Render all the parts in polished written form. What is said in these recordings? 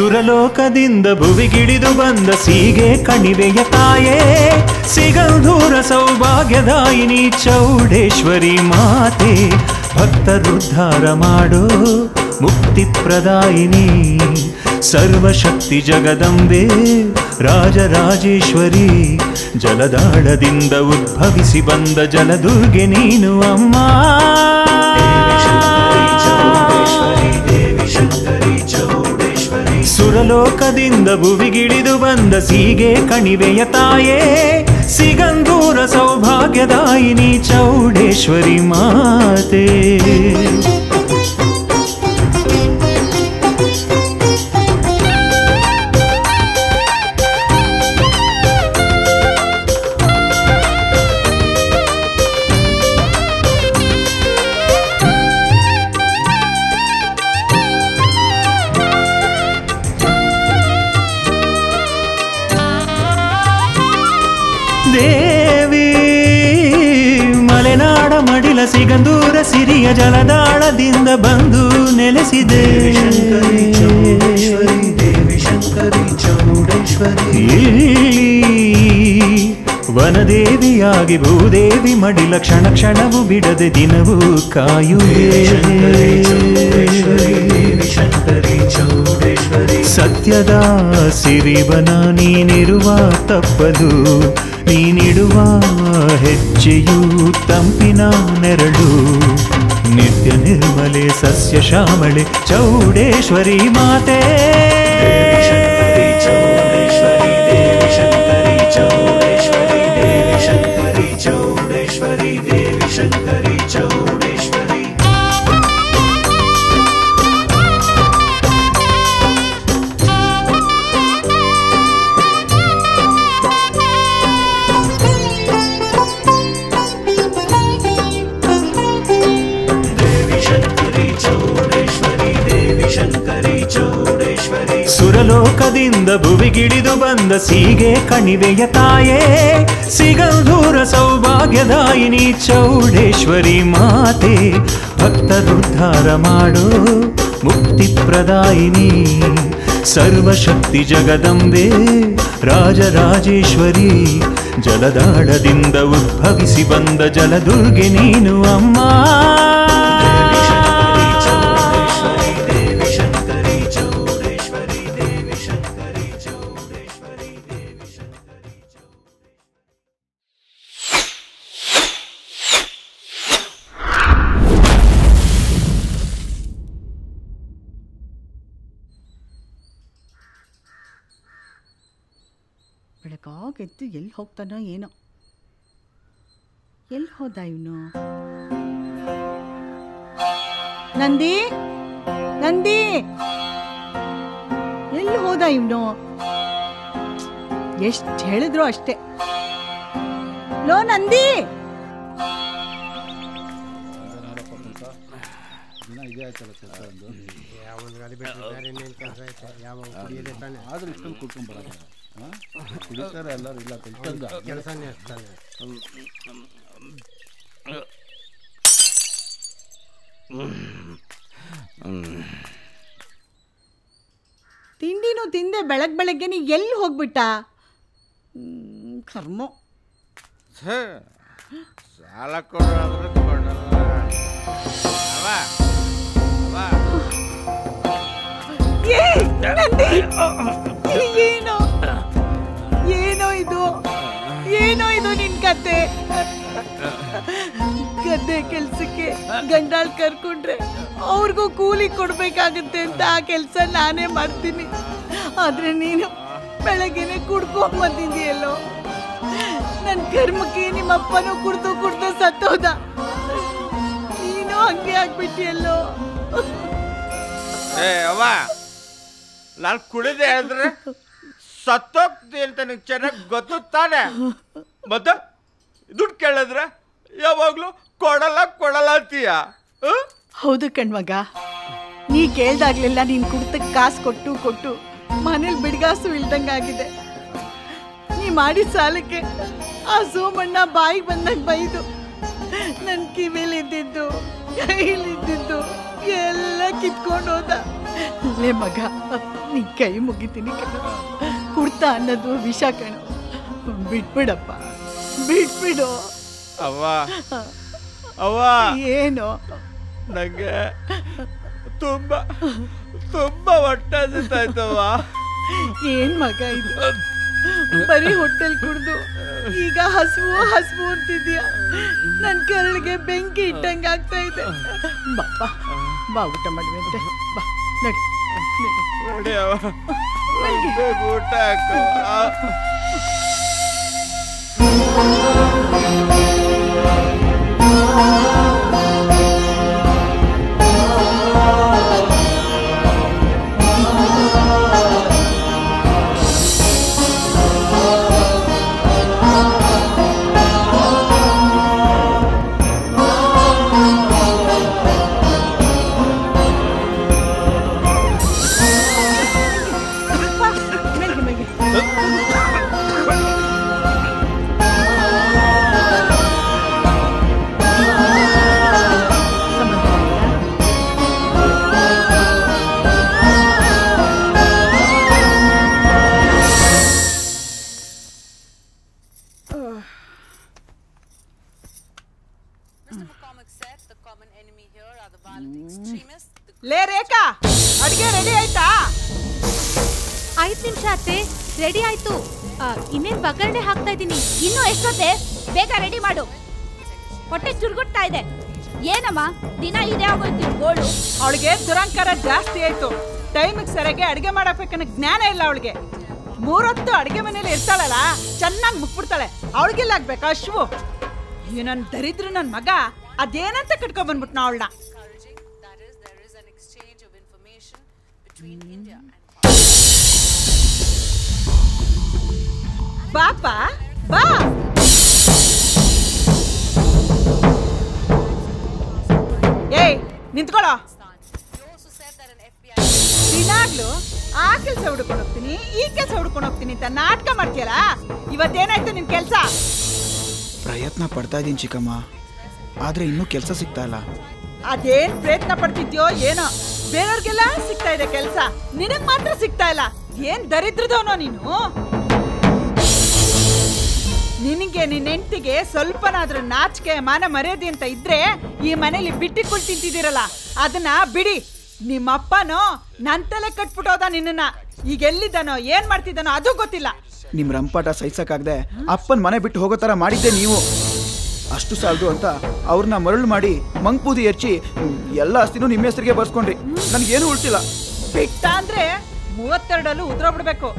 ಸುರಲೋಕದಿಂದ ಭುವಿಗಿಳಿದು ಬಂದ ಸೀಗೆ ಕಣಿವೆಯ ತಾಯೇ ಸಿಗಂಧೂರ ಸೌಭಾಗ್ಯದಾಯಿನಿ ಚೌಡೇಶ್ವರಿ ಮಾತೆ ಭಕ್ತರುದ್ಧಾರ ಮಾಡೋ ಮುಕ್ತಿಪ್ರದಾಯಿನಿ ಸರ್ವಶಕ್ತಿ ಜಗದಂಬೆ ರಾಜರಾಜೇಶ್ವರಿ ಜಲದಾಳದಿಂದ ಉದ್ಭವಿಸಿ ಬಂದ ಜಲದುರ್ಗೆ ನೀನು ಅಮ್ಮ ಸುರಲೋಕದಿಂದ ಭುವಿಗಿಳಿದು ಬಂದ ಸೀಗೆ ಕಣಿವೆಯ ತಾಯೇ ಸಿಗಂಧೂರ ಸೌಭಾಗ್ಯದಾಯಿನಿ ಚೌಡೇಶ್ವರಿ ಮಾತೆ ದೇವಿ ಮಲೆನಾಡ ಮಡಿಲ ಸಿಗಂದೂರ ಸಿರಿಯ ಜಲದಾಳದಿಂದ ಬಂದು ನೆಲೆಸಿದೆ ವನದೇವಿಯಾಗಿ ಭೂದೇವಿ ಮಡಿಲ ಕ್ಷಣ ಕ್ಷಣವು ಬಿಡದೆ ದಿನವೂ ಕಾಯುವೆ ಸತ್ಯದ ಸಿರಿವನ ನೀನಿರುವ ತಪ್ಪದು ನೀನಿಡುವ ಹೆಜ್ಜೆಯು ತಂಪಿನ ನೆರಳು ನಿತ್ಯ ನಿರ್ಮಲೆ ಸಸ್ಯ ಶ್ಯಾಮಳೆ ಚೌಡೇಶ್ವರಿ ಮಾತೆ ಸುರಲೋಕದಿಂದ ಭುವಿಗಿಳಿದು ಬಂದ ಸೀಗೆ ಕಣಿವೆಯ ತಾಯೇ ಸಿಗಂಧೂರ ಸೌಭಾಗ್ಯದಾಯಿನಿ ಚೌಡೇಶ್ವರಿ ಮಾತೆ ಭಕ್ತರುದ್ಧಾರ ಮಾಡೋ ಮುಕ್ತಿಪ್ರದಾಯಿನಿ ಸರ್ವಶಕ್ತಿ ಜಗದಂಬೆ ರಾಜರಾಜೇಶ್ವರಿ ಜಲದಾಳದಿಂದ ಉದ್ಭವಿಸಿ ಬಂದ ಜಲದುರ್ಗೆ ನೀನು ಅಮ್ಮ ಬೆಳಗಾಗೆದ್ದು ಎಲ್ಲಿ ಹೋಗ್ತಾನೋ ಏನೋ ಎಲ್ಲಿ ಹೋದ ಇವನು ನಂದಿ ನಂದಿ ಎಲ್ಲಿ ಹೋದ ಇವನು ಎಷ್ಟು ಹೇಳಿದ್ರು ಅಷ್ಟೇ ಲೋ ನಂದಿ ಆದ್ರೂ ಇಷ್ಟೊಂದು ಕುಟ್ಕೊಂಡ್ ಬರಲ್ಲ ಕುಡಿತಾರೆ ಎಲ್ಲರೂ ಇಲ್ಲ ಕೆಲಸನೇ ಇರ್ತಾನೆ ತಿಂಡಿನೂ ತಿಂದೆ ಬೆಳಗ್ಗೆ ನೀ ಎಲ್ಲಿ ಹೋಗ್ಬಿಟ್ಟ ಕರ್ಮ ಸಾಲ ಕೊಡೋದ್ರೆ ಕೊಡಲ್ಲ ಏನೋ ಏನೋ ಇದು ಏನೋ ಇದು ನಿನ್ ಕತೆ ಗದ್ದೆ ಕೆಲ್ಸಕ್ಕೆ ಗಂಡಾಳ್ ಕರ್ಕೊಂಡ್ರೆ ಅವ್ರಿಗೂ ಕೂಲಿ ಕೊಡ್ಬೇಕಾಗತ್ತೆ ಅಂತ ಆ ಕೆಲ್ಸ ನಾನೇ ಮಾಡ್ತೀನಿ ಆದ್ರೆ ನೀನು ಬೆಳಗ್ಗೆನೆ ಕುಡ್ಕೊಂಡ್ ಬಂದಿದೆಯಲ್ಲೋ ನನ್ ಕರ್ಮಕ್ಕೆ ನಿಮ್ಮಪ್ಪನೂ ಕುಡ್ದು ಕುಡ್ದು ಸತ್ತೋದ ನೀನು ಹಂಗೆ ಆಗ್ಬಿಟ್ಟಿಯಲ್ಲೋ ಅವ್ವ ನಾನು ಕುಡಿದೆ ಅಂದ್ರೆ ಸತ್ತೋಗ್ತಿ ಅಂತ ನಿಂಗೆ ಚೆನ್ನಾಗಿ ಗೊತ್ತು ತಾನೆ ಮತ್ತೆ ದುಡ್ಡು ಕೇಳಿದ್ರೆ ಯಾವಾಗ್ಲೂ ಕೊಡಲ್ಲ ಅಂತೀಯ ಹೌದು ಕಣ್ಮಗ ನೀ ಕೇಳ್ದಾಗ್ಲೆಲ್ಲ ನೀನ್ ಕುಡ್ತಕ್ಕೆ ಕಾಸು ಕೊಟ್ಟು ಮನೇಲಿ ಬಿಡ್ಗಾಸು ಇಲ್ದಂಗಾಗಿದೆ ನೀ ಮಾಡಿದ ಸಾಲಕ್ಕೆ ಆ ಸೋಮಣ್ಣ ಬಾಯಿಗೆ ಬಂದಾಗ ಬೈದು ನನ್ನ ಕಿವಿಲಿದ್ದಿದ್ದು ಕೈಲಿದ್ದಿದ್ದು ಎಲ್ಲ ಕಿತ್ಕೊಂಡು ಹೋದ ಲೇ ಮಗ, ನೀ ಕೈ ಮುಗಿತೀನಿ ಕಣ. ಕುಡ್ತಾ ಅನ್ನೋದು ವಿಷ ಕಣ. ಬಿಟ್ಬಿಡಪ್ಪ, ಬಿಟ್ಬಿಡು. ಅವ್ವ ಅವ್ವ, ಏನು? ನಂಗೆ ತುಂಬಾ ತುಂಬಾ ಹೊಟ್ಟೆ ಹಸಿತಾಯ್ತವ್ವ. ಏನ್ ಮಗ ಇದು? ಬರೀ ಹೋಟೆಲ್ ಕುಡ್ದು ಈಗ ಹಸುವು ಹಸುವು ಅಂತಿದ್ಯಾ? ನನ್ ಕರಳಿಗೆ ಬೆಂಕಿ ಇಟ್ಟಂಗೆ ಆಗ್ತಾ ಇದೆ. ಬಾ ಬಾ, ಊಟ ಮಾಡುವಂತೆ. ಬಾ ನಡಿ. ನೋಡಿ ಅವ್ವ, ಬೇಗ ಊಟ ಹಾಕು. ಲೇ ರೇಖಾ, ಅಡಿಗೆ ರೆಡಿ ಆಯ್ತಾ? 5 ನಿಮಿಷ ಅತ್ತೆ, ರೆಡಿ ಆಯ್ತು. ಇನ್ನೇನ್ ಒಗ್ಗರಣೆ ಹಾಕ್ತಾ ಇದ್ದೀನಿ. ಇನ್ನು ಎಷ್ಟೊತ್ತೆ? ಬೇಗ ರೆಡಿ ಮಾಡು. ಹೊಟ್ಟೆ ಚುರುಗುಟ್ತಾ ಇದೆ. ಏನಮ್ಮ ದಿನ ಇದೇ ಆಗೋಯ್ತು ಗೋಳು. ಅವಳಿಗೆ ದುರಂಕಾರ ಜಾಸ್ತಿ ಆಯ್ತು. ಟೈಮಿಗೆ ಸರಿಯಾಗಿ ಅಡಿಗೆ ಮಾಡಬೇಕನ್ನ ಜ್ಞಾನ ಇಲ್ಲ ಅವಳಿಗೆ. 3 ಹೊತ್ತು ಅಡಿಗೆ ಮನೇಲಿ ಇರ್ತಾಳಲ್ಲ, ಚೆನ್ನಾಗಿ ಮುಕ್ಬಿಡ್ತಾಳೆ. ಅವಳಿಗೆಲ್ಲ ಆಗ್ಬೇಕಾ ಅಶ್ವು? ಈ ನನ್ ದರಿದ್ರು ನನ್ ಮಗ ಅದೇನಂತ ಕಟ್ಕೊಂಡ್ ಬಂದ್ಬಿಟ್ನ ಅವಳನ್ನ. ಬಾಪ ಬಾ. ಏಯ್ ನಿಂತ್ಕೊಳ್ಳೋ. ದಿನಾಗ್ಲೂ ಆ ಕೆಲಸ ಹುಡ್ಕೊಂಡು ಹೋಗ್ತೀನಿ, ಈ ಕೆಲಸ ಹುಡ್ಕೊಂಡು ಹೋಗ್ತೀನಿ ಅಂತ ನಾಟಕ ಮಾಡ್ತೀಯಲ್ಲ. ಇವತ್ತೇನಾಯ್ತು ನಿನ್ ಕೆಲ್ಸ? ಪ್ರಯತ್ನ ಪಡ್ತಾ ಇದ್ದೀನಿ ಚಿಕ್ಕಮ್ಮ, ಆದ್ರೆ ಇನ್ನೂ ಕೆಲಸ ಸಿಗ್ತಾ ಇಲ್ಲ. ಅದೇನ್ ಪ್ರಯತ್ನ ಪಡ್ತಿದ್ಯೋ ಏನೋ, ಬೇರೆಯವ್ರಿಗೆಲ್ಲ ಸಿಗ್ತಾ ಇದೆ ಕೆಲ್ಸ, ನಿನಗ್ ಮಾತ್ರ ಸಿಗ್ತಾ ಇಲ್ಲ. ಏನ್ ದರಿದ್ರದವನೋ ನೀನು. ನಿನಗೆ ನಿನ್ನ ಹೆಂಡತಿಗೆ ಸ್ವಲ್ಪನಾದ್ರೂ ನಾಚಿಕೆ ಮಾನ ಮರ್ಯಾದೆ ಅಂತ ಇದ್ರೆ ಈ ಮನೇಲಿ ಬಿಟ್ಟಿಕ್ಕುಳ್ ತಿಂತಿದ್ದೀರಲ್ಲ, ಅದನ್ನ ಬಿಡಿ. ನಿಮ್ಮಪ್ಪನೋ ನನ್ ತಲೆ ಕಟ್ಬಿಟ್ಟೋದ ನಿನ್ನ. ಈಗ ಎಲ್ಲಿದ್ದಾನೋ ಏನ್ ಮಾಡ್ತಿದ್ದಾನೋ ಅದು ಗೊತ್ತಿಲ್ಲ. ನಿಮ್ ರಂಪಾಟ ಸಹಿಸಕ್ಕಾಗದೆ ಅಪ್ಪನ್ ಮನೆ ಬಿಟ್ಟು ಹೋಗೋ ತರ ಮಾಡಿದ್ದೆ ನೀವು. ಅಷ್ಟು ಸಾಲದು ಅಂತ ಅವ್ರನ್ನ ಮರಳು ಮಾಡಿ ಮಂಗ್ಪೂದಿ ಹೆಚ್ಚಿ ಎಲ್ಲ ಆಸ್ತಿನೂ ನಿಮ್ಮ ಹೆಸರಿಗೆ ಬರ್ಸ್ಕೊಂಡ್ರಿ. ನನ್ಗೇನು ಉಳ್ತಿಲ್ಲ. ಬಿಟ್ಟ ಅಂದ್ರೆ 32 ಉದ್ರೋಗ್ಬಿಡ್ಬೇಕು.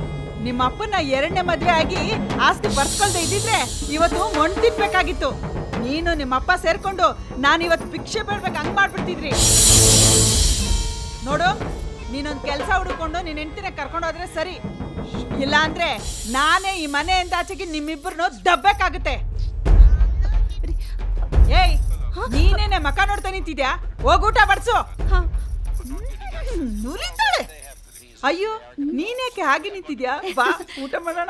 ನಿಮ್ಮ ಅಪ್ಪನ 2ನೇ ಮದ್ವೆ ಆಗಿ ಆಸ್ತಿ ಬರ್ಸ್ಕೊಳ್ದೆ ಇದ್ದಿದ್ರೆ ಇವತ್ತು ಮೊಂಡ್ ತಿನ್ಬೇಕಾಗಿತ್ತು. ನೀನು ನಿಮ್ಮಪ್ಪ ಸೇರ್ಕೊಂಡು ನಾನಿವತ್ತು ಭಿಕ್ಷೆ ಬೇಡ್ಬೇಕು ಹಂಗ್ ಮಾಡ್ಬಿಡ್ತಿದ್ರಿ. ನೋಡು, ನೀನೊಂದ್ ಕೆಲ್ಸ ಹುಡ್ಕೊಂಡು ನಿನ್ನ ಹೆಂಡತಿನ ಕರ್ಕೊಂಡು ಹೋದ್ರೆ ಸರಿ. ಇಲ್ಲ ಅಂದ್ರೆ ನಾನೇ ಈ ಮನೆಯಿಂದ ಆಚೆಗೆ ನಿಮ್ಮಿಬ್ಬರನ್ನು ದಬ್ಬಬೇಕಾಗುತ್ತೆ. ಏಯ್, ನೀನೇನೆ ಮಕ ನೋಡ್ತಾ ನಿಂತಿದ್ಯಾ? ಹೋಗ್ ಊಟ ಬಡ್ಸು. ನುರಿತಾಳೆ. ಅಯ್ಯೋ, ನೀನೇಕೆ ಹಾಗೆ ನಿಂತಿದ್ಯಾ? ಬಾ ಊಟ ಮಾಡೋಣ.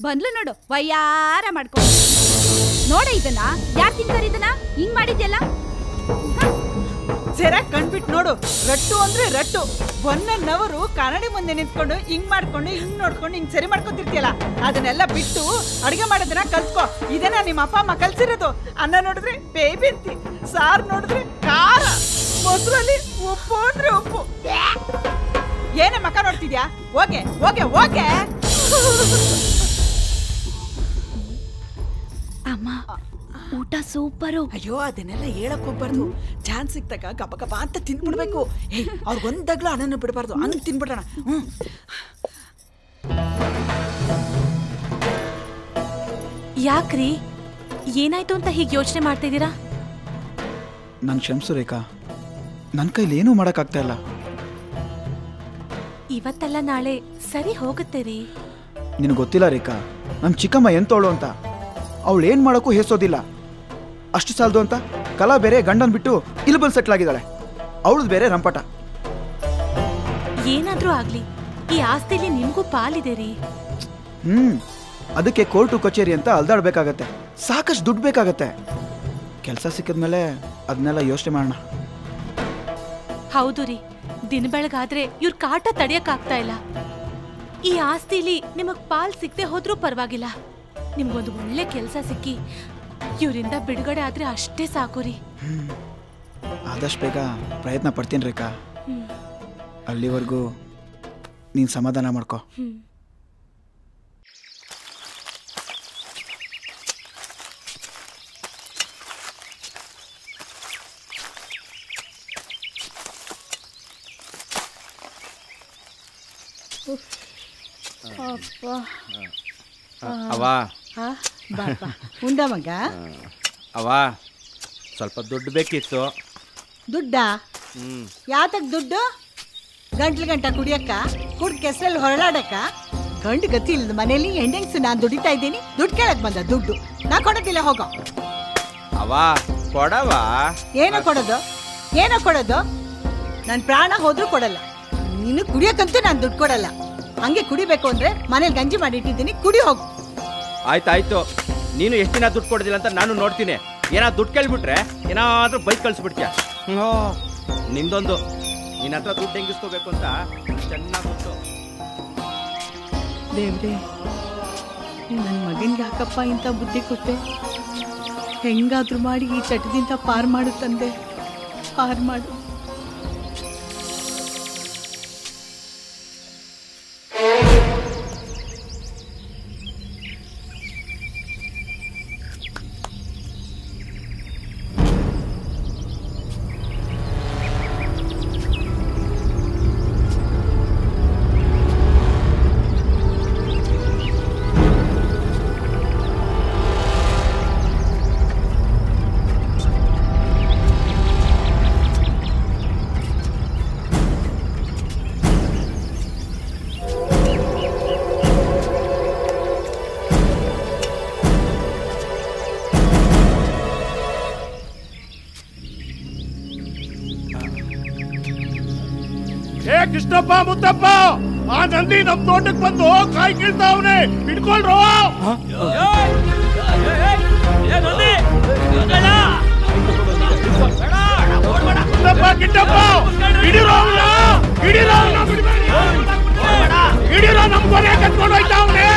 ಬಂದ್ಲು ನೋಡು, ವಯ್ಯಾರ ಮಾಡ್ಕೊಂಡು. ನೋಡ ಇದನ್ನ, ಯಾರು ತಿಂತಾರೆ ಇದನ್ನ? ಹಿಂಗ್ ಮಾಡಿದ್ಯಲ್ಲ. ಸರಿಯಾಗಿ ಕಣ್ಬಿಟ್ಟು ನೋಡು. ರಟ್ಟು ಅಂದ್ರೆ ರಟ್ಟು. 1 ಅವರು ಕನ್ನಡಿ ಮುಂದೆ ನಿಂತ್ಕೊಂಡು ಹಿಂಗ್ ಮಾಡ್ಕೊಂಡು ಹಿಂಗ್ ನೋಡ್ಕೊಂಡು ಹಿಂಗ್ ಸರಿ ಮಾಡ್ಕೊತಿರ್ತೀಯಲ್ಲ, ಅದನ್ನೆಲ್ಲ ಬಿಟ್ಟು ಅಡಿಗೆ ಮಾಡೋದನ್ನ ಕಲ್ತ್ಕೋ. ಇದನ್ನ ನಿಮ್ಮ ಅಪ್ಪ ಅಮ್ಮ ಕಲ್ಸಿರೋದು. ಅನ್ನ ನೋಡಿದ್ರೆ ಬೇಬಿ ಅಂತಿ, ಸಾರು ನೋಡಿದ್ರೆ ಖಾರ, ಮೊಸರಲ್ಲಿ ಉಪ್ಪು ಅಂದ್ರೆ ಉಪ್ಪು. ಏನೇ ಮಕ ನೋಡ್ತಿದ್ಯಾ? ಹೋಗೆ ಹೋಗೆ ಹೋಗೆ. ಅಮ್ಮ ಊಟ ಸೂಪರು. ಅಯ್ಯೋ, ಅದನ್ನೆಲ್ಲ ಹೇಳಕ್ ಹೋಗ್ಬಾರ್ದು. ಚಾನ್ಸ್ ಸಿಕ್ತಾಗ ಗಪ ಗಪ ಅಂತ ತಿನ್ಬಿಡ್ಬೇಕು. ಅವ್ರಿಗೊಂದಾಗ್ಲೂ ಅನ್ನನ ಬಿಡಬಾರ್ದು, ಹಂಗ್ ತಿನ್ಬಿಡೋಣ. ಯಾಕ್ರಿ, ಏನಾಯ್ತು ಅಂತ ಹೀಗೆ ಯೋಚನೆ ಮಾಡ್ತಿದ್ದೀರಾ? ನನ್ ಕ್ಷಮಿಸು ರೇಖಾ, ನನ್ ಕೈಲಿ ಏನೂ ಮಾಡಕ್ಕಾಗ್ತಾ ಇಲ್ಲ. ಇವತ್ತಲ್ಲ ನಾಳೆ ಸರಿ ಹೋಗುತ್ತೆ ರೀ. ನಿನಗೆ ಗೊತ್ತಿಲ್ಲ ರೇಖಾ, ನಮ್ ಚಿಕ್ಕಮ್ಮ ಎಂತೋಳು ಅಂತ. ಅವಳು ಏನ್ ಮಾಡೋಕ್ಕೂ ಹೇಸೋದಿಲ್ಲ. ಅಷ್ಟು ಸಾಲದು ಅಂತ ಕಲಾ ಬೇರೆ ಗಂಡನ್ ಬಿಟ್ಟು ಇಲ್ಲಿ ಬಂದು ಸೆಟ್ಲ್ ಆಗಿದ್ದಾಳೆ. ಅವಳದು ಬೇರೆ ರಂಪಾಟ. ಏನಾದ್ರೂ ಆಗ್ಲಿ, ಈ ಆಸ್ತಿಲಿ ನಿಮ್ಗೂ ಪಾಲಿದೆ ರೀ. ಅದಕ್ಕೆ ಕೋರ್ಟು ಕಚೇರಿ ಅಂತ ಅಲ್ದಾಡ್ಬೇಕಾಗತ್ತೆ, ಸಾಕಷ್ಟು ದುಡ್ಡು ಬೇಕಾಗತ್ತೆ. ಕೆಲಸ ಸಿಕ್ಕಿದ್ಮೇಲೆ ಅದನ್ನೆಲ್ಲ ಯೋಚನೆ ಮಾಡೋಣ. ಹೌದು ರೀ, ದಿನ ಬೆಳಗಾದ್ರೆ ಇವ್ರ ಕಾಟ ತಡಿಯಕ್ಕಾಗ್ತಾ ಇಲ್ಲ. ಈ ಆಸ್ತಿಲಿ ನಿಮಗ್ ಪಾಲ್ ಸಿಗದೆ ಹೋದ್ರೂ ಪರವಾಗಿಲ್ಲ, ನಿಮ್ಗೊಂದು ಒಳ್ಳೆ ಕೆಲಸ ಸಿಕ್ಕಿ ಇವರಿಂದ ಬಿಡುಗಡೆ ಆದ್ರೆ ಅಷ್ಟೇ ಸಾಕು ರೀ. ಆದಷ್ಟು ಬೇಗ ಪ್ರಯತ್ನ ಪಡ್ತೀನಿ ರೇಖಾ. ಅಲ್ಲಿವರೆಗೂ ನೀನು ಸಮಾಧಾನ ಮಾಡ್ಕೊ. ಅವ ಉಂಡ ಮಗ. ಅವ ಸ್ವಲ್ಪ ದುಡ್ಡು ಬೇಕಿತ್ತು. ದುಡ್ಡ? ಯಾತಕ್ ದುಡ್ಡು? ಗಂಟ್ಲ ಕುಡಿಯಕ್ಕ, ಕುಡ್ ಕೆಸರಲ್ಲಿ ಹೊರಳಾಡಕ್ಕ? ಗಂಡು ಗತಿ ಇಲ್ಲದ ಮನೇಲಿ ಹೆಂಡಂಗ್ಸು ನಾನು ದುಡಿತಾ ಇದ್ದೀನಿ, ದುಡ್ಡು ಕೇಳಕ್ ಬಂದ ದುಡ್ಡು ನಾ ಕೊಡೋದಿಲ್ಲ, ಹೋಗೋ. ಅವ ಕೊಡವಾ? ಏನೋ ಕೊಡೋದು, ಏನೋ ಕೊಡೋದು? ನನ್ನ ಪ್ರಾಣ ಹೋದ್ರೂ ಕೊಡಲ್ಲ. ನೀನು ಕುಡಿಯಕ್ಕಂತೂ ನಾನು ದುಡ್ಡು ಕೊಡಲ್ಲ. ಹಂಗೆ ಕುಡಿಬೇಕು ಅಂದ್ರೆ ಮನೇಲಿ ಗಂಜಿ ಮಾಡಿ ಇಟ್ಟಿದ್ದೀನಿ, ಕುಡಿ ಹೋಗು. ಆಯ್ತಾಯ್ತು, ನೀನು ಎಷ್ಟು ದಿನ ದುಡ್ಡು ಕೊಡೋದಿಲ್ಲ ಅಂತ ನಾನು ನೋಡ್ತೀನಿ. ಏನಾದ್ರು ದುಡ್ಡು ಕೇಳ್ಬಿಟ್ರೆ ಏನಾದ್ರೂ ಬೈಕ್ ಕಳಿಸ್ಬಿಡ್ತೀಯ. ನಿಂದೊಂದು ನಿನ್ನ ಹತ್ರ ದುಡ್ಡು ಹೆಂಗಿಸ್ಕೋಬೇಕು ಅಂತ ಚೆನ್ನಾಗಿ ಗೊತ್ತು. ದೇವ್ರೆ, ನನ್ನ ಮಗನ್ಗೆ ಯಾಕಪ್ಪ ಇಂಥ ಬುದ್ಧಿ ಕೊಟ್ಟೆ? ಹೆಂಗಾದ್ರೂ ಮಾಡಿ ಈ ಚಟದಿಂದ ಪಾರ್ ಮಾಡು ತಂದೆ, ಪಾರ್ ಮಾಡು. ಕೃಷ್ಣಪ್ಪ, ಮುತ್ತಪ್ಪ, ಆ ನಂದಿ ನಮ್ ತೋಟಕ್ಕೆ ಬಂದು ಕಾಯಿ ಕೀಳ್ತಾವನೆ, ಹಿಡ್ಕೊಳ್ರು. ಮುತ್ತಪ್ಪ, ಗಿಡ್ಡಪ್ಪ, ಹಿಡಿರೋ, ನಮ್ ಕೊನೆ ಕತ್ಕೊಂಡು ಹೋಯ್ತಾವನೆ.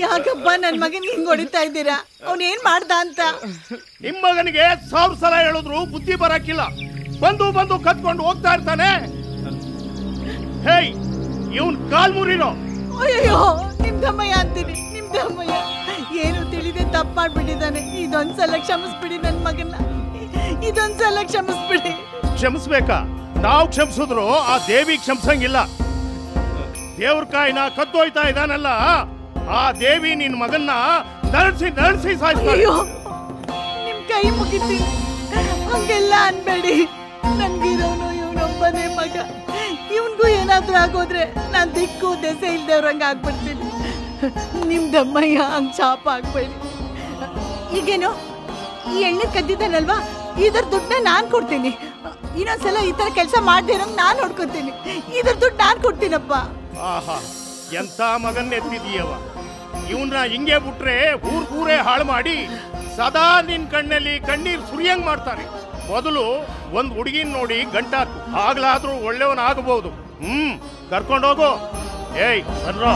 ಯಾಕಪ್ಪ ನನ್ ಮಗನ್ ಹಿಂಗ್ ಹೊಡಿತಾ ಇದ್ದೀರಾ? ಅವನೇನ್ ಮಾಡ್ದ ಅಂತ? ನಿಮ್ ಮಗನಿಗೆ 1000 ಸಲ ಹೇಳಿದ್ರು ಬುದ್ಧಿ ಬರಕ್ಕಿಲ್ಲ. ಬಂದು ಕತ್ಕೊಂಡು ಹೋಗ್ತಾ ಇರ್ತಾನೆ. ಹೇಯ್, ಇವನ್ ಕಾಲ್ ಮುರಿನೋ. ಅಯ್ಯೋ, ನಿಮ್ದಮ್ಮಯ್ಯ ಅಂತೀನಿ, ನಿಮ್ದಮ್ಮಯ್ಯ. ಏನು ತಿಳಿದೆ ತಪ್ಪು ಮಾಡ್ಬಿಟ್ಟಿದ್ದಾನೆ. ಇದೊಂದ್ಸಲ ಕ್ಷಮಿಸ್ಬಿಡಿ ನನ್ ಮಗನ್ನ, ಇದೊಂದ್ಸಲ ಕ್ಷಮಿಸ್ಬಿಡಿ. ಕ್ಷಮಿಸ್ಬೇಕಾ? ನಾವು ಕ್ಷಮಿಸಿದ್ರು ಆ ದೇವಿ ಕ್ಷಮಿಸಂಗಿಲ್ಲ. ದೇವ್ರ ಕಾಯಿನ ಕದ್ದೋಯ್ತಾ ಇದಾನಲ್ಲ, ಆ ದೇವಿ ನಿನ್ ಮಗನ್ನ ನಡ್ಸಿ ಸಾಯಿಸ್ತಾಳೆ. ನಿಮ್ ಕೈ ಮುಗಿತೀನಿ, ಹಂಗೆಲ್ಲ ಅನ್ಬೇಡಿ. ನನ್ಗಿರೋನು ಇವನೊಬ್ಬನೇ ಮಗ. ಇವನ್ಗೂ ಏನಾದ್ರೂ ಆಗೋದ್ರೆ ನಾನ್ ದಿಕ್ಕು ದೆಸೆ ಇಲ್ದೇವ್ರಂಗ ಆಗ್ಬಿಡ್ತೀನಿ. ನಿಮ್ದಮ್ಮಯ್ಯ ಹಂಗ್ ಶಾಪ ಆಗ್ಬೇಡಿ. ಈಗೇನು ಈ ಎಣ್ಣೆ ಕದ್ದಿದ್ದಾನಲ್ವಾ, ಇದ್ರ ದುಡ್ಡನ್ನ ನಾನ್ ಕೊಡ್ತೀನಿ. ಇನ್ನೊಂದ್ಸಲ ಈ ತರ ಕೆಲಸ ಮಾಡ್ದಿರಂಗ್ ನಾನ್ ನೋಡ್ಕೊತೀನಿ. ಇದ್ರ ದುಡ್ಡು ನಾನ್ ಕೊಡ್ತೀನಪ್ಪ. ಆಹಾ, ಎಂತ ಮಗನ್ ಎತ್ತಿದೀಯವ. ಇವನ್ನ ಹಿಂಗೆ ಬಿಟ್ರೆ ಊರೇ ಹಾಳು ಮಾಡಿ ಸದಾ ನಿನ್ ಕಣ್ಣಲ್ಲಿ ಕಣ್ಣೀರ್ ಸುರಿಯಂಗ್ ಮಾಡ್ತಾರೆ. ಮೊದಲು ಒಂದ್ ಹುಡುಗಿನ ನೋಡಿ ಗಂಟಾಕು, ಆಗ್ಲಾದ್ರೂ ಒಳ್ಳೆಯವನಾಗಬಹುದು. ಕರ್ಕೊಂಡೋಗು. ಏಯ್ ಬರ್ರೋ.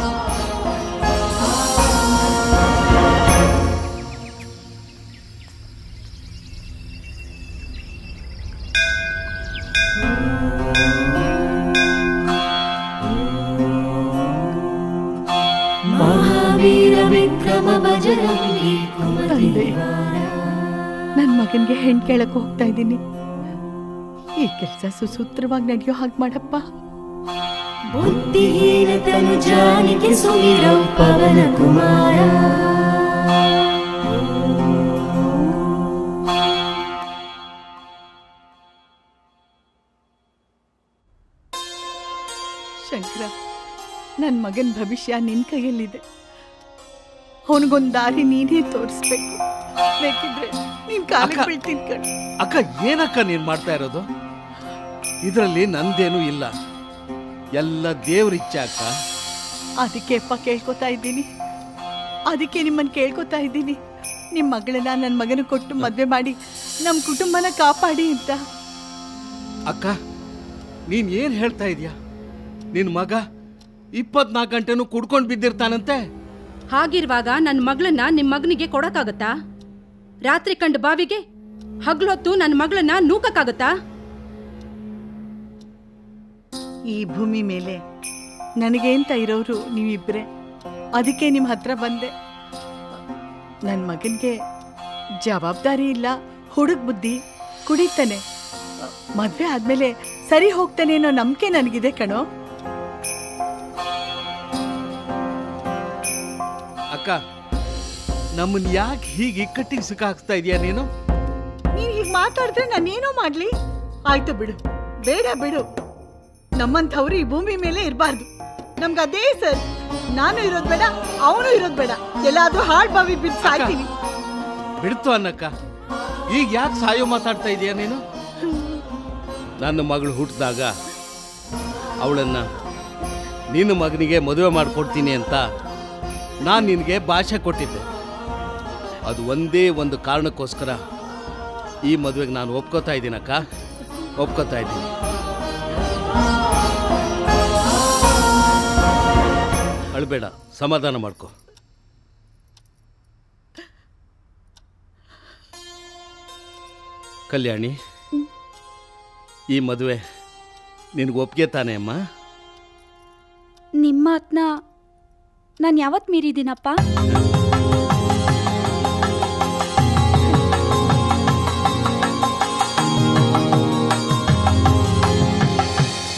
ಮಗ ಮಗನ್ಗೆ ಹೆಣ್ ಕೇಳಕ್ ಹೋಗ್ತಾ ಇದ್ದೀನಿ. ಈ ಕೆಲಸ ಸುಸೂತ್ರವಾಗಿ ನಡೆಯೋ ಹಾಗೆ ಮಾಡಪ್ಪ. ಬುದ್ಧಿಹೀನ ತನು ಜಾನಿಗೆ ಸುಮಿರೌ ಪವನ ಕುಮಾರ. ಶಂಕರ, ನನ್ನ ಮಗನ ಭವಿಷ್ಯ ನಿನ್ ಕೈಯಲ್ಲಿದೆ. ಅವನಿಗೊಂದು ದಾರಿ ನೀನೇ ತೋರಿಸ್ಬೇಕು. ಬೇಕಿದ್ರೆ ನೀನ್ ಕಾಲಿಗೆ ಬೀಳ್ತೀನಿ ಕಣ್. ಅಕ್ಕ, ಏನಕ್ಕ ನೀನ್ ಮಾಡ್ತಾ ಇರೋದು? ಇದರಲ್ಲಿ ನಂದೇನು ಇಲ್ಲ, ಎಲ್ಲ ದೇವ್ರ ಇಚ್ಛೆ ಅಕ್ಕ. ಅದಕ್ಕೆ ಅಪ್ಪ ಕೇಳ್ಕೊತಾ ಇದ್ದೀನಿ. ಅದಕ್ಕೆ ನಿಮ್ಮನ್ನು ಕೇಳ್ಕೊತಾ ಇದ್ದೀನಿ. ನಿಮ್ಮ ಮಗಳನ್ನ ನನ್ನ ಮಗನ ಕೊಟ್ಟು ಮದುವೆ ಮಾಡಿ ನಮ್ಮ ಕುಟುಂಬನ ಕಾಪಾಡಿ ಅಂತ. ಅಕ್ಕ, ನೀನ್ ಏನ್ ಹೇಳ್ತಾ ಇದೀಯಾ? ನಿನ್ ಮಗ 24 ಗಂಟೆನೂ ಕುಡ್ಕೊಂಡು ಬಿದ್ದಿರ್ತಾನಂತೆ. ಹಾಗಿರುವಾಗ ನನ್ನ ಮಗಳನ್ನ ನಿಮ್ಮ ಮಗನಿಗೆ ಕೊಡಕ್ಕಾಗತ್ತಾ? ರಾತ್ರಿ ಕಂಡು ಬಾವಿಗೆ ಹಗ್ಲೊತ್ತು ನನ್ನ ಮಗಳನ್ನ ನೂಕಕ್ಕಾಗತ್ತಾ? ಈ ಭೂಮಿ ಮೇಲೆ ನನಗೆ ಅಂತ ಇರೋರು ನೀವಿಬ್ರೆ. ಅದಕ್ಕೆ ನಿಮ್ಮ ಹತ್ರ ಬಂದೆ. ನನ್ನ ಮಗನಿಗೆ ಜವಾಬ್ದಾರಿ ಇಲ್ಲ, ಹುಡುಗ ಬುದ್ಧಿ, ಕುಡಿತಾನೆ. ಮದುವೆ ಆದ್ಮೇಲೆ ಸರಿ ಹೋಗ್ತಾನೆ ಅನ್ನೋ ನಂಬಿಕೆ ನನಗಿದೆ ಕಣೋ. ಅಕ್ಕ, ನಮ್ಮನ್ ಯಾಕೆ ಹೀಗೆ ಇಕ್ಕಟ್ಟಿಗೆ ಸಿಕ್ಕಾಕ್ತಾ ಇದೀಯಾ ನೀನು? ನೀನ್ ಹೀಗೆ ಮಾತಾಡಿದ್ರೆ ನಾನೇನೋ ಮಾಡ್ಲಿ? ಆಯ್ತು ಬಿಡು, ಬೇಡ ಬಿಡು. ನಮ್ಮಂಥವ್ರು ಈ ಭೂಮಿ ಮೇಲೆ ಇರಬಾರ್ದು. ನಮ್ಗೆ ಅದೇ ಸರ್. ನಾನು ಇರೋದ್ ಬೇಡ, ಅವನು ಇರೋದ್ ಬೇಡ. ಎಲ್ಲಾದ್ರೂ ಹಾಳ್ ಬಾವಿ ಬಿದ್ದು ಸಾಯ್ತೀನಿ. ಬಿಡ್ತು ಅನ್ನಕ್ಕ, ಈಗ ಯಾಕೆ ಸಾಯೋ ಮಾತಾಡ್ತಾ ಇದೀಯಾ ನೀನು? ನನ್ನ ಮಗಳು ಹುಟ್ಟಿದಾಗ ಅವಳನ್ನ ನಿನ್ನ ಮಗನಿಗೆ ಮದುವೆ ಮಾಡಿಕೊಡ್ತೀನಿ ಅಂತ ನಾನು ನಿನಗೆ ಭಾಷೆ ಕೊಟ್ಟಿದ್ದೆ. ಅದು ಒಂದೇ ಒಂದು ಕಾರಣಕ್ಕೋಸ್ಕರ ಈ ಮದುವೆಗೆ ನಾನು ಒಪ್ಕೋತಾ ಇದ್ದೀನಕ್ಕ, ಒಪ್ಕೋತಾ ಇದ್ದೀನಿ. ಅಳ್ಬೇಡ, ಸಮಾಧಾನ ಮಾಡ್ಕೊ. ಕಲ್ಯಾಣಿ, ಈ ಮದುವೆ ನಿನಗೆ ಒಪ್ಪಿಗೆ ತಾನೆ ಅಮ್ಮ? ನಿಮ್ಮ ಮಾತನ್ನ ನಾನು ಯಾವತ್ತು ಮೀರಿದ್ದೀನಪ್ಪ?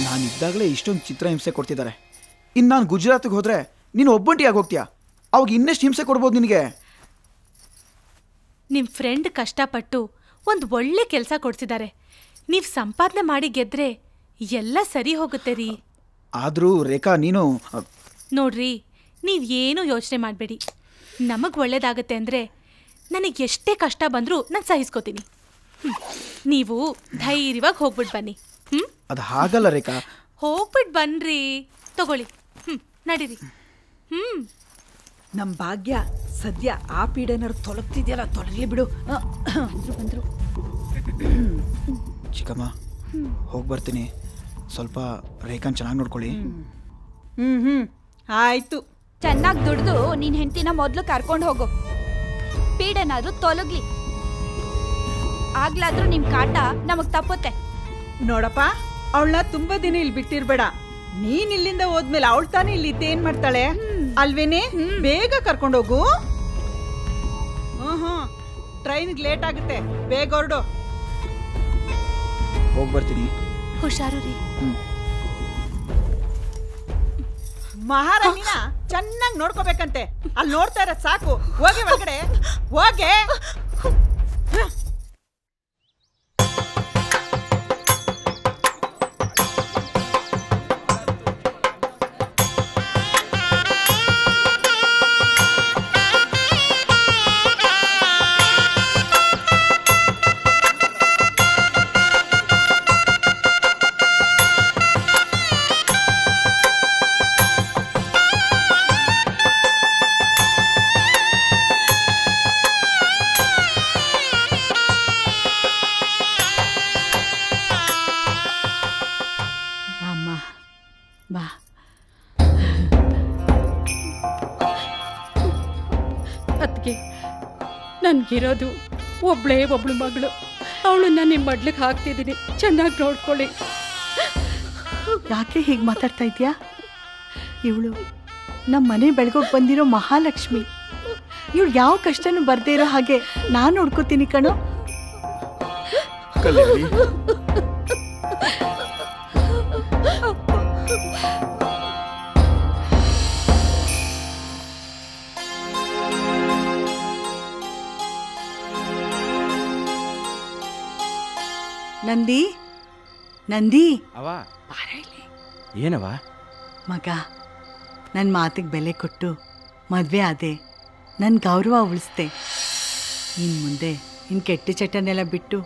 ನಾನಿದ್ದಾಗಲೇ ಇಷ್ಟೊಂದು ಚಿತ್ರಹಿಂಸೆ ಕೊಡ್ತಿದ್ದಾರೆ. ಇನ್ನು ನಾನು ಗುಜರಾತ್ಗೆ ಹೋದರೆ ನೀನು ಒಬ್ಬಂಟಿಯಾಗಿ ಹೋಗ್ತೀಯಾ? ಅವಾಗ ಇನ್ನೆಷ್ಟು ಹಿಂಸೆ ಕೊಡ್ಬೋದು ನಿನಗೆ? ನಿಮ್ಮ ಫ್ರೆಂಡ್ ಕಷ್ಟಪಟ್ಟು ಒಂದು ಒಳ್ಳೆ ಕೆಲಸ ಕೊಡ್ಸಿದ್ದಾರೆ. ನೀವು ಸಂಪಾದನೆ ಮಾಡಿ ಗೆದ್ರೆ ಎಲ್ಲ ಸರಿ ಹೋಗುತ್ತೆ ರೀ. ಆದರೂ ರೇಖಾ, ನೀನು ನೋಡ್ರಿ, ನೀವೇನು ಯೋಚನೆ ಮಾಡಬೇಡಿ. ನಮಗೆ ಒಳ್ಳೇದಾಗತ್ತೆ ಅಂದರೆ ನನಗೆ ಎಷ್ಟೇ ಕಷ್ಟ ಬಂದರೂ ನಾನು ಸಹಿಸ್ಕೋತೀನಿ. ನೀವು ಧೈರ್ಯವಾಗಿ ಹೋಗ್ಬಿಟ್ಟು ಬನ್ನಿ. ಅದು ಹಾಗಲ್ಲ ರೇಖಾ. ಹೋಗ್ಬಿಟ್ಟು ಬನ್ರಿ, ತಗೊಳ್ಳಿ. ನಡೀರಿ. ನಮ್ಮ ಭಾಗ್ಯ ಸದ್ಯ ಆ ಪೀಡೆನಾರು ತೊಲಗ್ತಿದ್ಯಲ್ಲ, ತೊಲಗಲಿ ಬಿಡು. ಬಂದ್ರು. ಚಿಕ್ಕಮ್ಮ, ಹೋಗಿ ಬರ್ತೀನಿ. ಸ್ವಲ್ಪ ರೇಖಾನ್ ಚೆನ್ನಾಗಿ ನೋಡ್ಕೊಳ್ಳಿ. ಆಯ್ತು. ಚೆನ್ನಾಗಿ ದುಡ್ದು ನಿನ್ ಹೆಂಡತಿನ ಮೊದ್ಲು ಕರ್ಕೊಂಡು ಹೋಗು. ಪೀಡೆನಾದ್ರೂ ತೊಲಗ್ಲಿ, ಆಗ್ಲಾದ್ರೂ ನಿಮ್ ಕಾಟ ನಮಗ್ ತಪ್ಪುತ್ತೆ. ನೋಡಪ್ಪ, ಅವಳನ್ನ ತುಂಬಾ ದಿನ ಇಲ್ಲಿ ಬಿಟ್ಟಿರ್ಬೇಡ. ನೀನ್ ಇಲ್ಲಿಂದ ಹೋದ್ಮೇಲೆ ಅವಳು ತಾನೇ ಇಲ್ಲಿ ಇದ್ದೇನ್ ಮಾಡ್ತಾಳೆ ಅಲ್ವೇನೆ? ಬೇಗ ಕರ್ಕೊಂಡೋಗು. ಟ್ರೈನ್ಗೆ ಲೇಟ್ ಆಗುತ್ತೆ, ಬೇಗ ಹೊರಡು. ಹೋಗಿ ಬರ್ತೀನಿ. ಹುಷಾರು ರೀ. ಮಹಾರಾಣಿನ ಚೆನ್ನಾಗಿ ನೋಡ್ಕೋಬೇಕಂತೆ. ಅಲ್ಲಿ ನೋಡ್ತಾ ಇರೋದು ಸಾಕು. ಹೋಗಿ ಒಳಗಡೆ ಹೋಗೆ. ಬಾ. ಅದಕ್ಕೆ ನನ್ಗಿರೋದು ಒಬ್ಳು ಮಗಳು. ಅವಳನ್ನ ನಿಮ್ಮ ಮಡ್ಲಿಗೆ ಹಾಕ್ತಿದ್ದೀನಿ, ಚೆನ್ನಾಗಿ ನೋಡ್ಕೊಳ್ಳಿ. ಯಾಕೆ ಹೀಗೆ ಮಾತಾಡ್ತಾ ಇದೀಯಾ? ಇವಳು ನಮ್ಮ ಮನೆ ಬೆಳಗೋಗಿ ಬಂದಿರೋ ಮಹಾಲಕ್ಷ್ಮಿ. ಇವಳು ಯಾವ ಕಷ್ಟನೂ ಬರ್ದೇ ಇರೋ ಹಾಗೆ ನಾನು ನೋಡ್ಕೋತೀನಿ ಕಣೋ. ಕಲ್ಯಾಣಿ. ನಂದಿ ನಂದಿ ಅವ ಏನವ ಮಗ, ನನ್ನ ಮಾತಿಗೆ ಬೆಲೆ ಕೊಟ್ಟು ಮದುವೆ ಆದೆ, ನನ್ನ ಗೌರವ ಉಳಿಸ್ದೆ. ಇನ್ನು ಮುಂದೆ ನಿನ್ನ ಕೆಟ್ಟ ಚಟನೆಲ್ಲ ಬಿಟ್ಟು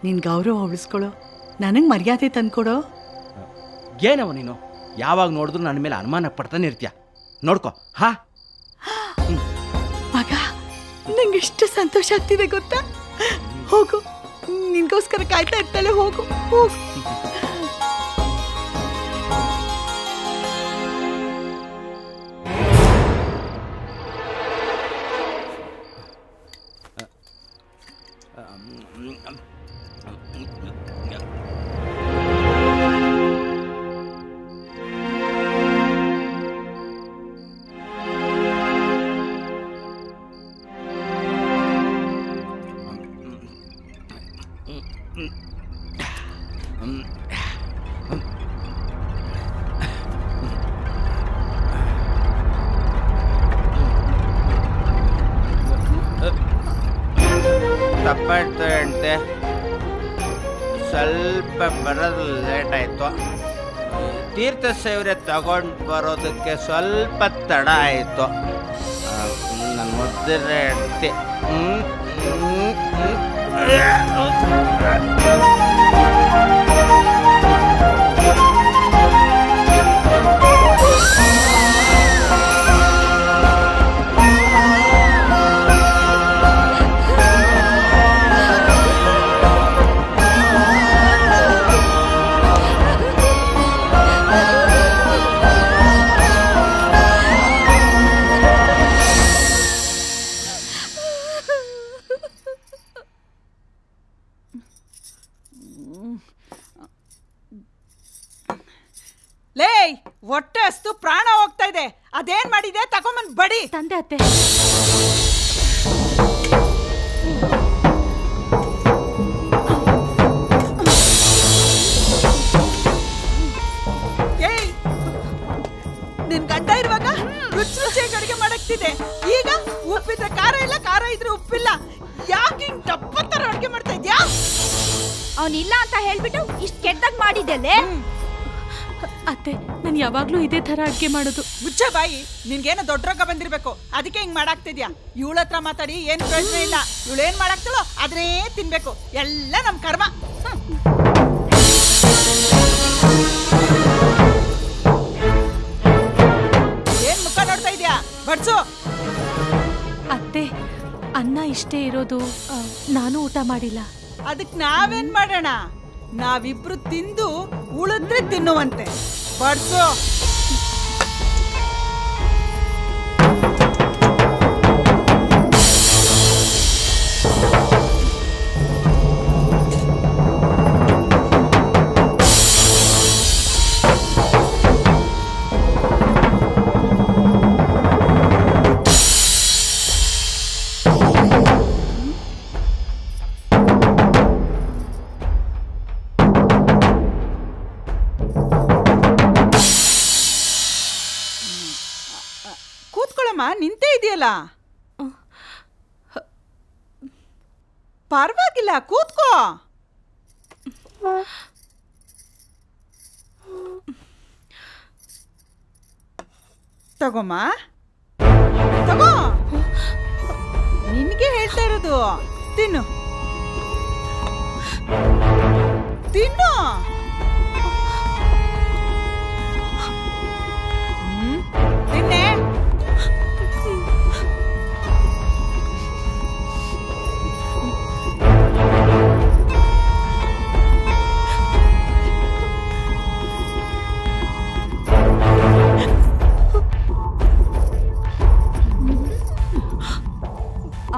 ನಿನ್ನ ಗೌರವ ಉಳಿಸ್ಕೊಳೋ, ನನಗೆ ಮರ್ಯಾದೆ ತಂದ್ಕೊಡೋ. ಏನವ ನೀನು ಯಾವಾಗ ನೋಡಿದ್ರು ನನ್ನ ಮೇಲೆ ಅನುಮಾನ ಪಡ್ತಾನೆ ಇರ್ತೀಯ. ನೋಡ್ಕೊ. ಹಾ ಮಗ, ನಂಗೆ ಎಷ್ಟು ಸಂತೋಷ ಆಗ್ತಿದೆ ಗೊತ್ತಾ. ಹೋಗು, ನಿನ್ಗೋಸ್ಕರ ಕಾಯ್ತಾ ಇರ್ತಾಳೆ. ಹೋಗು ಹೋಗು. ತಪ್ಪಾಯ್ತು ಹೆಂಡ್ತೆ, ಸ್ವಲ್ಪ ಬರೋದು ಲೇಟ್ ಆಯಿತು. ತೀರ್ಥ ಸೇವರೆ ತಗೊಂಡು ಬರೋದಕ್ಕೆ ಸ್ವಲ್ಪ ತಡ ಆಯಿತು. ನನ್ನ ಮುದ್ದಿರ ಹೆಂಡ್ತಿ. ಲೇ, ಹೊಟ್ಟೆ ಅಷ್ಟು ಪ್ರಾಣ ಹೋಗ್ತಾ ಇದೆ. ಅದೇನ್ ಮಾಡಿದೆ? ತಗೊಂಬಂದ್ ಬಡಿ. ತಂದೆ ಅತ್ತೆ. ಏಯ್, ನಿನ್ ಗಂಡ ಇರುವಾಗ ರುಚಿ ರುಚಿಯಾಗಿ ಅಡಿಗೆ ಮಾಡಕ್ತಿದೆ. ಈಗ ಉಪ್ಪಿದ್ರೆ ಖಾರ ಇಲ್ಲ, ಖಾರ ಇದ್ರೆ ಉಪ್ಪಿಲ್ಲ. ಯಾಕೆ ಹಿಂಗ್ ಡಬ್ಬ ತರ ಅಡಿಗೆ ಮಾಡ್ತಾ ಇದ್ಯಾ? ಅವನಿಲ್ಲ ಅಂತ ಹೇಳ್ಬಿಟ್ಟು ಇಷ್ಟ ಕೆಟ್ಟದಾಗ ಮಾಡಿದ್ದೆಲ್ಲೇ. ಅತ್ತೆ, ನಾನು ಯಾವಾಗ್ಲೂ ಇದೇ ತರ ಅಡ್ಗೆ ಮಾಡೋದು. ಮುಚ್ಚ ಬಾಯಿ. ನಿನ್ಗೇನೋ ದೊಡ್ಡ ರೋಗ ಬಂದಿರ್ಬೇಕು, ಅದಕ್ಕೆ ಹಿಂಗ್ ಮಾಡಾಕ್ತಿದ್ಯಾ. ಇವಳ ಹತ್ರ ಮಾತಾಡಿ ಏನ್ ಪ್ರಯೋಜನ ಇಲ್ಲ. ಇವಳೇನ್ ಮಾಡಾಕ್ತಳೋ ಅದನ್ನೇ ತಿನ್ಬೇಕು. ಎಲ್ಲ ನಮ್ ಕರ್ಮ. ಏನ್ ಮುಖ ನೋಡ್ತಾ ಇದ್ಯಾ? ಬಡ್ಸು. ಅತ್ತೆ, ಅನ್ನ ಇಷ್ಟೇ ಇರೋದು, ನಾನು ಊಟ ಮಾಡಿಲ್ಲ. ಅದಕ್ ನಾವೇನ್ ಮಾಡೋಣ? ನಾವಿಬ್ರು ತಿಂದು ಉಳಿದ್ರೆ ತಿನ್ನುವಂತೆ. ಬಡ್ಸು. ನಿಂತೇ ಇದೆಯಲ್ಲ, ಪರವಾಗಿಲ್ಲ, ಕೂತ್ಕೋ. ತಗೋಮ್ಮ, ತಗೋ. ನಿನ್ಗೆ ಹೇಳ್ತಾ ಇರೋದು. ತಿನ್ನು ತಿನ್ನು. ತಿನ್ನೆ.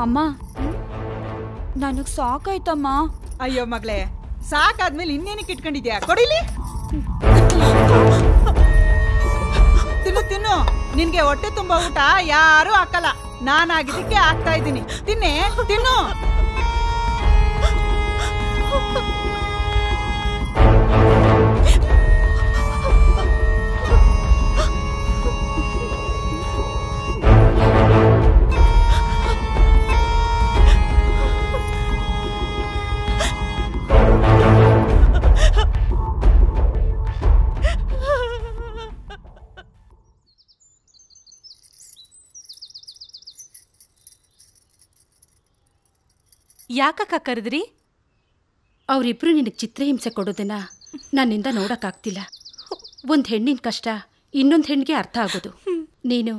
ಅಮ್ಮ, ನನಗ್ ಸಾಕಾಯ್ತಮ್ಮ. ಅಯ್ಯೋ ಮಗಳೇ, ಸಾಕಾದ್ಮೇಲೆ ಇನ್ನೇನಕ್ಕೆ ಇಟ್ಕೊಂಡಿದ್ಯಾ? ಕೊಡಿಲಿ. ತಿನ್ನು ತಿನ್ನು. ನಿನ್ಗೆ ಹೊಟ್ಟೆ ತುಂಬಾ ಊಟ ಯಾರು ಹಾಕಲ್ಲ. ನಾನಾಗಿದ್ದಕ್ಕೆ ಆಗ್ತಾ ಇದ್ದೀನಿ. ತಿನ್ನೆ, ತಿನ್ನು. ಯಾಕಕ್ಕ ಕರೆದ್ರಿ? ಅವರಿಬ್ರು ನಿನಗೆ ಚಿತ್ರಹಿಂಸೆ ಕೊಡೋದನ್ನ ನನ್ನಿಂದ ನೋಡೋಕ್ಕಾಗ್ತಿಲ್ಲ. ಒಂದು ಹೆಣ್ಣಿನ ಕಷ್ಟ ಇನ್ನೊಂದು ಹೆಣ್ಣಿಗೆ ಅರ್ಥ ಆಗೋದು. ನೀನು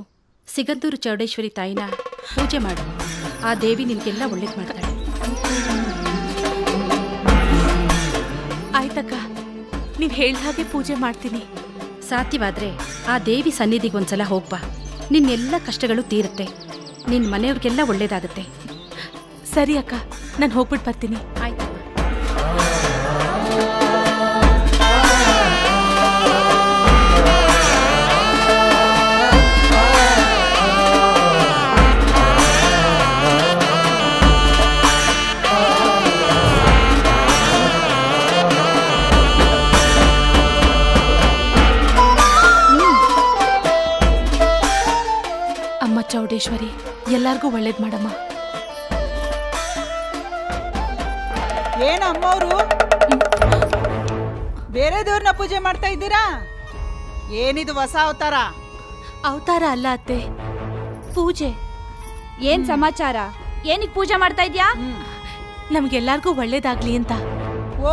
ಸಿಗಂದೂರು ಚೌಡೇಶ್ವರಿ ತಾಯಿನ ಪೂಜೆ ಮಾಡು. ಆ ದೇವಿ ನಿನಗೆಲ್ಲ ಒಳ್ಳೇದು ಮಾಡ್ತಾಳೆ. ಆಯ್ತಕ್ಕ, ನೀವು ಹೇಳಿದ ಹಾಗೆ ಪೂಜೆ ಮಾಡ್ತೀನಿ. ಸಾಧ್ಯವಾದರೆ ಆ ದೇವಿ ಸನ್ನಿಧಿಗೆ ಒಂದ್ಸಲ ಹೋಗ್ಬಾ. ನಿನ್ನೆಲ್ಲ ಕಷ್ಟಗಳು ತೀರುತ್ತೆ. ನಿನ್ನ ಮನೆಯವ್ರಿಗೆಲ್ಲ ಒಳ್ಳೇದಾಗುತ್ತೆ. ಸರಿ ಅಕ್ಕ, ನಾನು ಹೋಗ್ಬಿಟ್ಟು ಬರ್ತೀನಿ. ಆಯ್ತು. ಅಮ್ಮ ಚೌಡೇಶ್ವರಿ, ಎಲ್ಲಾರ್ಗೂ ಒಳ್ಳೇದು ಮಾಡಮ್ಮ. ಏನಮ್ಮ ಅವರು ಬೇರೆ ದೇವ್ರನ್ನ ಪೂಜೆ ಮಾಡ್ತಾ ಇದ್ದೀರಾ? ಏನಿದು ಹೊಸ ಅವತಾರ? ಅವತಾರ ಅಲ್ಲ ಅತ್ತೆ, ಪೂಜೆ. ಏನ್ ಸಮಾಚಾರ? ಏನಿಗ್ ಪೂಜೆ ಮಾಡ್ತಾ ಇದ್ಯಾ? ನಮ್ಗೆಲ್ಲಾರ್ಗೂ ಒಳ್ಳೇದಾಗ್ಲಿ ಅಂತ.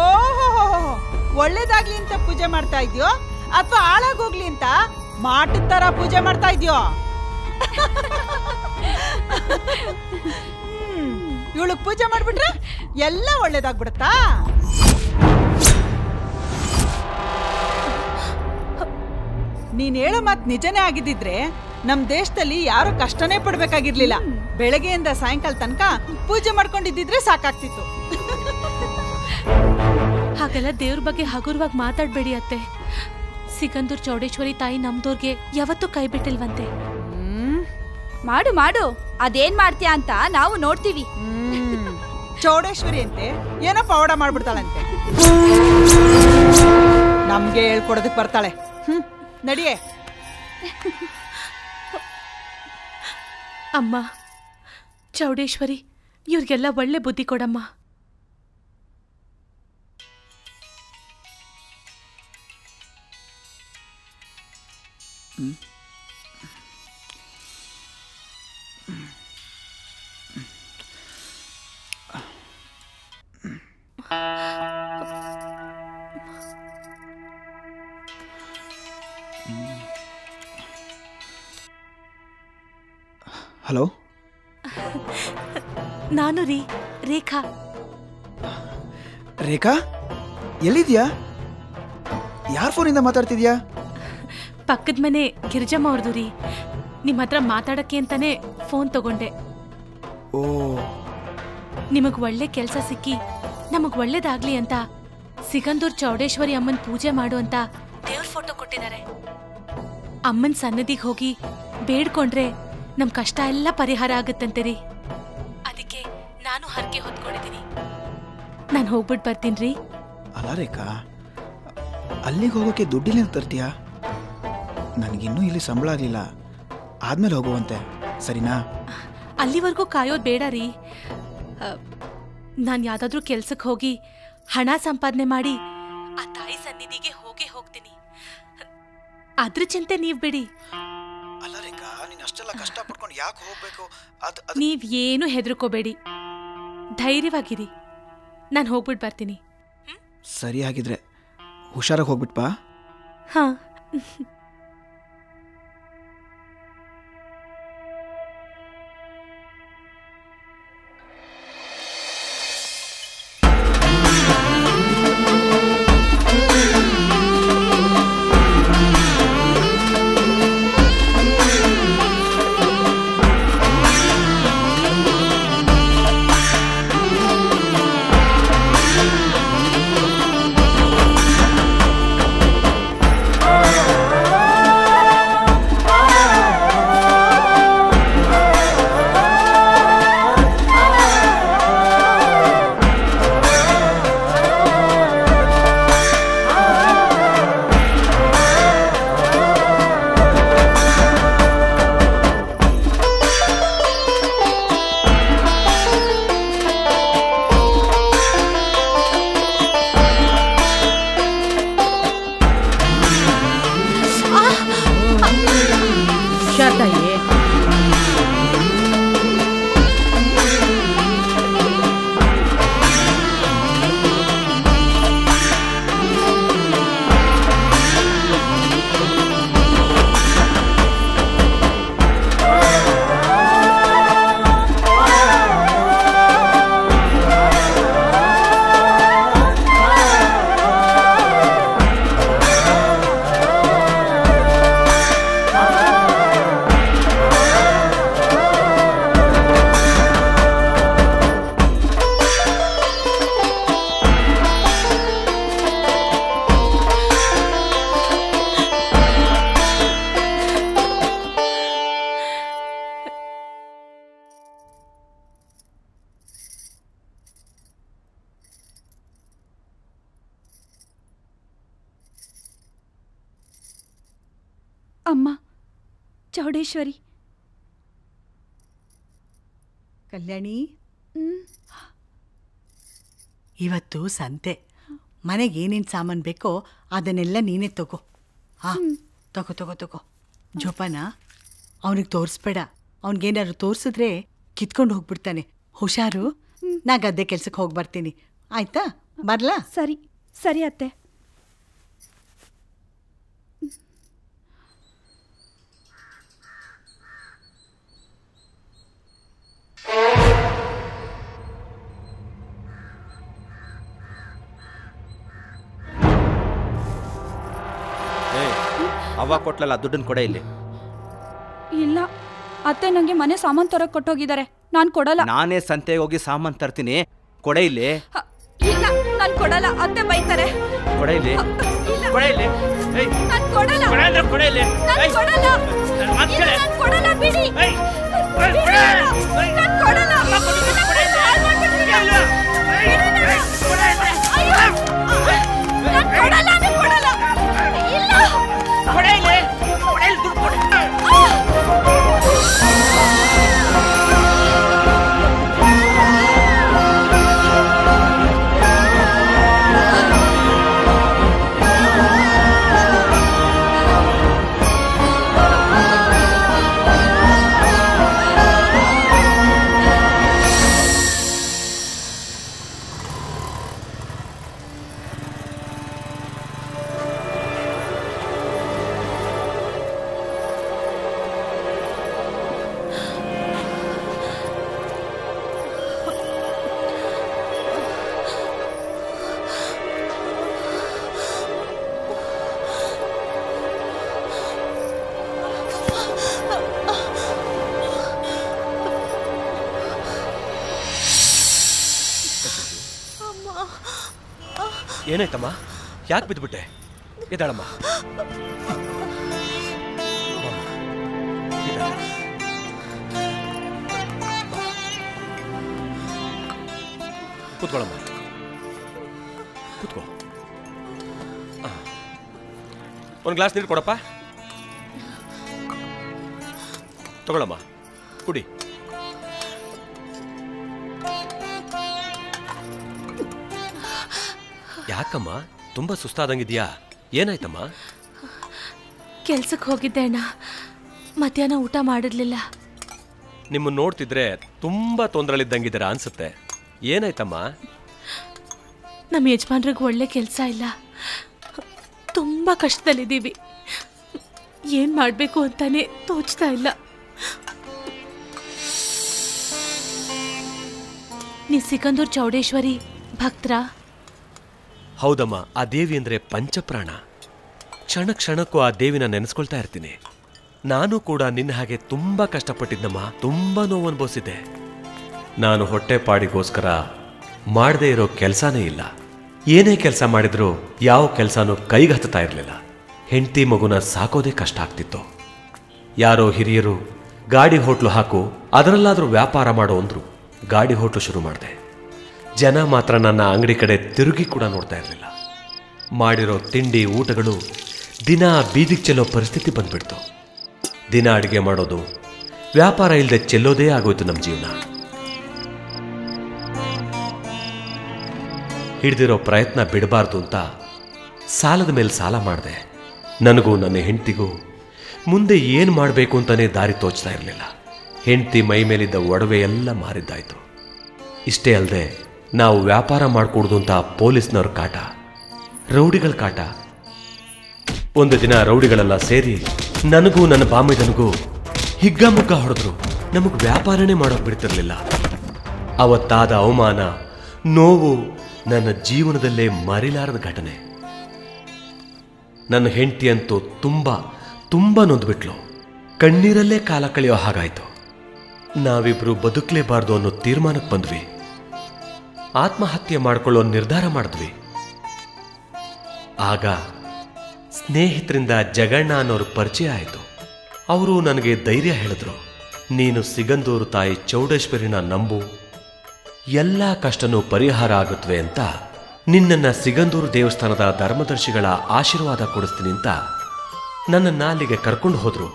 ಓಹೋ, ಒಳ್ಳೇದಾಗ್ಲಿ ಅಂತ ಪೂಜೆ ಮಾಡ್ತಾ ಇದ್ಯೋ ಅಥವಾ ಹಾಳಾಗೋಗ್ಲಿ ಅಂತ ಮಾಟದ ತರ ಪೂಜೆ ಮಾಡ್ತಾ ಇದ್ಯೋ? ಇವಳಗ್ ಪೂಜೆ ಮಾಡ್ಬಿಟ್ರೆ ಎಲ್ಲ ಒಳ್ಳೇದಾಗ್ಬಿಡತ್ತಾ? ನೀನ್ ಹೇಳೋ ಮಾತ್ ನಿಜನೇ ಆಗಿದ್ದಿದ್ರೆ ನಮ್ ದೇಶದಲ್ಲಿ ಯಾರು ಕಷ್ಟನೇ ಪಡ್ಬೇಕಾಗಿರ್ಲಿಲ್ಲ. ಬೆಳಗ್ಗೆಯಿಂದ ಸಾಯಂಕಾಲ ತನಕ ಪೂಜೆ ಮಾಡ್ಕೊಂಡಿದ್ದಿದ್ರೆ ಸಾಕಾಗ್ತಿತ್ತು. ಹಾಗೆಲ್ಲ ದೇವ್ರ ಬಗ್ಗೆ ಹಗುರವಾಗಿ ಮಾತಾಡ್ಬೇಡಿ ಅತ್ತೆ. ಸಿಗಂದೂರ್ ಚೌಡೇಶ್ವರಿ ತಾಯಿ ನಮ್ದೋರ್ಗೆ ಯಾವತ್ತೂ ಕೈ ಬಿಟ್ಟಿಲ್ವಂತೆ. ಮಾಡು ಮಾಡು, ಅದೇನ್ ಮಾಡ್ತೀಯ ಅಂತ ನಾವು ನೋಡ್ತೀವಿ. ಚೌಡೇಶ್ವರಿ ಅಂತೆ ಏನೋ ಪವಾಡ ಮಾಡ್ಬಿಡ್ತಾಳಂತೆ. ನಮ್ಗೆ ಹೇಳ್ಕೊಡೋದಕ್ ಬರ್ತಾಳೆ. ನಡಿಯೇ. ಅಮ್ಮ ಚೌಡೇಶ್ವರಿ, ಇವ್ರಿಗೆಲ್ಲ ಒಳ್ಳೆ ಬುದ್ಧಿ ಕೊಡಮ್ಮ. ಹಲೋ, ನಾನು ರೇಖಾ. ರೇಖಾ, ಎಲ್ಲಿದ್ಯಾ? ಯಾರ ಫೋನಿಂದ ಮಾತಾಡ್ತಿದ್ಯಾ? ಪಕ್ಕದ ಮನೆ ಗಿರಿಜಮ್ಮ ಅವ್ರದ್ದು ರೀ. ನಿಮ್ಮ ಹತ್ರ ಮಾತಾಡಕ್ಕೆ ಅಂತಾನೆ ಫೋನ್ ತಗೊಂಡೆ. ಓ, ನಿಮಗ್ ಒಳ್ಳೆ ಕೆಲಸ ಸಿಕ್ಕಿ ನಮಗ್ ಒಳ್ಳೇದಾಗ್ಲಿ ಅಂತ ಸಿಗಂದೂರ್ ಚೌಡೇಶ್ವರಿ ಅಮ್ಮನ್ ಪೂಜೆ ಮಾಡು ಅಂತ ದೇವ್ರ ಫೋಟೋ ಕೊಟ್ಟಿದ್ದಾರೆ. ಅಮ್ಮನ್ ಸನ್ನದಿಗೆ ಹೋಗಿ ಬೇಡ್ಕೊಂಡ್ರೆ ನಮ್ ಕಷ್ಟ ಎಲ್ಲ ಪರಿಹಾರ ಆಗುತ್ತಂತೆ ರೀ. ಅದಕ್ಕೆ ನಾನು ಹರಕೆ ಹೊತ್ಕೊಂಡಿದ್ದೀನಿ. ನಾನು ಹೋಗ್ಬಿಟ್ಟು ಬರ್ತೀನಿ. ಅಲ್ಲ ರೇಖಾ, ಅಲ್ಲಿಗೆ ಹೋಗೋಕೆ ದುಡ್ಡಿಲ್ಲ ತರ್ತೀಯಾ? ನನಗಿನ್ನೂ ಇಲ್ಲಿ ಸಂಬಳ ಆಗಲಿಲ್ಲ, ಆದ್ಮೇಲೆ ಹೋಗುವಂತೆ, ಸರಿನಾ? ಅಲ್ಲಿವರೆಗೂ ಕಾಯೋದು ಬೇಡ ರೀ. ನಾನು ಯಾವ್ದಾದ್ರೂ ಕೆಲ್ಸಕ್ಕೆ ಹೋಗಿ ಹಣ ಸಂಪಾದನೆ ಮಾಡಿ ಆ ತಾಯಿ ಸನ್ನಿಧಿಗೆ ಹೋಗ್ತೀನಿ. ಅದ್ರ ಚಿಂತೆ ನೀವ್ ಬಿಡಿ. ಅಲ್ಲ ರೇಖಾ, ನೀನು ಅಷ್ಟೆಲ್ಲ ಕಷ್ಟ ಪಡ್ಕೊಂಡು ಯಾಕೆ ಹೋಗ್ಬೇಕು? ನೀವ್ ಏನು ಹೆದರ್ಕೋಬೇಡಿ, ಧೈರ್ಯವಾಗಿರಿ. ನಾನು ಹೋಗ್ಬಿಟ್ಟು ಬರ್ತೀನಿ. ಸರಿ, ಹಾಗಿದ್ರೆ ಹುಷಾರಾಗಿ ಹೋಗ್ಬಿಟ್ ಬಾ. ಹಾ. ಅಮ್ಮ ಚೌಡೇಶ್ವರಿ. ಕಲ್ಯಾಣಿ, ಇವತ್ತು ಸಂತೆ. ಮನೆಗೆ ಏನೇನು ಸಾಮಾನು ಬೇಕೋ ಅದನ್ನೆಲ್ಲ ನೀನೇ ತಗೋ. ತಗೋ ತಗೋ ತಗೋ. ಜೋಪಾನ, ಅವನಿಗೆ ತೋರಿಸ್ಬೇಡ. ಅವನಿಗೇನಾದ್ರು ತೋರಿಸಿದ್ರೆ ಕಿತ್ಕೊಂಡು ಹೋಗ್ಬಿಡ್ತಾನೆ. ಹುಷಾರು. ನಾ ಗದ್ದೆ ಕೆಲ್ಸಕ್ಕೆ ಹೋಗಿ ಬರ್ತೀನಿ, ಆಯ್ತಾ? ಬರ್ಲಾ? ಸರಿ ಸರಿ ಅತ್ತೆ. ಅವ್ವ ಕೊಟ್ಲಲ್ಲ ದುಡ್ಡನ್ನು ಕೊಡೆ ಇಲ್ಲಿ. ಇಲ್ಲ ಅತ್ತೆ, ನಂಗೆ ಮನೆ ಸಾಮಾನು ತರಕ್ ಕೊಟ್ಟೋಗಿದ್ದಾರೆ, ನಾನು ಕೊಡಲ್ಲ. ನಾನೇ ಸಂತೆಗೆ ಹೋಗಿ ಸಾಮಾನು ತರ್ತೀನಿ, ಕೊಡೆ ಇಲ್ಲಿ. ಇಲ್ಲ ನಾನು ಕೊಡಲ್ಲ, ಅತ್ತೆ ಬೈತಾರೆ. ಕೊಡೆ ಇಲ್ಲಿ, ಕೊಡೆ ಇಲ್ಲಿ. ನಾನು ಕೊಡಲ್ಲ, ಕೊಡೆ ಇಲ್ಲಿ. ನಾನು ಕೊಡಲ್ಲ, ನಾನು ಕೊಡಲ್ಲ, ಬಿಡಿ. ನಾನು ಕೊಡಲ್ಲ, ಏನಾಯ್ತಮ್ಮ? ಯಾಕೆ ಬಿದ್ದುಬಿಟ್ಟೆ? ಎದ್ದಾಳಮ್ಮ. ಕೂತ್ಕೊಳ್ಳಮ್ಮ, ಕೂತ್ಕೋ. ಒಂದು ಗ್ಲಾಸ್ ನೀರು ಕೊಡಪ್ಪ. ತಗೊಳಮ್ಮ, ಕುಡಿ. ಯಾಕಮ್ಮ ತುಂಬಾ ಸುಸ್ತಾದಂಗಿದ್ಯಾ? ಏನಾಯ್ತಮ್ಮ? ಕೆಲ್ಸಕ್ಕೆ ಹೋಗಿದ್ದೆ ಅಣ್ಣ, ಮಧ್ಯಾಹ್ನ ಊಟ ಮಾಡಿರ್ಲಿಲ್ಲ. ನಿಮ್ಮನ್ನು ನೋಡ್ತಿದ್ರೆ ತುಂಬಾ ತೊಂದರೆಲಿದ್ದಂಗಿದ್ದೀರಾ ಅನ್ಸುತ್ತೆ. ಏನಾಯ್ತಮ್ಮ? ನಮ್ಮ ಯಜಮಾನ್ರಿಗೆ ಒಳ್ಳೆ ಕೆಲಸ ಇಲ್ಲ, ತುಂಬ ಕಷ್ಟದಲ್ಲಿದ್ದೀವಿ. ಏನು ಮಾಡಬೇಕು ಅಂತಾನೆ ತೋಚ್ತಾ ಇಲ್ಲ. ನೀ ಸಿಕಂದೂರ್ ಚೌಡೇಶ್ವರಿ ಭಕ್ತರ? ಹೌದಮ್ಮ, ಆ ದೇವಿ ಅಂದರೆ ಪಂಚಪ್ರಾಣ. ಕ್ಷಣ ಕ್ಷಣಕ್ಕೂ ಆ ದೇವಿನ ನೆನೆಸ್ಕೊಳ್ತಾ ಇರ್ತೀನಿ. ನಾನು ಕೂಡ ನಿನ್ನ ಹಾಗೆ ತುಂಬ ಕಷ್ಟಪಟ್ಟಿದ್ದಮ್ಮ, ತುಂಬ ನೋವು ಅನುಭವಿಸಿದ್ದೆ. ನಾನು ಹೊಟ್ಟೆ ಪಾಡಿಗೋಸ್ಕರ ಮಾಡದೇ ಇರೋ ಕೆಲಸನೇ ಇಲ್ಲ. ಏನೇ ಕೆಲಸ ಮಾಡಿದ್ರೂ ಯಾವ ಕೆಲಸನೂ ಕೈಗೆ ಹತ್ತಾ ಇರಲಿಲ್ಲ. ಹೆಂಡತಿ ಮಗುನ ಸಾಕೋದೇ ಕಷ್ಟ ಆಗ್ತಿತ್ತು. ಯಾರೋ ಹಿರಿಯರು ಗಾಡಿ ಹೋಟ್ಲು ಹಾಕು, ಅದರಲ್ಲಾದರೂ ವ್ಯಾಪಾರ ಮಾಡೋ ಅಂದ್ರು. ಗಾಡಿ ಹೋಟ್ಲು ಶುರು ಮಾಡಿದೆ. ಜನ ಮಾತ್ರ ನನ್ನ ಅಂಗಡಿ ಕಡೆ ತಿರುಗಿ ಕೂಡ ನೋಡ್ತಾ ಇರಲಿಲ್ಲ. ಮಾಡಿರೋ ತಿಂಡಿ ಊಟಗಳು ದಿನ ಬೀದಿಗೆ ಚೆಲ್ಲೋ ಪರಿಸ್ಥಿತಿ ಬಂದ್ಬಿಡ್ತು. ದಿನ ಅಡುಗೆ ಮಾಡೋದು, ವ್ಯಾಪಾರ ಇಲ್ಲದೆ ಚೆಲ್ಲೋದೇ ಆಗೋಯ್ತು ನಮ್ಮ ಜೀವನ. ಹಿಡಿದಿರೋ ಪ್ರಯತ್ನ ಬಿಡಬಾರ್ದು ಅಂತ ಸಾಲದ ಮೇಲೆ ಸಾಲ ಮಾಡಿದೆ. ನನಗೂ ನನ್ನ ಹೆಂಡತಿಗೂ ಮುಂದೆ ಏನು ಮಾಡಬೇಕು ಅಂತಲೇ ದಾರಿ ತೋಚ್ತಾ ಇರಲಿಲ್ಲ. ಹೆಂಡತಿ ಮೈ ಮೇಲಿದ್ದ ಒಡವೆ ಎಲ್ಲ ಮಾರಿದ್ದಾಯಿತು. ಇಷ್ಟೇ ಅಲ್ಲದೆ ನಾವು ವ್ಯಾಪಾರ ಮಾಡಿಕೊಡ್ದು ಅಂತ ಪೊಲೀಸ್ನವ್ರ ಕಾಟ, ರೌಡಿಗಳ ಕಾಟ. ಒಂದು ದಿನ ರೌಡಿಗಳೆಲ್ಲ ಸೇರಿ ನನಗೂ ನನ್ನ ಬಾಮಿದನಿಗೂ ಹಿಗ್ಗಾಮುಗ್ಗ ಹೊಡೆದ್ರು. ನಮಗೆ ವ್ಯಾಪಾರನೇ ಮಾಡೋಕೆ ಬಿಡ್ತಿರ್ಲಿಲ್ಲ. ಅವತ್ತಾದ ಅವಮಾನ, ನೋವು ನನ್ನ ಜೀವನದಲ್ಲೇ ಮರಿಲಾರದ ಘಟನೆ. ನನ್ನ ಹೆಂಡತಿ ಅಂತೂ ತುಂಬ ನೊಂದ್ಬಿಟ್ಲು. ಕಣ್ಣೀರಲ್ಲೇ ಕಾಲ ಕಳೆಯೋ ಹಾಗಾಯ್ತು. ನಾವಿಬ್ರು ಬದುಕಲೇಬಾರ್ದು ಅನ್ನೋ ತೀರ್ಮಾನಕ್ಕೆ ಬಂದ್ವಿ. ಆತ್ಮಹತ್ಯೆ ಮಾಡಿಕೊಳ್ಳೋ ನಿರ್ಧಾರ ಮಾಡಿದ್ವಿ. ಆಗ ಸ್ನೇಹಿತರಿಂದ ಜಗಣ್ಣ ಅನ್ನೋರು ಪರಿಚಯ ಆಯಿತು. ಅವರು ನನಗೆ ಧೈರ್ಯ ಹೇಳಿದ್ರು. ನೀನು ಸಿಗಂದೂರು ತಾಯಿ ಚೌಡೇಶ್ವರಿನ ನಂಬು, ಎಲ್ಲ ಕಷ್ಟನೂ ಪರಿಹಾರ ಆಗುತ್ತವೆ ಅಂತ. ನಿನ್ನನ್ನು ಸಿಗಂದೂರು ದೇವಸ್ಥಾನದ ಧರ್ಮದರ್ಶಿಗಳ ಆಶೀರ್ವಾದ ಕೊಡಿಸ್ತೀನಿ ಅಂತ ನನ್ನನ್ನ ಅಲ್ಲಿಗೆ ಕರ್ಕೊಂಡು ಹೋದ್ರು.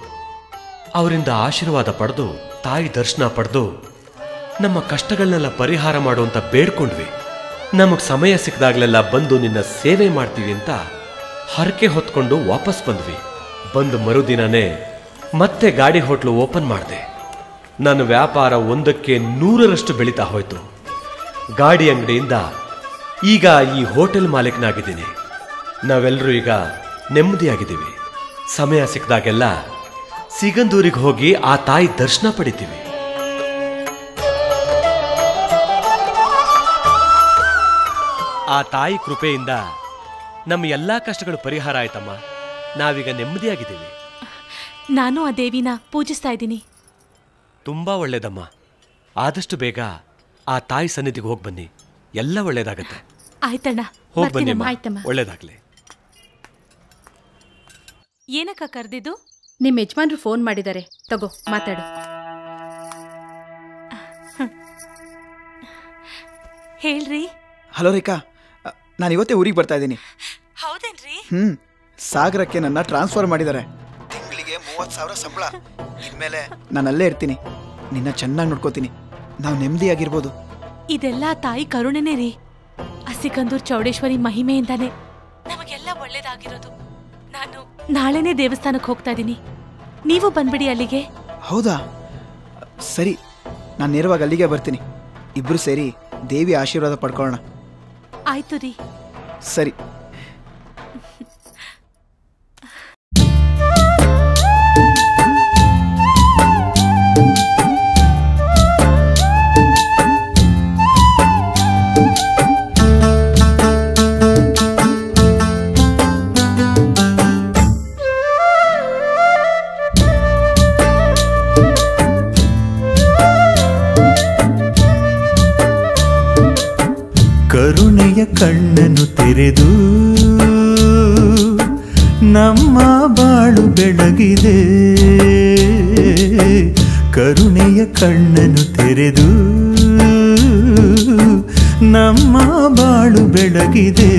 ಅವರಿಂದ ಆಶೀರ್ವಾದ ಪಡೆದು ತಾಯಿ ದರ್ಶನ ಪಡೆದು ನಮ್ಮ ಕಷ್ಟಗಳನ್ನೆಲ್ಲ ಪರಿಹಾರ ಮಾಡುವಂತ ಬೇಡ್ಕೊಂಡ್ವಿ. ನಮಗ್ ಸಮಯ ಸಿಕ್ಕದಾಗ್ಲೆಲ್ಲ ಬಂದು ನಿನ್ನ ಸೇವೆ ಮಾಡ್ತೀವಿ ಅಂತ ಹರಕೆ ಹೊತ್ಕೊಂಡು ವಾಪಸ್ ಬಂದ್ವಿ. ಬಂದು ಮರುದಿನನೇ ಮತ್ತೆ ಗಾಡಿ ಹೋಟ್ಲು ಓಪನ್ ಮಾಡಿದೆ. ನನ್ನ ವ್ಯಾಪಾರ 1ಕ್ಕೆ 100ರಷ್ಟು ಬೆಳೀತಾ ಹೋಯ್ತು. ಗಾಡಿ ಅಂಗಡಿಯಿಂದ ಈಗ ಈ ಹೋಟೆಲ್ ಮಾಲೀಕನಾಗಿದ್ದೀನಿ. ನಾವೆಲ್ಲರೂ ಈಗ ನೆಮ್ಮದಿಯಾಗಿದ್ದೀವಿ. ಸಮಯ ಸಿಕ್ಕದಾಗೆಲ್ಲ ಸಿಗಂದೂರಿಗೆ ಹೋಗಿ ಆ ತಾಯಿ ದರ್ಶನ ಪಡಿತೀವಿ. ಆ ತಾಯಿ ಕೃಪೆಯಿಂದ ನಮ್ಮ ಎಲ್ಲಾ ಕಷ್ಟಗಳು ಪರಿಹಾರ ಆಯ್ತಮ್ಮ. ನಾವೀಗ ನೆಮ್ಮದಿಯಾಗಿದ್ದೀವಿ. ನಾನು ಆ ದೇವಿನ ಪೂಜಿಸ್ತಾ ಇದ್ದೀನಿ. ತುಂಬಾ ಒಳ್ಳೇದಮ್ಮ. ಆದಷ್ಟು ಬೇಗ ಆ ತಾಯಿ ಸನ್ನಿಧಿಗೆ ಹೋಗಿ ಬನ್ನಿ, ಎಲ್ಲ ಒಳ್ಳೇದಾಗತ್ತೆ. ಆಯ್ತಣ್ಣ, ಹೋಗಿ ಬನ್ನಿ. ಆಯ್ತಮ್ಮ. ಒಳ್ಳೇದಾಗ್ಲಿ. ಏನಕ್ಕ ಕರೆದಿದ್ದು? ನಿಮ್ಮ ಯಜಮಾನ್ರು ಫೋನ್ ಮಾಡಿದ್ದಾರೆ, ತಗೋ ಮಾತಾಡು. ಹೇಳ್ರಿ. ಹಲೋ ರೇಖಾ, ನಾನು ಇವತ್ತೇ ಊರಿಗೆ ಬರ್ತಾ ಇದ್ದೀನಿ. ಹೌದೇನ್ರಿ? ಸಾಗರಕ್ಕೆ ನನ್ನ ಟ್ರಾನ್ಸ್ಫರ್ ಮಾಡಿದ್ದಾರೆ. ತಿಂಗಳಿಗೆ 30,000 ಸಂಬಳ. ಇನ್ಮೇಲೆ ನಾನು ಅಲ್ಲೇ ಇರ್ತೀನಿ. ನಿನ್ನ ಚೆನ್ನಾಗಿ ನೋಡ್ಕೋತೀನಿ. ನಾವು ನೆಮ್ಮದಿಯಾಗಿರ್ಬೋದು. ಇದೆಲ್ಲ ತಾಯಿ ಕರುಣೆನೇ ರೀ. ಸಿಗಂದೂರ್ ಚೌಡೇಶ್ವರಿ ಮಹಿಮೆಯಿಂದಾನೆ ನಮಗೆಲ್ಲ ಒಳ್ಳೇದಾಗಿರೋದು. ನಾನು ನಾಳೆನೇ ದೇವಸ್ಥಾನಕ್ಕೆ ಹೋಗ್ತಾ ಇದ್ದೀನಿ. ನೀವು ಬಂದ್ಬಿಡಿ ಅಲ್ಲಿಗೆ. ಹೌದಾ? ಸರಿ, ನಾನು ನೇರವಾಗಿ ಅಲ್ಲಿಗೆ ಬರ್ತೀನಿ. ಇಬ್ರು ಸೇರಿ ದೇವಿ ಆಶೀರ್ವಾದ ಪಡ್ಕೊಳ್ಳೋಣ. ಆಯ್ತು ರೀ. ಸರಿ. ಕರುಣೆಯ ಕಣ್ಣನ್ನು ತೆರೆದು ನಮ್ಮ ಬಾಳು ಬೆಳಗಿದೆ. ಕರುಣೆಯ ಕಣ್ಣನ್ನು ತೆರೆದು ನಮ್ಮ ಬಾಳು ಬೆಳಗಿದೆ.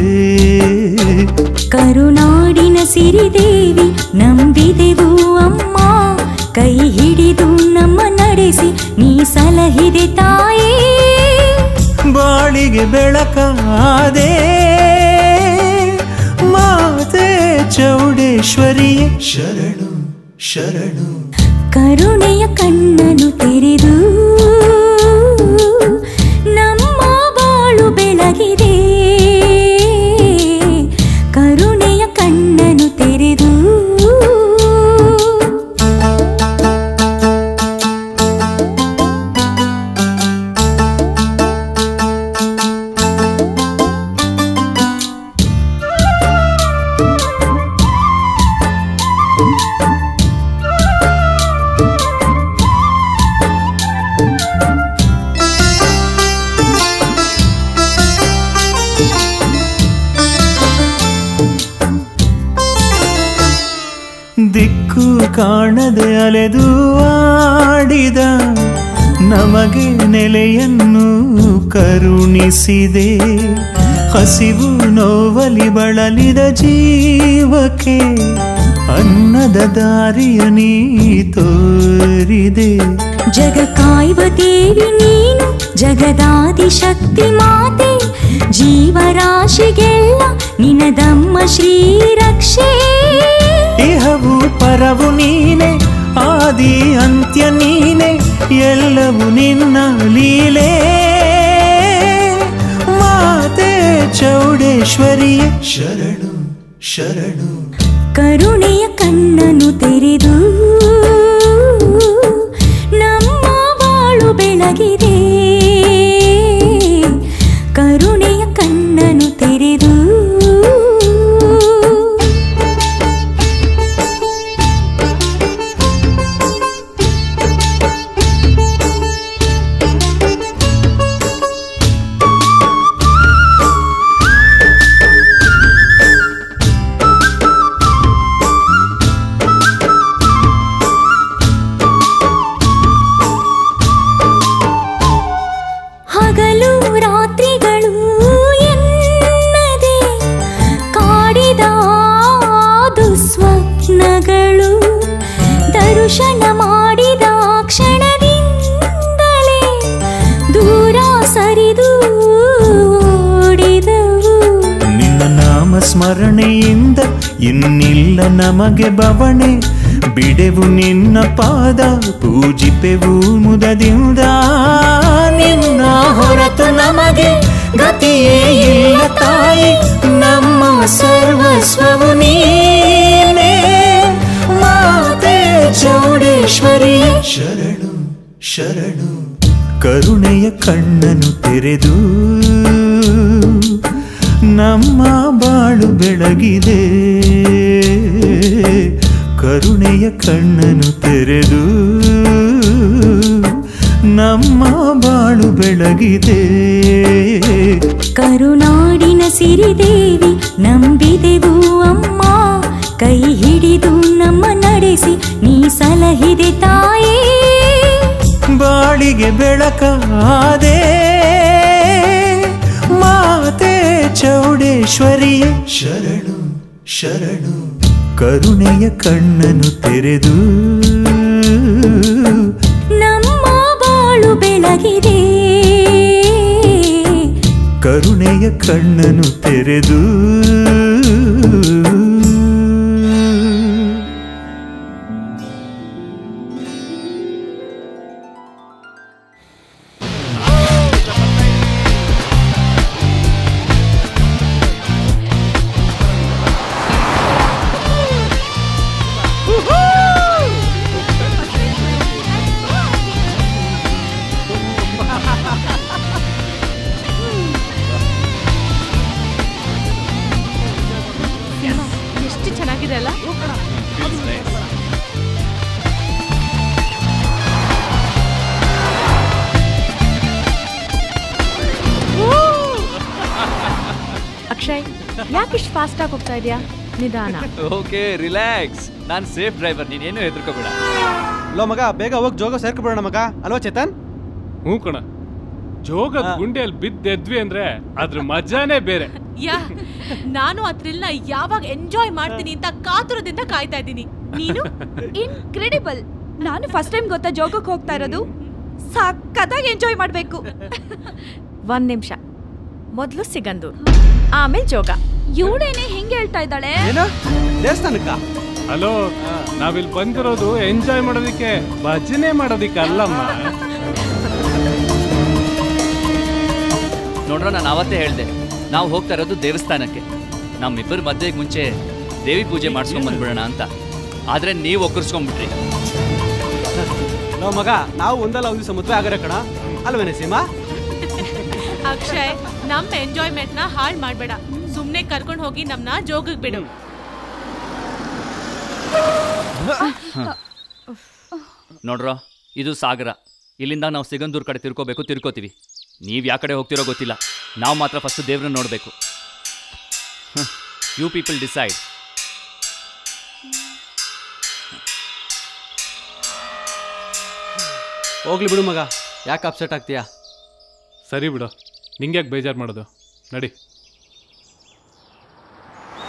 ಕರುನಾಡಿನ ಸಿರಿದೇವಿ ನಂಬಿದೆವು ಅಮ್ಮ, ಕೈ ಹಿಡಿದು ನಮ್ಮ ನಡೆಸಿ ನೀ ಸಲಹಿದೆ ತಾಯೇ. ಬಾಳಿಗೆ ಬೆಳಕಾದೆ ಮಾತೆ ಚೌಡೇಶ್ವರಿಯೇ ಶರಣು ಶರಣು. ಕರುಣೆಯ ಕಣ್ಣನ್ನು ತೆರೆದು ನಮ್ಮ ಬಾಳು ಬೆಳಗಿದೆ. ಕರುಣೆಯ ಕಣ್ಣನ್ನು ತೆರೆದು ದಿಕ್ಕು ಕಾಣದೆ ಅಲೆದು ಆಡಿದ ನಮಗೆ ನೆಲೆಯನ್ನು ಕರುಣಿಸಿದೆ. ಹಸಿವು ನೋವಲಿ ಬಳಲಿದ ಜೀವಕ್ಕೆ ಅನ್ನದ ದಾರಿಯ ನೀ ತೋರಿದೆ. ಜಗ ಕಾಯುವ ದೇವಿ ನೀನು, ಜಗದಾದಿ ಶಕ್ತಿ ಮಾತೆ. ಜೀವರಾಶಿಗೆಲ್ಲ ನಿನದಮ್ಮ ಶ್ರೀರಕ್ಷೆ. ಇಹವು ಪರವು ನೀನೆ, ಆದಿ ಅಂತ್ಯ ನೀನೆ, ಎಲ್ಲವೂ ನಿನ್ನ ಲೀಲೆ. ಮಾತೆ ಚೌಡೇಶ್ವರಿಯೇ ಶರಣು ಶರಣು. ಕರುಣೆಯ ಕಣ್ಣನ್ನು ತೆರೆದು ನಮ್ಮ ಬಾಳು ಬೆಳಗಿದೆ. ಕರುಣೆಯ ಕಣ್ಣನ್ನು ತೆರೆದು ಸ್ಮರಣೆಯಿಂದ ಇನ್ನಿಲ್ಲ ನಮಗೆ ಬವಣೆ ಬಿಡೆವು ನಿನ್ನ ಪಾದ ಪೂಜಿಪೆವು ಮುದದಿಂದ ನಿನ್ನ ಹೊರತು ನಮಗೆ ಗತಿಯೇ ಇಲ್ಲ ತಾಯಿ ನಮ್ಮ ಸರ್ವಸ್ವವು ನೀನೇ ಮಾತೆ ಚೌಡೇಶ್ವರಿ ಶರಣು ಶರಣು ಕರುಣೆಯ ಕಣ್ಣನು ತೆರೆದು ನಮ್ಮ ಬಾಳು ಬೆಳಗಿದೆ ಕರುಣೆಯ ಕಣ್ಣನು ತೆರೆದು ನಮ್ಮ ಬಾಳು ಬೆಳಗಿದೆ ಕರುನಾಡಿನ ಸಿರಿದೇವಿ ನಂಬಿದೆವು ಅಮ್ಮ ಕೈ ಹಿಡಿದು ನಮ್ಮ ನಡೆಸಿ ನೀ ಸಲಹಿದೆ ತಾಯಿ ಬಾಳಿಗೆ ಬೆಳಕಾದೆ ಮಾತೆ ಚೌಡೇಶ್ವರಿಯೇ ಶರಣು ಶರಣು ಕರುಣೆಯ ಕಣ್ಣನು ತೆರೆದು ನಮ್ಮ ಬಾಳು ಬೆಳಗಿದೆ ಕರುಣೆಯ ಕಣ್ಣನು ತೆರೆದು ಎಷ್ಟು ಚೆನ್ನಾಗಿದೆ ಅಲ್ಲ ಅಕ್ಷಯ್ ಯಾಕೆ ಇಷ್ಟು ಫಾಸ್ಟ್ ಆಗಿ ಹೋಗ್ತಾ ಇದೆಯಾ ನಿಧಾನ ಓಕೆ ರಿಲ್ಯಾಕ್ಸ್ ನಾನು ಸೇಫ್ ಡ್ರೈವರ್ ನೀನೇನು ಹೆದರ್ಕೋಬೇಡ ಲೋ ಮಗ ಬೇಗ ಹೋಗಿ ಜೋಗ ಸೇರ್ಕೊಬಿಡೋಣ ಮಗ ಅಲ್ವಾ ಚೇತನ್ ಹ್ಞೂ ಕಣ ಜೋಗದ ಗುಂಡಿಯಲ್ಲಿ ಬಿದ್ದೆದ್ವಿ ಅಂದ್ರೆ ಅದ್ರ ಮಜಾನೇ ಬೇರೆ ಯಾ ನಾನು ಆ ಥ್ರಿಲ್ನ ಯಾವಾಗ ಎಂಜಾಯ್ ಮಾಡ್ತೀನಿ ಅಂತ ಕಾತುರದಿಂದ ಕಾಯ್ತಾ ಇದ್ದೀನಿ ನೀನು ಇನ್ಕ್ರೆಡಿಬಲ್ ನಾನು ಫಸ್ಟ್ ಟೈಮ್ ಗೊತ್ತಾ ಜೋಗಕ್ಕೆ ಹೋಗ್ತಾ ಇರೋದು ಸಕ್ಕತ್ತಾಗಿ ಎಂಜಾಯ್ ಮಾಡಬೇಕು ಒಂದ್ ನಿಮಿಷ ಮೊದಲು ಸಿಗಂದೂರ್ ಆಮೇಲೆ ಜೋಗ ಇವಳೇನೆ ಹೆಂಗೆ ಹೇಳ್ತಾ ಇದ್ದಾಳೆ ದೇವಸ್ಥಾನಕ್ಕ ಹಲೋ ನಾವಿಲ್ಲಿ ಬಂದಿರೋದು ಎಂಜಾಯ್ ಮಾಡೋದಿಕ್ಕೆ ಭಜನೆ ಮಾಡೋದಿಕ್ಕೆ ಅಲ್ಲಮ್ಮ ನೋಡ್ರ ನಾನು ಅವತ್ತೇ ಹೇಳ್ದೆ ನಾವು ಹೋಗ್ತಾ ಇರೋದು ದೇವಸ್ಥಾನಕ್ಕೆ ನಮ್ಮಿಬ್ಬರ ಮದುವೆಗೆ ಮುಂಚೆ ದೇವಿ ಪೂಜೆ ಮಾಡಿಸ್ಕೊಂಡ್ ಬಂದ್ಬಿಡೋಣ ಅಂತ ಆದ್ರೆ ನೀವು ಒಕ್ಕರ್ಸ್ಕೊಂಡ್ಬಿಟ್ರಿ ಲೋ ಮಗ ನಾವು ಒಂದಲ್ಲ ಒಂದು ದಿವಸ ಮದುವೆ ಆಗರೆ ಕಣ ಅಲ್ವೇನೆ ಸೀಮಾ ಅಕ್ಷಯ್ ನಮ್ಮ ಎಂಜಾಯ್ಮೆಂಟ್ ನ ಹಾಳು ಮಾಡ್ಬೇಡ ಸುಮ್ನೆ ಕರ್ಕೊಂಡು ಹೋಗಿ ನಮ್ನ ಜೋಗಕ್ ಬಿಡು ನೋಡ್ರೋ ಇದು ಸಾಗರ ಇಲ್ಲಿಂದ ನಾವು ಸಿಗಂದೂರ್ ಕಡೆ ತಿರ್ಕೋತೀವಿ ನೀವ್ ಯಾವ ಕಡೆ ಹೋಗ್ತಿರೋ ಗೊತ್ತಿಲ್ಲ ನಾವು ಮಾತ್ರ ಫಸ್ಟ್ ದೇವ್ರನ್ನ ನೋಡ್ಬೇಕು ಯು ಪೀಪಲ್ ಡಿಸೈಡ್ ಹೋಗ್ಲಿ ಬಿಡು ಮಗ ಯಾಕೆ ಅಪ್ಸೆಟ್ ಆಗ್ತೀಯಾ ಸರಿ ಬಿಡು ನಿಂಗ್ಯಾಕೆ ಬೇಜಾರು ಮಾಡೋದು ನಡಿ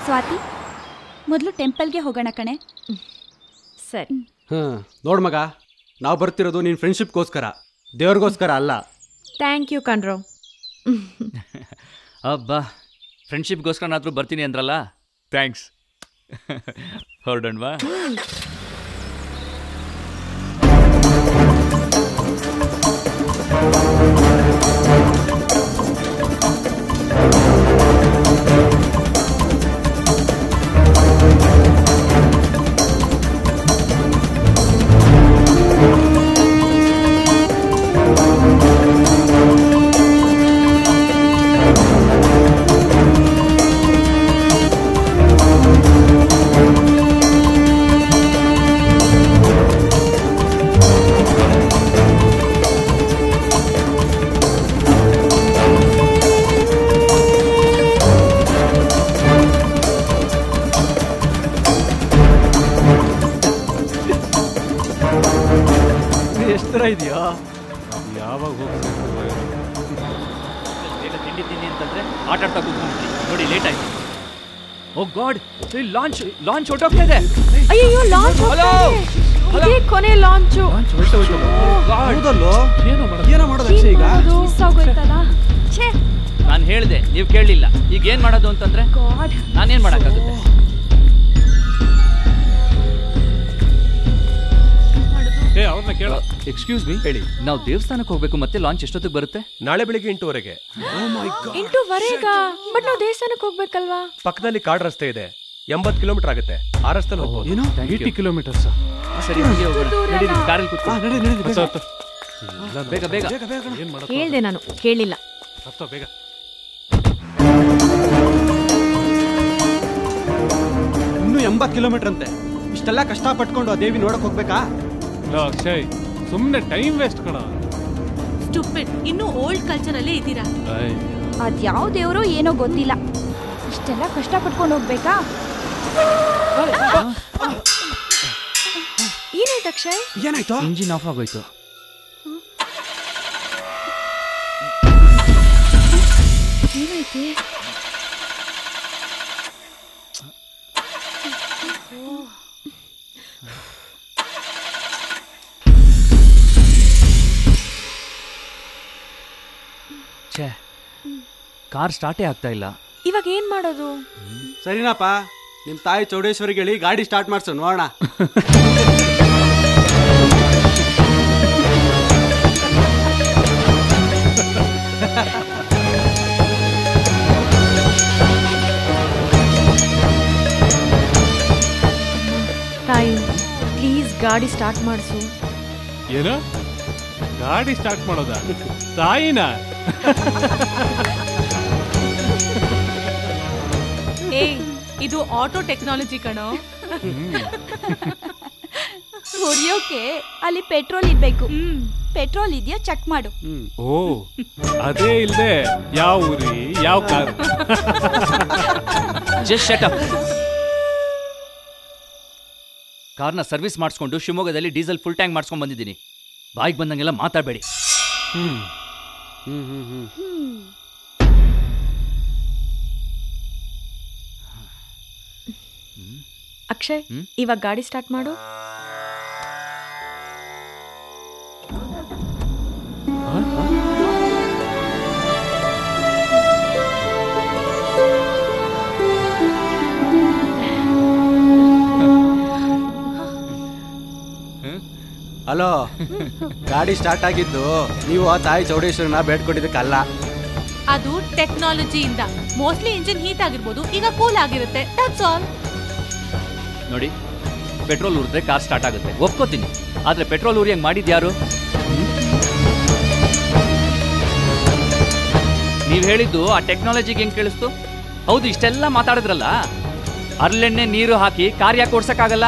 ಸ್ವಾತಿ ಮೊದಲು ಟೆಂಪಲ್ಗೆ ಹೋಗೋಣ ಕಣೆ ಸರಿ ನೋಡ್ ಮಗ ನಾವು ಬರ್ತಿರೋದು ನಿನ್ನ ಫ್ರೆಂಡ್ಶಿಪ್ಗೋಸ್ಕರ ದೇವ್ರಿಗೋಸ್ಕರ ಅಲ್ಲ ಥ್ಯಾಂಕ್ ಯು ಕಣ್ರೋ ಅಬ್ಬಾ ಫ್ರೆಂಡ್ಶಿಪ್ಗೋಸ್ಕರನಾದ್ರೂ ಬರ್ತೀನಿ ಅಂದ್ರಲ್ಲ ಥ್ಯಾಂಕ್ಸ್ ಹೊರಡೋಣವಾ ಇದೆಯಾ ಯಾವಾಗ ತಿಂಡಿ ತಿಂಡಿ ಅಂತಂದ್ರೆ ಆಟ ಆಡ್ತಾ ಕೂತ್ಕೊಂಡ್ಬಿಟ್ರಿ ನೋಡಿ ಲೇಟ್ ಆಯ್ತು ಓ ಗಾಡ್ ಲಾಂಚ್ ಹೊರಟೋಗ್ತಾ ಇದೆ ಅಯ್ಯೋ ಲಾಂಚ್ ಇದೇ ಕೊನೆ ಲಾಂಚು ಹೌದಲ್ಲೋ ಏನೋ ಮಾಡೋದು ಅಕ್ಷಯ್ ಈಗ ಮಿಸ್ ಆಗೋಯ್ತಲ್ಲ ಛೇ ನಾನು ಹೇಳಿದೆ, ನೀವು ಕೇಳಲಿಲ್ಲ. ಈಗ ಏನ್ ಮಾಡೋದು ಅಂತಂದ್ರೆ ನಾನೇನ್ ಮಾಡಕ್ಕಾಗುತ್ತೆ? ಅವ್ರನ್ನ ಕೇಳ. ಎಕ್ಸ್ಕ್ಯೂಸ್ ಮೀ, ಹೇಳಿ. ನಾವು ದೇವಸ್ಥಾನಕ್ಕೆ ಹೋಗ್ಬೇಕು, ಮತ್ತೆ ಲಾಂಚ್ ಎಷ್ಟೊತ್ತಿಗೆ ಬರುತ್ತೆ? ನಾಳೆ ಬೆಳಿಗ್ಗೆ 8:00 8:15 ಬಟ್ ನಾವು ದೇವಸ್ಥಾನಕ್ಕೆ ಹೋಗ್ಬೇಕಲ್ವಾ? ಪಕ್ಕದಲ್ಲಿ ಕಾಡ್ ರಸ್ತೆ ಇದೆ, 80 ಕಿಲೋಮೀಟರ್ ಆಗುತ್ತೆ. ಆ ರಸ್ತೆಯಲ್ಲಿ ಹೋಗ್ಬೋದು. ಏನು 80 ಕಿಲೋಮೀಟರ್ಸ್? ಸರಿ, ಹೋಗಿ ಹೋಗೋಣ. ನಡೀರಿ, ಕಾರಲ್ಲಿ ಕೂತ್ಕೊಳ್ಳಿ. ಬೇಗ ಬೇಗ. ಹೇಳ್ದೆ ನಾನು, ಕೇಳಿಲ್ಲ. ಬೇಗ. ಇನ್ನು 80 ಕಿಲೋಮೀಟರ್ ಅಂತೆ. ಇಷ್ಟೆಲ್ಲ ಕಷ್ಟ ಪಟ್ಕೊಂಡು ಆ ದೇವಿ ನೋಡಕ್ ಹೋಗ್ಬೇಕಾ? ಅಕ್ಷಯ್, ಸುಮ್ನೆ ಟೈಮ್ ವೇಸ್ಟ್ ಕಣ. ಸ್ಟುಪಿಡ್, ಇನ್ನು ಓಲ್ಡ್ ಕಲ್ಚರ್ ಅಲ್ಲೇ ಇದ್ದೀರಾ. ಅದ್ಯಾವ ದೇವ್ರೋ ಏನೋ ಗೊತ್ತಿಲ್ಲ, ಇಷ್ಟೆಲ್ಲ ಕಷ್ಟ ಪಟ್ಕೊಂಡು ಹೋಗ್ಬೇಕಾ? ಏನಾಯ್ತು ಅಕ್ಷಯ್? ಏನಾಯ್ತು? ಇಂಜಿನ್ ಆಫ್ ಆಗೋಯ್ತು. ಏನೈತೆ? ಛೇ, ಕಾರ್ ಸ್ಟಾರ್ಟೇ ಆಗ್ತಾ ಇಲ್ಲ. ಇವಾಗ ಏನ್ ಮಾಡೋದು? ಸರಿನಪ್ಪ, ನಿಮ್ ತಾಯಿ ಚೌಡೇಶ್ವರಿಗೆ ಹೇಳಿ ಗಾಡಿ ಸ್ಟಾರ್ಟ್ ಮಾಡ್ಸು ನೋಡೋಣ. ತಾಯಿ ಪ್ಲೀಸ್ ಗಾಡಿ ಸ್ಟಾರ್ಟ್ ಮಾಡಿಸು. ಏನು ಗಾಡಿ ಸ್ಟಾರ್ಟ್ ಮಾಡೋದಾ? ತಾಯಿನ? ಏ, ಇದು ಆಟೋ ಟೆಕ್ನಾಲಜಿ ಕಣೋ. ಹೊಡಿಯೋಕೆ ಅಲ್ಲಿ ಪೆಟ್ರೋಲ್ ಇರ್ಬೇಕು. ಪೆಟ್ರೋಲ್ ಇದೆಯಾ ಚೆಕ್ ಮಾಡು. ಓ, ಅದೇ ಇಲ್ದೆ ಯಾವ ಊರಿ ಯಾವ ಕಾರ್? Just shut up. ಕಾರ್ನ ಸರ್ವಿಸ್ ಮಾಡಿಸ್ಕೊಂಡು ಶಿವಮೊಗ್ಗದಲ್ಲಿ ಡೀಸೆಲ್ ಫುಲ್ ಟ್ಯಾಂಕ್ ಮಾಡಿಸ್ಕೊಂಡು ಬಂದಿದ್ದೀನಿ. ಬಾಯಿಗೆ ಬಂದಂಗೆಲ್ಲ ಮಾತಾಡಬೇಡಿ. ಅಕ್ಷಯ್, ಇವಾಗ ಗಾಡಿ ಸ್ಟಾರ್ಟ್ ಮಾಡು. ಹಲೋ, ಗಾಡಿ ಸ್ಟಾರ್ಟ್ ಆಗಿದ್ದು ನೀವು ಆ ತಾಯಿ ಚೌಡೇಶ್ವರನ ಬೇಡ್ಕೊಂಡಿದ್ದಕ್ಕಲ್ಲ. ಅದು ಟೆಕ್ನಾಲಜಿಯಿಂದ. ಮೋಸ್ಟ್ಲಿ ಇಂಜಿನ್ ಹೀಟ್ ಆಗಿರ್ಬೋದು, ಈಗ ಕೂಲ್ ಆಗಿರುತ್ತೆ. That's all. ನೋಡಿ, ಪೆಟ್ರೋಲ್ ಉರಿದ್ರೆ ಕಾರ್ ಸ್ಟಾರ್ಟ್ ಆಗುತ್ತೆ, ಒಪ್ಕೋತೀನಿ. ಆದ್ರೆ ಪೆಟ್ರೋಲ್ ಉರಿಯಂಗ್ ಮಾಡಿದ್ಯಾರು? ನೀವ್ ಹೇಳಿದ್ದು ಆ ಟೆಕ್ನಾಲಜಿಗೆ ಹೆಂಗ್ ಕೇಳಿಸ್ತು? ಹೌದು, ಇಷ್ಟೆಲ್ಲ ಮಾತಾಡಿದ್ರಲ್ಲ, ಹರಳೆಣ್ಣೆ ನೀರು ಹಾಕಿ ಕಾರ್ ಯಾಕೆ ಓಡ್ಸಕ್ಕಾಗಲ್ಲ?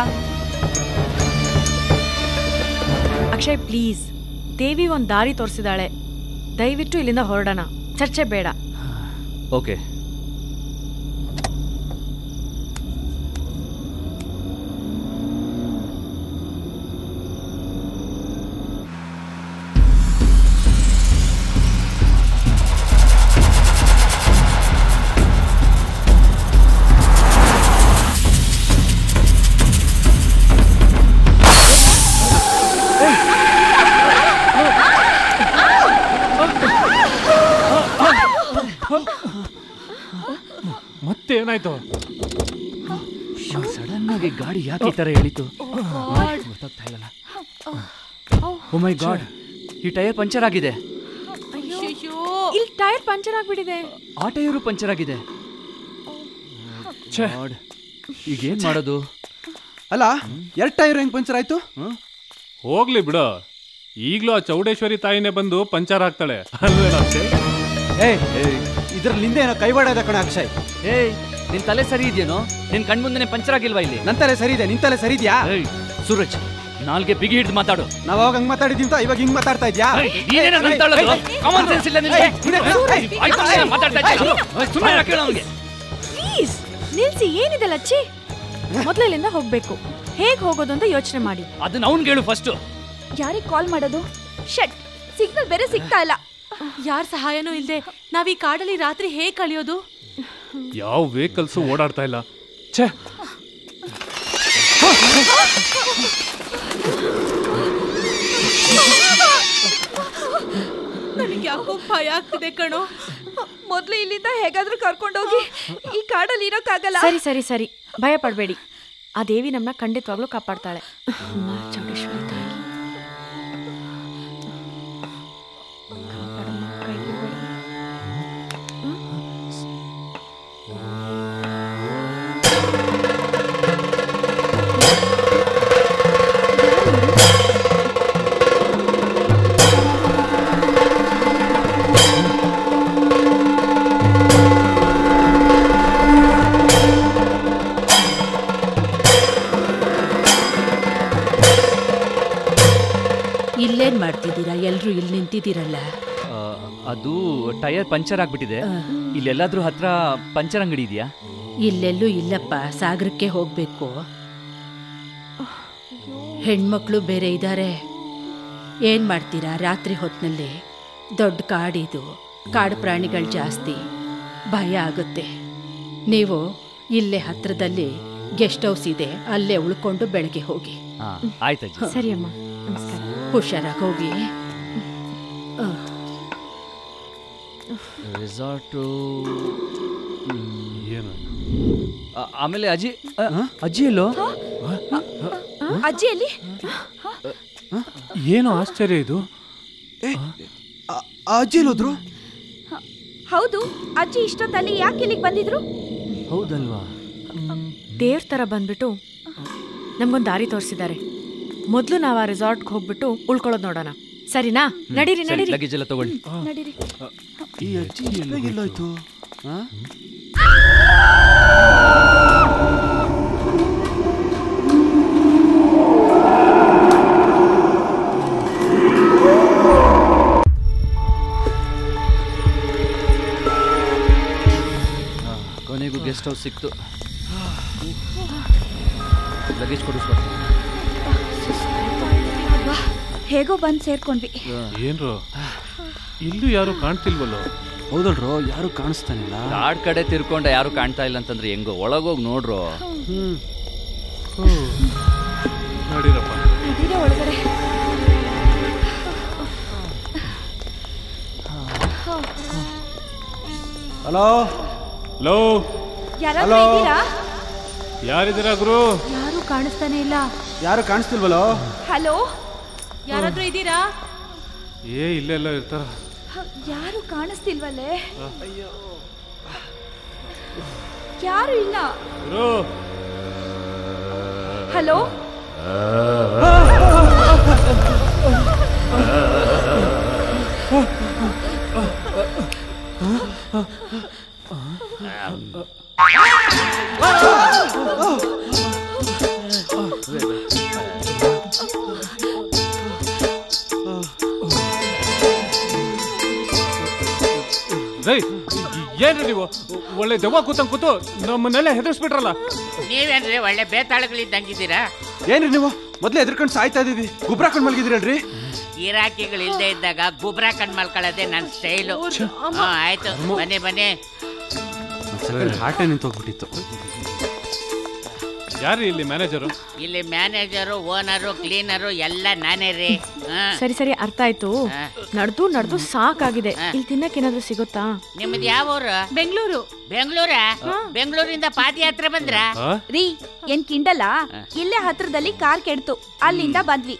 ಅಕ್ಷಯ್ ಪ್ಲೀಸ್, ದೇವಿ ಒಂದ್ ದಾರಿ ತೋರಿಸಿದಾಳೆ. ದಯವಿಟ್ಟು ಇಲ್ಲಿಂದ ಹೊರಡೋಣ, ಚರ್ಚೆ ಬೇಡ. ಓಕೆ. ಮತ್ತೆ ಏನಾಯ್ತು? ಸಡನ್ ಆಗಿ ಗಾಡಿ ಯಾಕೆ ಈ ತರ ಹೇಳಿತು? ಗೊತ್ತಾಗ್ತಾ ಇಲ್ಲಲ್ಲ. ಓ ಮೈ ಗಾಡ್, ಈ ಟೈರ್ ಪಂಚರ್ ಆಗಿದೆ. ಇಲ್ಲಿ ಟೈರ್ ಪಂಚರ್ ಆಗ್ಬಿಟ್ಟಿದೆ. ಆ ಟೈರು ಪಂಚರ್ ಆಗಿದೆ. ಈಗ ಏನ್ ಮಾಡೋದು? ಅಲ್ಲ, 2 ಟೈರ್ ಹೆಂಗ್ ಪಂಚರ್ ಆಯ್ತು? ಹೋಗ್ಲಿ ಬಿಡು, ಈಗ್ಲೂ ಆ ಚೌಡೇಶ್ವರಿ ತಾಯಿನೇ ಬಂದು ಪಂಚರ್ ಹಾಕ್ತಾಳೆ ಅಲ್ವೇನೋ ಅಕ್ಷಯ್? ಇದ್ರಲ್ಲಿಂದ ಏನೋ ಕೈವಾಡ ಇದೆ ಕಣ ಅಕ್ಷಯ್. ನಿನ್ ತಲೆ ಸರಿ ಇದೆಯೇನೋ? ನಿನ್ ಕಣ್ಮುಂದೆನೆ ಪಂಚರ್ ಆಗಿಲ್ವಾ ಇಲ್ಲಿ? ನನ್ ತಲೆ ಸರಿ ಇದೆ, ನಿನ್ ತಲೆ ಸರಿ ಇದೆಯಾ? ಸೂರಜ್, ನಾಲ್ಗೆ ಬಿಗಿ ಹಿಡಿದು ಮಾತಾಡು. ನಾವ್ ಅವಾಗ ಹಂಗ್ ಮಾತಾಡಿದ್ವಿ, ಇವಾಗ ಹಿಂಗ್ ಮಾತಾಡ್ತಾ ಇದ್ಯಾ? ಕಾಮನ್ ಸೆನ್ಸ್ ಇಲ್ಲ ನಿನ್ಗೆ. ಸುಮ್ಮನೆ ಕೇಳು ಅವನಿಗೆ. ಪ್ಲೀಸ್ ನಿಲ್ಸಿ, ಏನಿದೆ ಲಚ್ಚಿ? ಮೊದಲು ಇಲ್ಲಿಂದ ಹೋಗ್ಬೇಕು. ಹೇಗ್ ಹೋಗೋದು ಅಂತ ಯೋಚನೆ ಮಾಡಿ. ಅದನ್ನ ಅವ್ನ್ ಹೇಳು ಫಸ್ಟ್. ಯಾರಿಗೆ ಕಾಲ್ ಮಾಡೋದು? ಶಟ್, ಸಿಗ್ನಲ್ ಬೇರೆ ಸಿಗ್ತಾ ಇಲ್ಲ. ಯಾರ ಸಹಾಯನೂ ಇಲ್ಲದೆ ನಾವ್ ಈ ಕಾಡಲ್ಲಿ ರಾತ್ರಿ ಹೇಗ್ ಕಳಿಯೋದು? ಯಾವ ವೆಹಿಕಲ್ಸ್ ಓಡಾಡ್ತಾ ಇಲ್ಲ. ಛೇ, ನನಗೆ ಯಾಕೋ ಭಯ ಆಗ್ತಿದೆ ಕಣೋ. ಮೊದ್ಲು ಇಲ್ಲಿಂದ ಹೇಗಾದ್ರೂ ಕರ್ಕೊಂಡೋಗಿ ಈ ಕಾಡಲ್ಲಿ ಇರೋಕ್ಕಾಗಲ್ಲ. ಸರಿ ಸರಿ ಸರಿ, ಭಯ ಪಡಬೇಡಿ. ಆ ದೇವಿ ನಮ್ಮನ್ನ ಖಂಡಿತವಾಗ್ಲೂ ಕಾಪಾಡ್ತಾಳೆ. ಚೌಡೇಶ್ವರಿ ತಾಯಿ ಇಲ್ಲೇನ್ ಮಾಡ್ತಿದ್ದೀರಾ? ಎಲ್ರು ಇಲ್ಲಿ ನಿಂತಿದ್ದೀರಲ್ಲ. ಅದು ಟೈರ್ ಪಂಚರ್ ಆಗ್ಬಿಟ್ಟಿದೆ. ಇಲ್ಲೆಲ್ಲಾದ್ರೂ ಹತ್ರ ಪಂಚರ್ ಅಂಗಡಿ ಇದೆಯಾ? ಇಲ್ಲೆಲ್ಲೂ ಇಲ್ಲಪ್ಪ, ಸಾಗರಕ್ಕೆ ಹೋಗ್ಬೇಕು. ಹೆಣ್ಮಕ್ಳು ಬೇರೆ ಇದ್ದಾರೆ. ಏನ್ ಮಾಡ್ತೀರಾ ರಾತ್ರಿ ಹೊತ್ತಿನಲ್ಲಿ? ದೊಡ್ಡ ಕಾಡಿದು, ಕಾಡು ಪ್ರಾಣಿಗಳು ಜಾಸ್ತಿ, ಭಯ ಆಗುತ್ತೆ. ನೀವು ಇಲ್ಲೇ ಹತ್ರದಲ್ಲಿ ಗೆಸ್ಟ್ ಹೌಸ್ ಇದೆ, ಅಲ್ಲೇ ಉಳ್ಕೊಂಡು ಬೆಳಗ್ಗೆ ಹೋಗಿ. ಆಯ್ತಜ್ಜಿ. ಸರಿ ಅಮ್ಮ, ನಮಸ್ಕಾರ. ಹುಷಾರಾಗಿ ಹೋಗಿ. ರೆಸಾರ್ಟು ಏನು? ಆಮೇಲೆ ಅಜ್ಜಿ ಅಜ್ಜಿ ಎಲ್ಲೋ? ಅಜ್ಜಿ ಎಲ್ಲಿ? ಏನು ಆಶ್ಚರ್ಯ ಇದು? ಅಜ್ಜಿ ಎಲ್ಲೋದ್ರು? ಹೌದು, ಅಜ್ಜಿ ಇಷ್ಟೊತ್ತಲ್ಲಿ ಯಾಕೆ ಇಲ್ಲಿಗೆ ಬಂದಿದ್ರು? ಹೌದಲ್ವಾ? ದೇವ್ರ ಥರ ಬಂದ್ಬಿಟ್ಟು ನಮ್ಗೊಂದು ದಾರಿ ತೋರಿಸಿದ್ದಾರೆ. ಮೊದಲು ನಾವು ಆ ರೆಸಾರ್ಟ್ಗೆ ಹೋಗ್ಬಿಟ್ಟು ಉಳ್ಕೊಳ್ಳೋದು ನೋಡೋಣ. ಸರಿನಾ? ನಡೀರಿ ನಡೀರಿ. ಲಗೇಜ್ ಎಲ್ಲ ತಗೊಳ್ಳಿ. ನಡೀರಿ. ಈ ಅಜ್ಜಿ ಎಲ್ಲೋಯ್ತು? ಕೊನೆಗೂ ಗೆಸ್ಟ್ ಹೌಸ್ ಸಿಕ್ತು. ಲಗೇಜ್ ಕೊಡಿಸ್ಬಾರ್ದು. ಹೇಗೋ ಬಂದು ಸೇರ್ಕೊಂಡ್ವಿ. ಏನ್ರು ಇಲ್ಲೂ ಯಾರು ಕಾಣ್ತಿಲ್ವಲ್ಲೋ? ಹೌದಲ್ರೋ, ಯಾರು ಕಾಣಿಸ್ತಾನಿಲ್ಲ. ಕಾಡ್ ಕಡೆ ತಿರ್ಕೊಂಡ ಯಾರು ಕಾಣ್ತಾ ಇಲ್ಲ ಅಂತಂದ್ರೆ ಹೆಂಗೋ? ಒಳಗೋಗಿ ನೋಡ್ರು. ನಡೀರಪ್ಪ. ನಡೀರಿ ಒಳಗಡೆ. ಹಲೋ ಹಲೋ, ಯಾರಾದ್ರೂ ಇದ್ದೀರಾ? ಯಾರಿದ್ದೀರಾ ಗುರು? ಯಾರು ಕಾಣಿಸ್ತಾನೆ ಇಲ್ಲ. ಯಾರು ಕಾಣಿಸ್ತಿಲ್ವಲ್ಲೋ? ಹಲೋ, ಯಾರಾದ್ರೂ ಇದ್ದೀರಾ? ಇಲ್ಲೆಲ್ಲ ಇರ್ತಾರ. ಯಾರು ಕಾಣಿಸ್ತಿಲ್ವಲ್ಲೇ? ಯಾರು ಇಲ್ಲ. ಹಲೋ, ಏನ್ರಿ ನೀವು ಒಳ್ಳೆ ದೆವ್ವ ಕೂತಂಗ್ ಕೂತು ನಮ್ಮನ್ನೆಲ್ಲ ಹೆದರ್ಸ್ಬಿಟ್ರಲ್ಲ. ನೀವೇನ್ರಿ ಒಳ್ಳೆ ಬೇತಾಳಗಳಿದ್ದಂಗಿದ್ದೀರಾ? ಏನ್ರಿ ನೀವು ಮೊದ್ಲೇ ಎದ್ರಕೊಂಡು ಸಾಯ್ತಾ ಇದೀವಿ, ಗುಬ್ರಾ ಕಂಡು ಮಲ್ಗಿದ್ರಲ್ರಿ? ಗಿರಾಕಿಗಳು ಇಲ್ದೇ ಇದ್ದಾಗ ಗುಬ್ರಾ ಕಂಡು ಮಲ್ಕೊಳ್ಳೋದೇ ನನ್ನ ಸ್ಟೈಲು. ಆಯ್ತು, ಬನ್ನಿ ಬನ್ನಿ. ಹಾಟೆ ನಿಂತೋಗ್ಬಿಟ್ಟಿತ್ತು. ಯಾರು ಇಲ್ಲಿ ಮ್ಯಾನೇಜರು? ಇಲ್ಲಿ ಮ್ಯಾನೇಜರು, ಓನರು, ಕ್ಲೀನರು ಎಲ್ಲ ನಾನೇ ರೀ. ಸರಿ ಸರಿ, ಅರ್ಥ ಆಯ್ತು. ನಡೆದು ಸಾಕಾಗಿದೆ. ಇಲ್ಲಿ ತಿನ್ನಕ್ಕೆ ಏನಾದ್ರು ಸಿಗುತ್ತಾ? ನಿಮ್ದು ಯಾವ ಊರು? ಬೆಂಗಳೂರು. ಬೆಂಗಳೂರ? ಬೆಂಗಳೂರಿಂದ ಪಾದಯಾತ್ರೆ ಬಂದ್ರ? ರೀ, ಏನ್ ಕಿಂಡಲ್ಲ? ಇಲ್ಲೇ ಹತ್ರದಲ್ಲಿ ಕಾರ್ ಕೆಡ್ತು, ಅಲ್ಲಿಂದ ಬಂದ್ವಿ.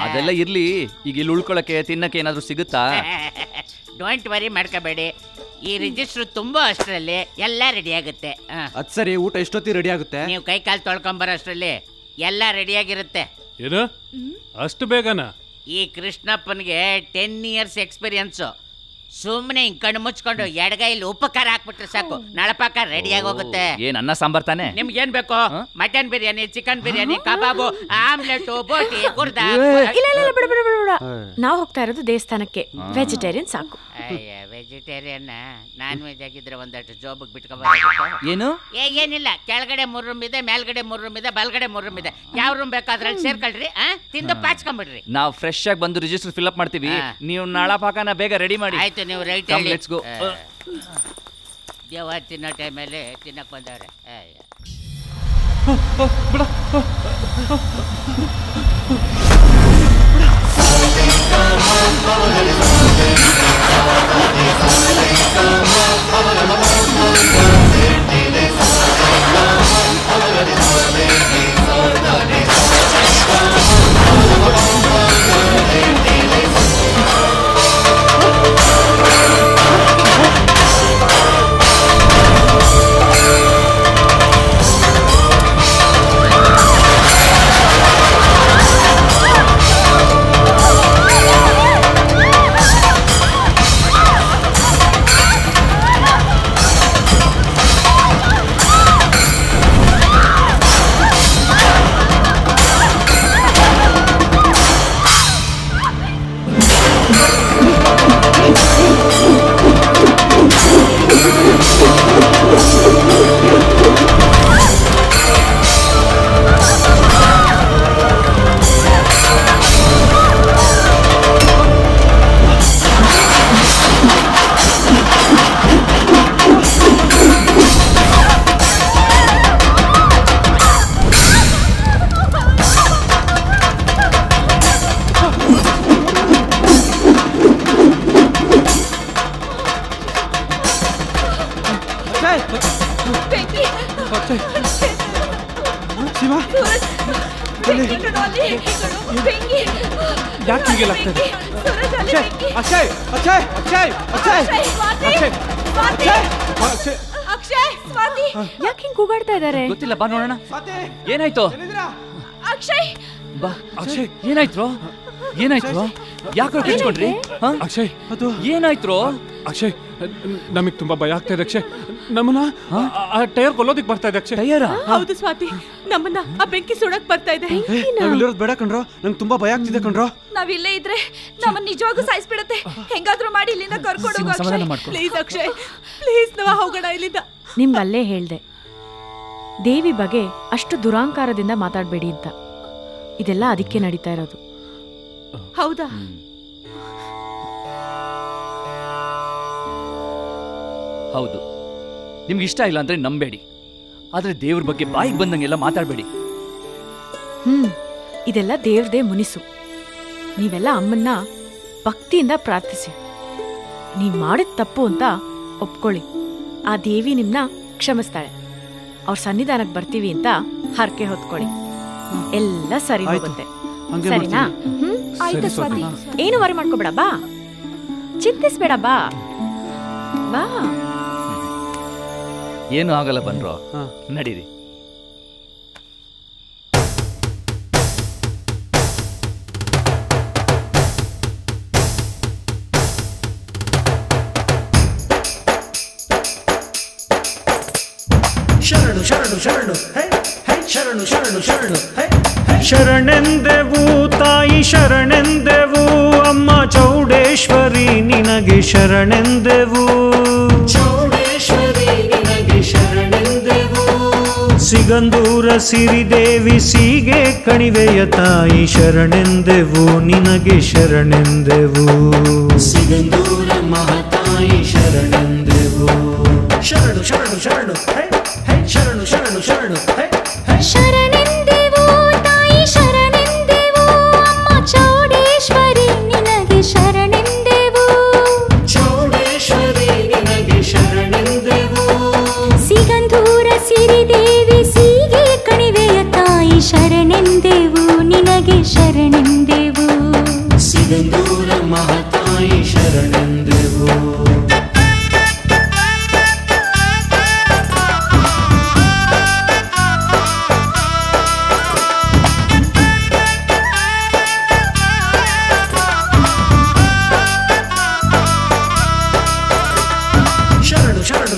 ಅದೆಲ್ಲ ಇರ್ಲಿ, ಈಗ ಇಲ್ಲಿ ಉಳ್ಕೊಳಕ್ಕೆ ತಿನ್ನಕ್ಕೆ ಏನಾದ್ರು ಸಿಗುತ್ತಾ? ಡೋಂಟ್ ವರಿ ಮಾಡ್ಕೋಬೇಡಿ, ಈ ರಿಜಿಸ್ಟರ್ ತುಂಬಾ ಅಷ್ಟರಲ್ಲಿ ಎಲ್ಲ ರೆಡಿ ಆಗುತ್ತೆ. ಅದ್ ಸರಿ, ಊಟ ಎಷ್ಟೊತ್ತಿ ರೆಡಿ ಆಗುತ್ತೆ? ನೀವು ಕೈ ಕಾಲು ತೊಳ್ಕೊಂಬರೋ ಅಷ್ಟರಲ್ಲಿ ಎಲ್ಲ ರೆಡಿ ಆಗಿರುತ್ತೆ. ಏನು ಅಷ್ಟು ಬೇಗನಾ? ಈ ಕೃಷ್ಣಪ್ಪನಿಗೆ 10 years ಎಕ್ಸ್ಪೀರಿಯನ್ಸು. ಸುಮ್ಮನೆ ಹಿಂಗ್ ಕಣ್ಣು ಮುಚ್ಕೊಂಡು ಎಡಗೈಲಿ ಉಪಕಾರ ಹಾಕ್ಬಿಟ್ರೆ ಸಾಕು, ನಳಪಾಕ ರೆಡಿಯಾಗಿ ಹೋಗುತ್ತೆ. ಏನ್ ಅನ್ನ ಸಾಂಬಾರ್ ತಾನೆ? ನಿಮ್ಗೆ ಏನ್ ಬೇಕು? ಮಟನ್ ಬಿರಿಯಾನಿ, ಚಿಕನ್ ಬಿರಿಯಾನಿ, ಕಬಾಬು, ಆಮ್ಲೆಟ್, ಬೋಟಿ, ಕುರ್ದ. ಇಲ್ಲ ಬಿಡ ಬಿಡ ಬಿಡ, ನಾವು ಹೋಗ್ತಾ ಇರೋದು ದೇವಸ್ಥಾನಕ್ಕೆ. ವೆಜಿಟೇರಿಯನ್ ಸಾಕು. ವೆಜಿಟೇರಿಯನ್. ನಾನ್ ವೆಜ್ ಆಗಿದ್ರೆ ಒಂದಷ್ಟು ಜೋಬಗ್ ಬಿಟ್ಕೋಬಹುದು. ಏನು? ಏನಿಲ್ಲ, ಕೆಳಗಡೆ 3 ರೂಮ್ ಇದೆ, ಮೇಲ್ಗಡೆ 3 ರೂಮ್ ಇದೆ, ಬಲ್ಗಡೆ 3 ರೂಮ್ ಇದೆ. ಯಾವ ರೂಮ್ ಬೇಕು ಅದ್ರಲ್ಲಿ ಸೇರ್ಕೊಳ್ರಿ, ತಿಂದು ಪಾಚ್ಕೊಂಡ್ಬಿಡ್ರಿ. ನಾವು ಫ್ರೆಶ್ ಆಗಿ ಬಂದು ರಿಜಿಸ್ಟರ್ ಫಿಲ್ ಅಪ್ ಮಾಡ್ತೀವಿ. ನೀವು ನಳಪಾಕನ ಬೇಗ ರೆಡಿ ಮಾಡಿ. ಆಯ್ತು, ನೀವು ರೈಟ್ ಹೇಳಿ. Let's go. ದೇವ ತಿನ್ನೋ ಟೈಮಲ್ಲಿ ತಿನ್ನಕ್ ಬಂದವ್ರೆ. ಬಿಡ ಯಾಕೆ ಹೀಗೆಲ್ಲಾಗ್ತದೆ? ಅಕ್ಷಯ್ ಅಕ್ಷಯ್ ಅಕ್ಷಯ್ ಅಕ್ಷಯ್ ಅಕ್ಷಯ್ ಸ್ವಾತಿ ಯಾಕೆ ಹಿಂಗ್ ಕೂಗಾಡ್ತಾ ಇದ್ದಾರೆ? ಗೊತ್ತಿಲ್ಲ, ಬಾ ನೋಡೋಣ. ಏನಾಯ್ತು? ಅಕ್ಷಯ್ ಬಾ ಅಕ್ಷಯ್, ಏನಾಯ್ತು? ಏನಾಯ್ತು? ಯಾಕೆ ಕಿಚ್ಕೊಂಡ್ರಿ? ಅಕ್ಷಯ್ ಅದು ಏನಾಯ್ತು? ಅಕ್ಷಯ್ ನಮಗ್ ತುಂಬಾ ಭಯ ಆಗ್ತಾ ಇದೆ ಅಕ್ಷಯ್. ನಮ್ಮನ್ನ ಆ ಟೈರ್ ಕೊಲ್ಲೋದಿಕ್ ಬರ್ತಾ ಇದೆ ಅಕ್ಷಯ್. ಟೈರ? ಹೌದು ಸ್ವಾತಿ, ನಮ್ಮನ್ನ ಆ ಬೆಂಕಿ ಸುಡಕ್ ಬರ್ತಾ ಇದೆ. ನಾವಿಲ್ಲಿರೋದು ಬೇಡ ಕಣ್ರೋ, ನಂಗೆ ತುಂಬಾ ಭಯ ಆಗ್ತಿದೆ ಕಣ್ರೋ. ನಾವಿಲ್ಲೇ ಇದ್ರೆ ನಮ್ಮನ್ನ ನಿಜವಾಗೂ ಸಾಯಿಸ್ಬಿಡತ್ತೆ. ಹೆಂಗಾದ್ರೂ ಮಾಡಿ ಇಲ್ಲಿಂದ ಕರ್ಕೊಂಡು ಹೋಗು ಅಕ್ಷಯ್. ಪ್ಲೀಸ್ ಅಕ್ಷಯ್, ಪ್ಲೀಸ್ ನಾವು ಹೋಗೋಣ ಇಲ್ಲಿಂದ. ನಿಮ್ಗೆ ಅಲ್ಲೇ ಹೇಳ್ದೆ, ದೇವಿ ಬಗ್ಗೆ ಅಷ್ಟು ದುರಾಂಕಾರದಿಂದ ಮಾತಾಡಬೇಡಿ ಅಂತ. ಇದೆಲ್ಲ ಅದಕ್ಕೆ ನಡೀತಾ ಇರೋದು. ಹೌದಾ? ಹೌದು, ನಿಮ್ಗೆ ಇಷ್ಟ ಇಲ್ಲ ಅಂದ್ರೆ ನಂಬೇಡಿ, ಆದ್ರೆ ದೇವ್ರ ಬಗ್ಗೆ ಬಾಯಿಗೆ ಬಂದಂಗೆಲ್ಲ ಮಾತಾಡಬೇಡಿ. ಇದೆಲ್ಲ ದೇವ್ರದೇ ಮುನಿಸು. ನೀವೆಲ್ಲ ಅಮ್ಮನ್ನ ಭಕ್ತಿಯಿಂದ ಪ್ರಾರ್ಥಿಸಿ. ನೀವ್ ಮಾಡಿದ ತಪ್ಪು ಅಂತ ಒಪ್ಕೊಳ್ಳಿ. ಆ ದೇವಿ ನಿಮ್ನ ಕ್ಷಮಿಸ್ತಾಳೆ. ಅವ್ರ ಸನ್ನಿಧಾನಕ್ಕೆ ಬರ್ತೀವಿ ಅಂತ ಹರಕೆ ಹೊತ್ಕೊಳ್ಳಿ. ಎಲ್ಲ ಸರಿ ಹೋಗುತ್ತೆ. ಸರಿನಾ? ಆಯ್ತು ಸ್ವಾತಿ, ಏನು ವರಿ ಮಾಡ್ಕೋಬೇಡ. ಬಾ, ಚಿಂತಿಸ್ಬೇಡ. ಬಾ ಬಾ. ಏನು ಆಗಲ್ಲ, ಬನ್ರೋ, ನಡೀರಿ. ಶರಣು ಶರಣು ಶರಣು ಹೇ ಹೇ ಶರಣು ಶರಣು ಶರಣು ಹೇ ಹೇ ಶರಣೆಂದೆವು ತಾಯಿ ಶರಣೆಂದೆವು ಅಮ್ಮ ಚೌಡೇಶ್ವರಿ ನಿನಗೆ ಶರಣೆಂದೆವು ಚೌಡೇಶ್ವರಿ ನಿನಗೆ ಶರಣೆಂದೆವು ಸಿಗಂದೂರ ಸಿರಿದೇವಿ ಸೀಗೆ ಕಣಿವೆಯ ತಾಯಿ ಶರಣೆಂದೆವು ನಿನಗೆ ಶರಣೆಂದೆವು ಸಿಗಂದೂರ ಮಹಾತಾಯಿ ಶರಣೆಂದೆವು ಶರಣು ಶರಣು ಶರಣು ಹೇ ಹೇ ಶರಣು ಶರಣು ಶರಣು ಹೇ ಹೇ ಶರಣೆಂದೆವು ತಾಯಿ ಶರಣೆಂದೆವು ಅಮ್ಮ ಚೌಡೇಶ್ವರಿ ನಿನಗೆ ಶರಣೆಂದೆವು ಚೌಡೇಶ್ವರಿ ನಿನಗೆ ಶರಣೆಂದೆವು ಸಿಗಂದೂರ ಸಿರಿದೇವಿ ಸೀಗೆ ಕಣಿವೆಯ ತಾಯಿ ಶರಣೆಂದೆವು ನಿನಗೆ ಶರಣೆಂದೆವು ಸಿಗಂದೂರ ಮಹಾತಾಯಿ ಶರಣೆಂದೆವು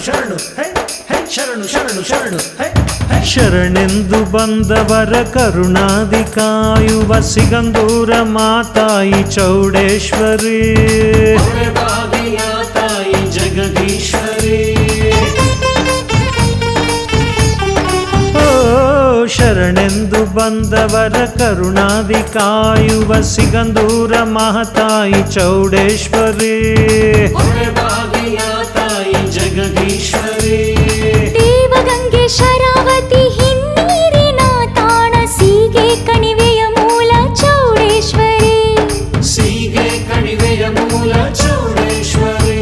ಶರಣು ಹೇ ಹೇ ಶರಣು ಶರಣು ಶರಣು ಹೇ ಹೇ ಶರಣೆಂದು ಬಂದವರ ಕರುಣಾದಿ ಕಾಯುವ ಸಿಗಂದೂರ ಮಾತಾಯಿ ಚೌಡೇಶ್ವರಿ ತಾಯಿ ಜಗದೀಶ್ವರಿ ಓ ಶರಣೆಂದು ಬಂದವರ ಕರುಣಾದಿ ಕಾಯುವ ಸಿಗಂದೂರ ಮಹಾತಾಯಿ ಚೌಡೇಶ್ವರಿ ಜಗದೀಶ್ವರಿ ದೇವಗಂಗೆ ಶರಾವತಿ ಹಿನ್ನೀರಿನ ತಾಣ ಸೀಗೆ ಕಣಿವೆಯ ಮೂಲ ಚೌಡೇಶ್ವರಿ ಸೀಗೆ ಕಣಿವೆಯ ಮೂಲ ಚೌಡೇಶ್ವರಿ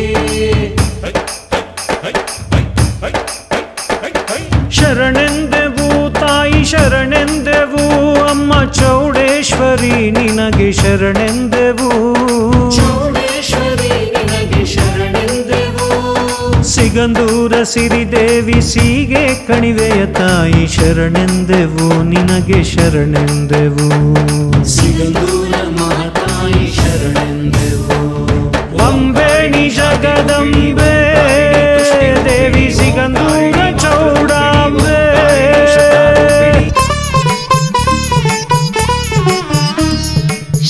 ಶರಣೆಂದೆವು ತಾಯಿ ಶರಣೆಂದೆವು ಅಮ್ಮ ಚೌಡೇಶ್ವರಿ ನಿನಗೆ ಶರಣೆಂದೆವು ಚೌಡೇಶ್ವರಿ ನಿನಗೆ ಶರಣೆಂದೆವು ಸಿಗಂದೂರ ಸಿರಿದೇವಿ ಸೀಗೆ ಕಣಿವೆಯ ತಾಯಿ ಶರಣೆಂದೆವು ನಿನಗೆ ಶರಣೆಂದೆವು ಸಿಗಂದೂರ ಮಹಾತಾಯಿ ಶರಣೆಂದೆವು ಅಂಬೇಣಿ ಜಗದಂಬೆ ದೇವಿ ಸಿಗಂದೂರ ಚೌಡಾಂಬೆ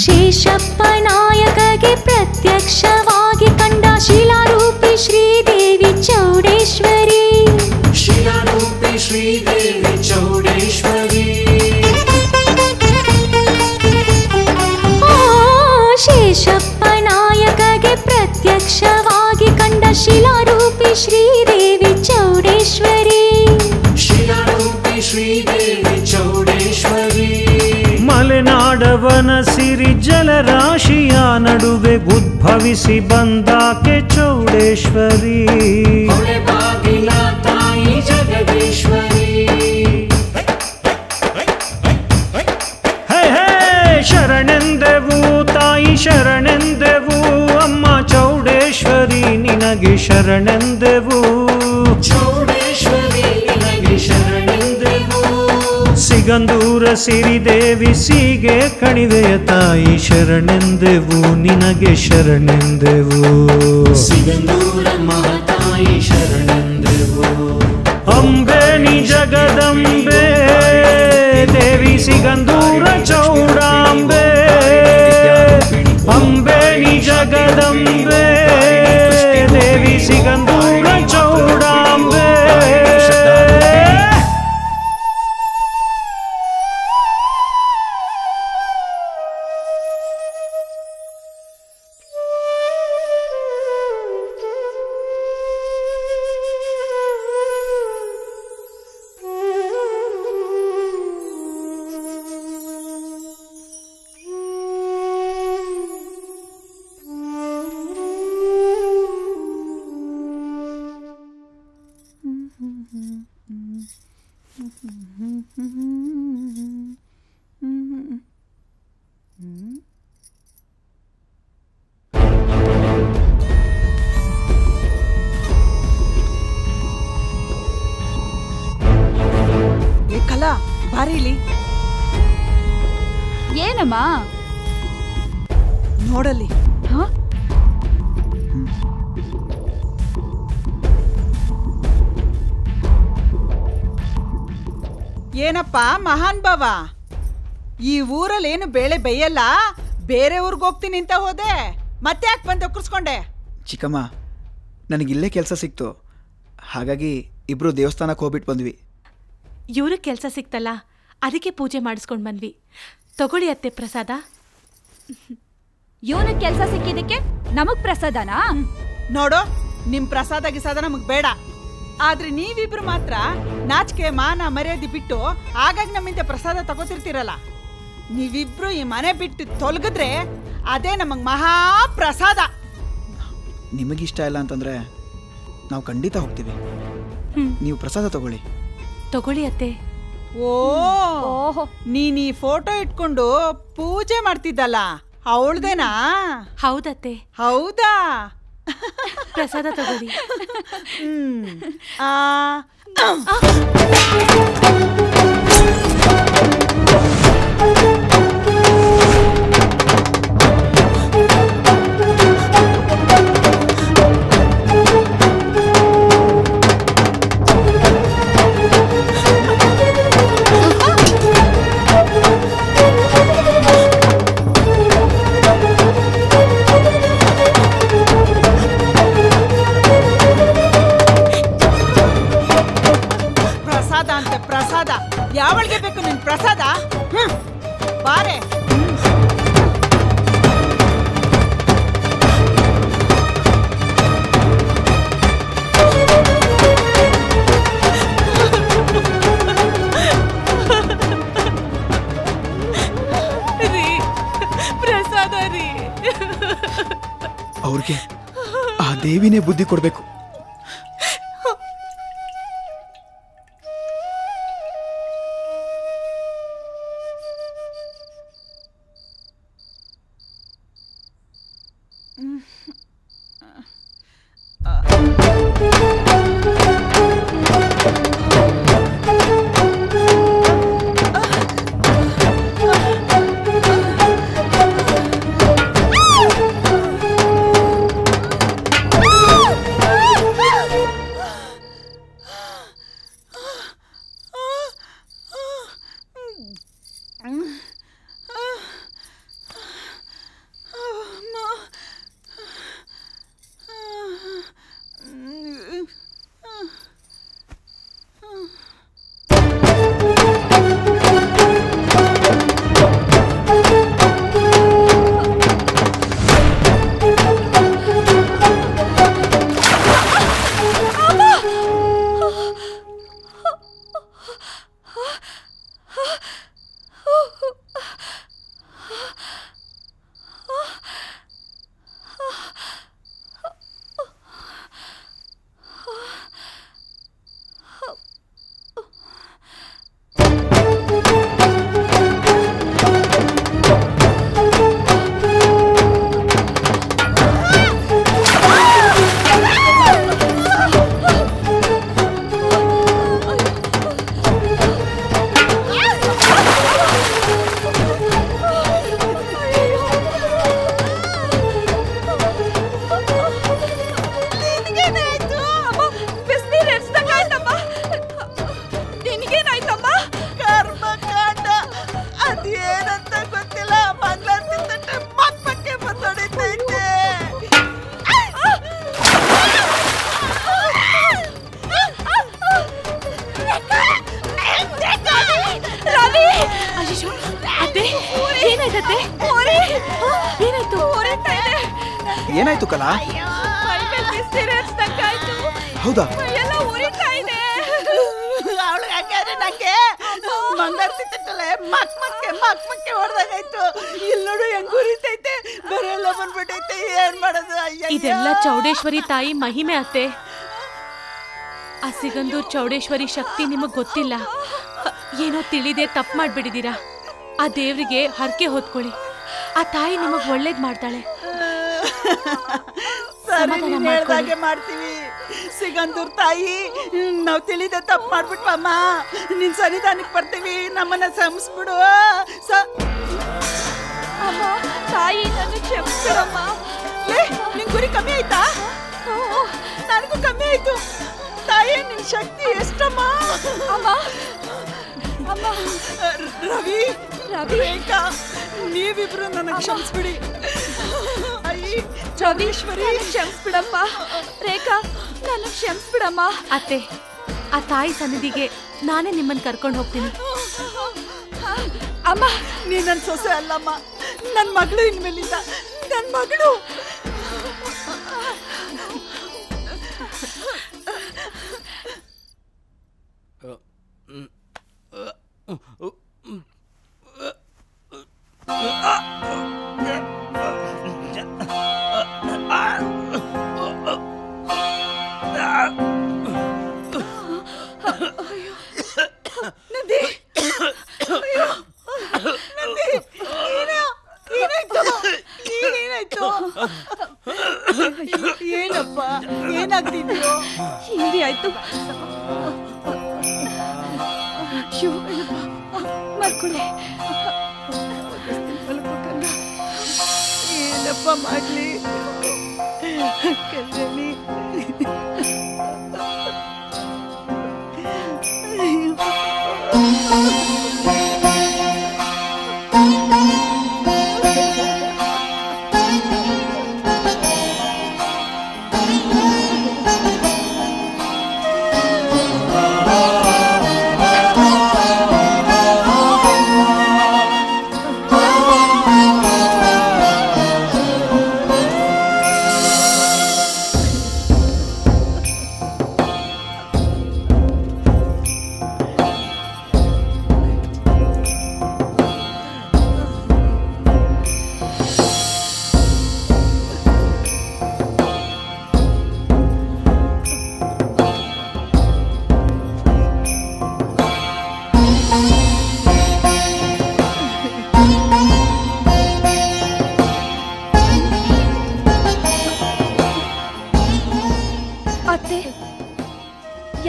ಶೇಷಪ್ಪ ನಾಯಕಗೆ ಪ್ರತ್ಯಕ್ಷವಾಗಿ ಕಂಡ ಶಿಲಾರೂಪಿ ಶ್ರೀದೇವಿ ಚೌಡೇಶ್ವರಿ ಶಿಲಾರೂಪಿ ಶ್ರೀದೇವಿ ಚೌಡೇಶ್ವರಿ ಶೇಷಪ್ಪ ನಾಯಕಗೆ ಪ್ರತ್ಯಕ್ಷವಾಗಿ ಕಂಡ ಶಿಲಾರೂಪಿ ಶ್ರೀದೇವಿ ಚೌಡೇಶ್ವರಿ ಶಿಲಾರೂಪಿ ಶ್ರೀದೇವಿ ಚೌಡೇಶ್ವರಿ ಮಲೆನಾಡವನ ಸಿರಿ ಜಲರಾಶಿಯ ನಡುವೆ ಉದ್ಭವಿಸಿ ಬಂದಾಕೆ ಚೌಡೇಶ್ವರಿ ಬಾಗಿಲ ತಾಯಿ ಜಗದೀಶ್ವರಿ ಹೇ ಹೇ ಶರಣೆಂದೆವು ತಾಯಿ ಶರಣೆಂದೆವು ಅಮ್ಮ ಚೌಡೇಶ್ವರಿ ನಿನಗೆ ಶರಣೆಂದೆವು ಚೌಡೇಶ್ವರಿ ನಿನಗೆ ಶರಣೆಂದೆವು ಸಿಗಂದೂರ ಸಿರಿದೇವಿ ಸೀಗೆ ಕಣಿವೆಯ ತಾಯಿ ಶರಣೆಂದೆವು ನಿನಗೆ ಶರಣೆಂದೆವು ಸಿಗಂದೂರ ಮಹಾತಾಯಿ ಶರಣೆಂದೆವು ಅಂಬೇಣಿ ಜಗದಂಬೆ ದೇವಿ ಸಿಗಂದೂರ ಚೌಡಾಂಬೆ ಅಂಬೇಣಿ ಜಗದಂಬೆ ದೇವಿ ಸಿಗಂದೂರ ಚೌಡಾಂಬೆ ಕಲಾ ಬಾರಿಲಿ ಏನಮ್ಮ ನೋಡಲಿ ಏನಪ್ಪ ಮಹಾನ್ ಭಾವ ಈ ಊರಲ್ಲಿ ಏನು ಬೇಳೆ ಬೇಯಲ್ಲ ಬೇರೆ ಊರಿಗೆ ಹೋಗ್ತೀನಿ ಅಂತ ಹೋದೆ ಮತ್ತೆ ಯಾಕೆ ಬಂದು ಒಕ್ಕರ್ಸ್ಕೊಂಡೆ ಚಿಕ್ಕಮ್ಮ ನನಗಿಲ್ಲೇ ಕೆಲಸ ಸಿಕ್ತು ಹಾಗಾಗಿ ಇಬ್ರು ದೇವಸ್ಥಾನಕ್ಕೆ ಹೋಗ್ಬಿಟ್ಟು ಬಂದ್ವಿ ಇವ್ರಿಗೆ ಕೆಲಸ ಸಿಕ್ತಲ್ಲ ಅದಕ್ಕೆ ಪೂಜೆ ಮಾಡಿಸ್ಕೊಂಡು ಬಂದ್ವಿ ತಗೊಳ್ಳಿ ಅತ್ತೆ ಪ್ರಸಾದ ಇವನು ಕೆಲಸ ಸಿಕ್ಕಿದ್ದಕ್ಕೆ ನಮಗ್ ಪ್ರಸಾದನಾ ನೋಡು ನಿಮ್ ಪ್ರಸಾದ ಗಿಸಾದ ನಮಗ್ ಬೇಡ ಆದ್ರೆ ನೀವಿಬ್ರು ಮಾತ್ರ ನಾಚಿಕೆ ಮಾನ ಮರ್ಯಾದೆ ಬಿಟ್ಟು ಆಗಾಗ ನಮ್ಮಿಂದ ಪ್ರಸಾದ ತಗೋತಿರ್ತೀರಲ್ಲ ನೀವಿಬ್ರು ಈ ಮನೆ ಬಿಟ್ಟು ತೊಲಗಿದ್ರೆ ಅದೇ ನಮಗ್ ಮಹಾ ಪ್ರಸಾದ ನಿಮಗಿಷ್ಟ ಇಲ್ಲ ಅಂತಂದ್ರೆ ನಾವು ಖಂಡಿತ ಹೋಗ್ತೀವಿ ನೀವು ಪ್ರಸಾದ ತಗೊಳ್ಳಿ ಅತ್ತೆ ಓಹೋ ನೀನ್ ಈ ಫೋಟೋ ಇಟ್ಕೊಂಡು ಪೂಜೆ ಮಾಡ್ತಿದ್ದಲ್ಲ ಅವಳ್ದೇನಾ ಹೌದತ್ತೆ ಹೌದಾ ಪ್ರಸಾದ ತಗೊಳ್ಳಿ ಪ್ರಸಾದ ಯಾವಳಿಗೆ ಬೇಕು ನಿನ್ ಪ್ರಸಾದ ಬಾರೆ ಪ್ರಸಾದ ರೀ ಅವ್ರಿಗೆ ಆ ದೇವಿನೇ ಬುದ್ಧಿ ಕೊಡ್ಬೇಕು ಏನಾಯ್ತು ಕಲಾ? ಹೌದಾ? ಎಲ್ಲ ಉರಿತಾ ಇದೆ. ಅವಳು ಯಾಕೆ ನಂಗೆ ಮಂಗಾರ್ತಿ ತಟ್ಟಲೆ ಮಕ್ಕೆ ಹೊಡೆದಾಗಾಯ್ತು. ಇಲ್ಲಿ ನೋಡು ಹೆಂಗ್ ಉರಿತೈತೆ, ಬರೆಲ್ಲ ಬಂದ್ಬಿಟ್ಟೈತೆ. ಏನ್ ಮಾಡೋದು? ಇದೆಲ್ಲ ಚೌಡೇಶ್ವರಿ ತಾಯಿ ಮಹಿಮೆ ಅತ್ತೆ. ಆ ಸಿಗಂದೂರ್ ಚೌಡೇಶ್ವರಿ ಶಕ್ತಿ ನಿಮಗ್ ಗೊತ್ತಿಲ್ಲ. ಏನೋ ತಿಳಿದೆ ತಪ್ಪು ಮಾಡ್ಬಿಟ್ಟಿದೀರಾ. ಆ ದೇವ್ರಿಗೆ ಹರಕೆ ಹೊತ್ಕೊಳ್ಳಿ. ಆ ತಾಯಿ ನಿಮಗ್ ಒಳ್ಳೇದ್ ಮಾಡ್ತಾಳೆ. ಹೇಳ್ದಾಗೆ ಮಾಡ್ತೀವಿ. ಸಿಗಂದೂರ್ ತಾಯಿ, ನಾವ್ ತಿಳಿದೆ ತಪ್ಪು ಮಾಡ್ಬಿಟ್ವಮ್ಮ. ನಿನ್ ಸನ್ನಿಧಾನಕ್ಕೆ ಬರ್ತೀವಿ, ನಮ್ಮನ್ನ ಸಂಸ್ಬಿಡು. ಅಮ್ಮ ತಾಯಿ ನನ್ನ ಕ್ಷಮಿಸ್ಬಿಡಮ್ಮ. ನಿನ್ ಗುರಿ ಕಮ್ಮಿ ಆಯ್ತಾ? ನನಗೂ ಕಮ್ಮಿ ಆಯ್ತು. ತಾಯಿ ನಿನ್ ಶಕ್ತಿ ಎಷ್ಟಮ್ಮ? ಅಮ್ಮ ಅಮ್ಮ ರವಿ ರೇಖಾ, ನೀವಿಬ್ರು ನನಗೆ ಕ್ಷಮಿಸ್ಬಿಡಿ. ಚೌಡೇಶ್ವರಿ ಕ್ಷಮಿಸ್ಬಿಡಮ್ಮ. ರೇಖಾ ನನ್ನ ಕ್ಷಮಿಸ್ಬಿಡಮ್ಮ. ಅತ್ತೆ, ಆ ತಾಯಿ ಸನ್ನಿಧಿಗೆ ನಾನೇ ನಿಮ್ಮನ್ನ ಕರ್ಕೊಂಡು ಹೋಗ್ತೀನಿ. ಅಮ್ಮ ನೀ ನನ್ನ ಸೊಸೆ ಅಲ್ಲಮ್ಮ, ನನ್ನ ಮಗಳು. ಇನ್ಮೇಲಿಂದ ನನ್ನ ಮಗಳು. ಏನಪ್ಪ ಏನಾಗ್ತಿದ್ಯೋ? ಹಿಂದಿ ಆಯ್ತು. ಮಲ್ಕೊಳ್ಳಿ. ಏನಪ್ಪ ಮಾಡ್ಲಿ ಕಲ್ಯಾಣಿ?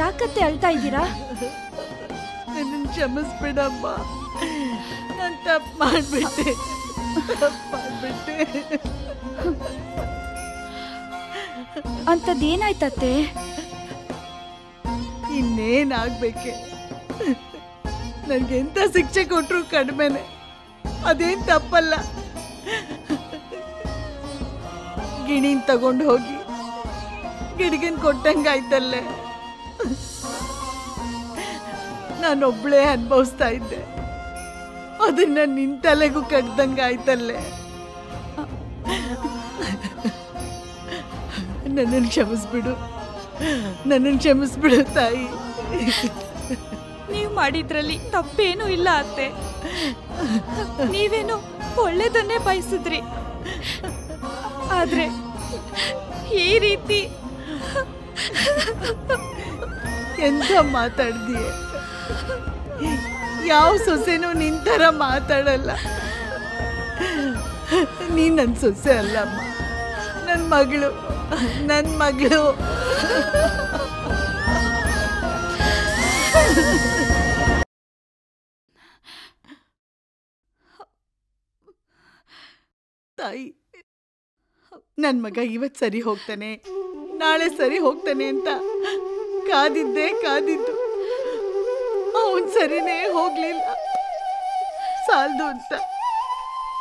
ಯಾಕತ್ತೆ ಅಳ್ತಾ ಇದ್ದೀರಾ? ನನ್ನ ಕ್ಷಮಿಸ್ಬಿಡಮ್ಮ, ನಾನು ತಪ್ಪು ಮಾಡ್ಬಿಟ್ಟೆ. ಅಂಥದ್ದೇನಾಯ್ತತ್ತೆ? ಇನ್ನೇನಾಗ್ಬೇಕೆ? ನನಗೆಂತ ಶಿಕ್ಷೆ ಕೊಟ್ರು ಕಡಿಮೆನೆ. ಅದೇನ್ ತಪ್ಪಲ್ಲ. ಗಿಣಿನ್ ತಗೊಂಡು ಹೋಗಿ ಗಿಡಿಗನ್ ಕೊಟ್ಟಂಗಾಯ್ತಲ್ಲೇ. ನಾನೊಬ್ಳೇ ಅನುಭವಿಸ್ತಾ ಇದ್ದೆ, ಅದನ್ನ ನಿನ್ ತಲೆಗೂ ಕಗ್ದಂಗಾಯ್ತಲ್ಲೇ. ನನ್ನನ್ನು ಕ್ಷಮಿಸ್ಬಿಡು, ನನ್ನನ್ನು ಕ್ಷಮಿಸ್ಬಿಡು ತಾಯಿ. ನೀವು ಮಾಡಿದ್ರಲ್ಲಿ ತಪ್ಪೇನೂ ಇಲ್ಲ ಅತ್ತೆ. ನೀವೇನು ಒಳ್ಳೇದನ್ನೇ ಬಯಸಿದ್ರಿ. ಆದ್ರೆ ಈ ರೀತಿ ಎಂತ ಮಾತಾಡ್ದೀಯ? ಯಾವ ಸೊಸೆನೂ ನಿಂತರ ಮಾತಾಡಲ್ಲ. ನೀ ನನ್ನ ಸೊಸೆ ಅಲ್ಲಮ್ಮ, ನನ್ನ ಮಗಳು, ನನ್ನ ಮಗಳು. ತಾಯಿ, ನನ್ನ ಮಗ ಇವತ್ತು ಸರಿ ಹೋಗ್ತಾನೆ, ನಾಳೆ ಸರಿ ಹೋಗ್ತಾನೆ ಅಂತ ಕಾದಿದ್ದು ಅವನ್ ಸರಿನೇ ಹೋಗ್ಲಿಲ್ಲ. ಸಾಲ್ದು ಅಂತ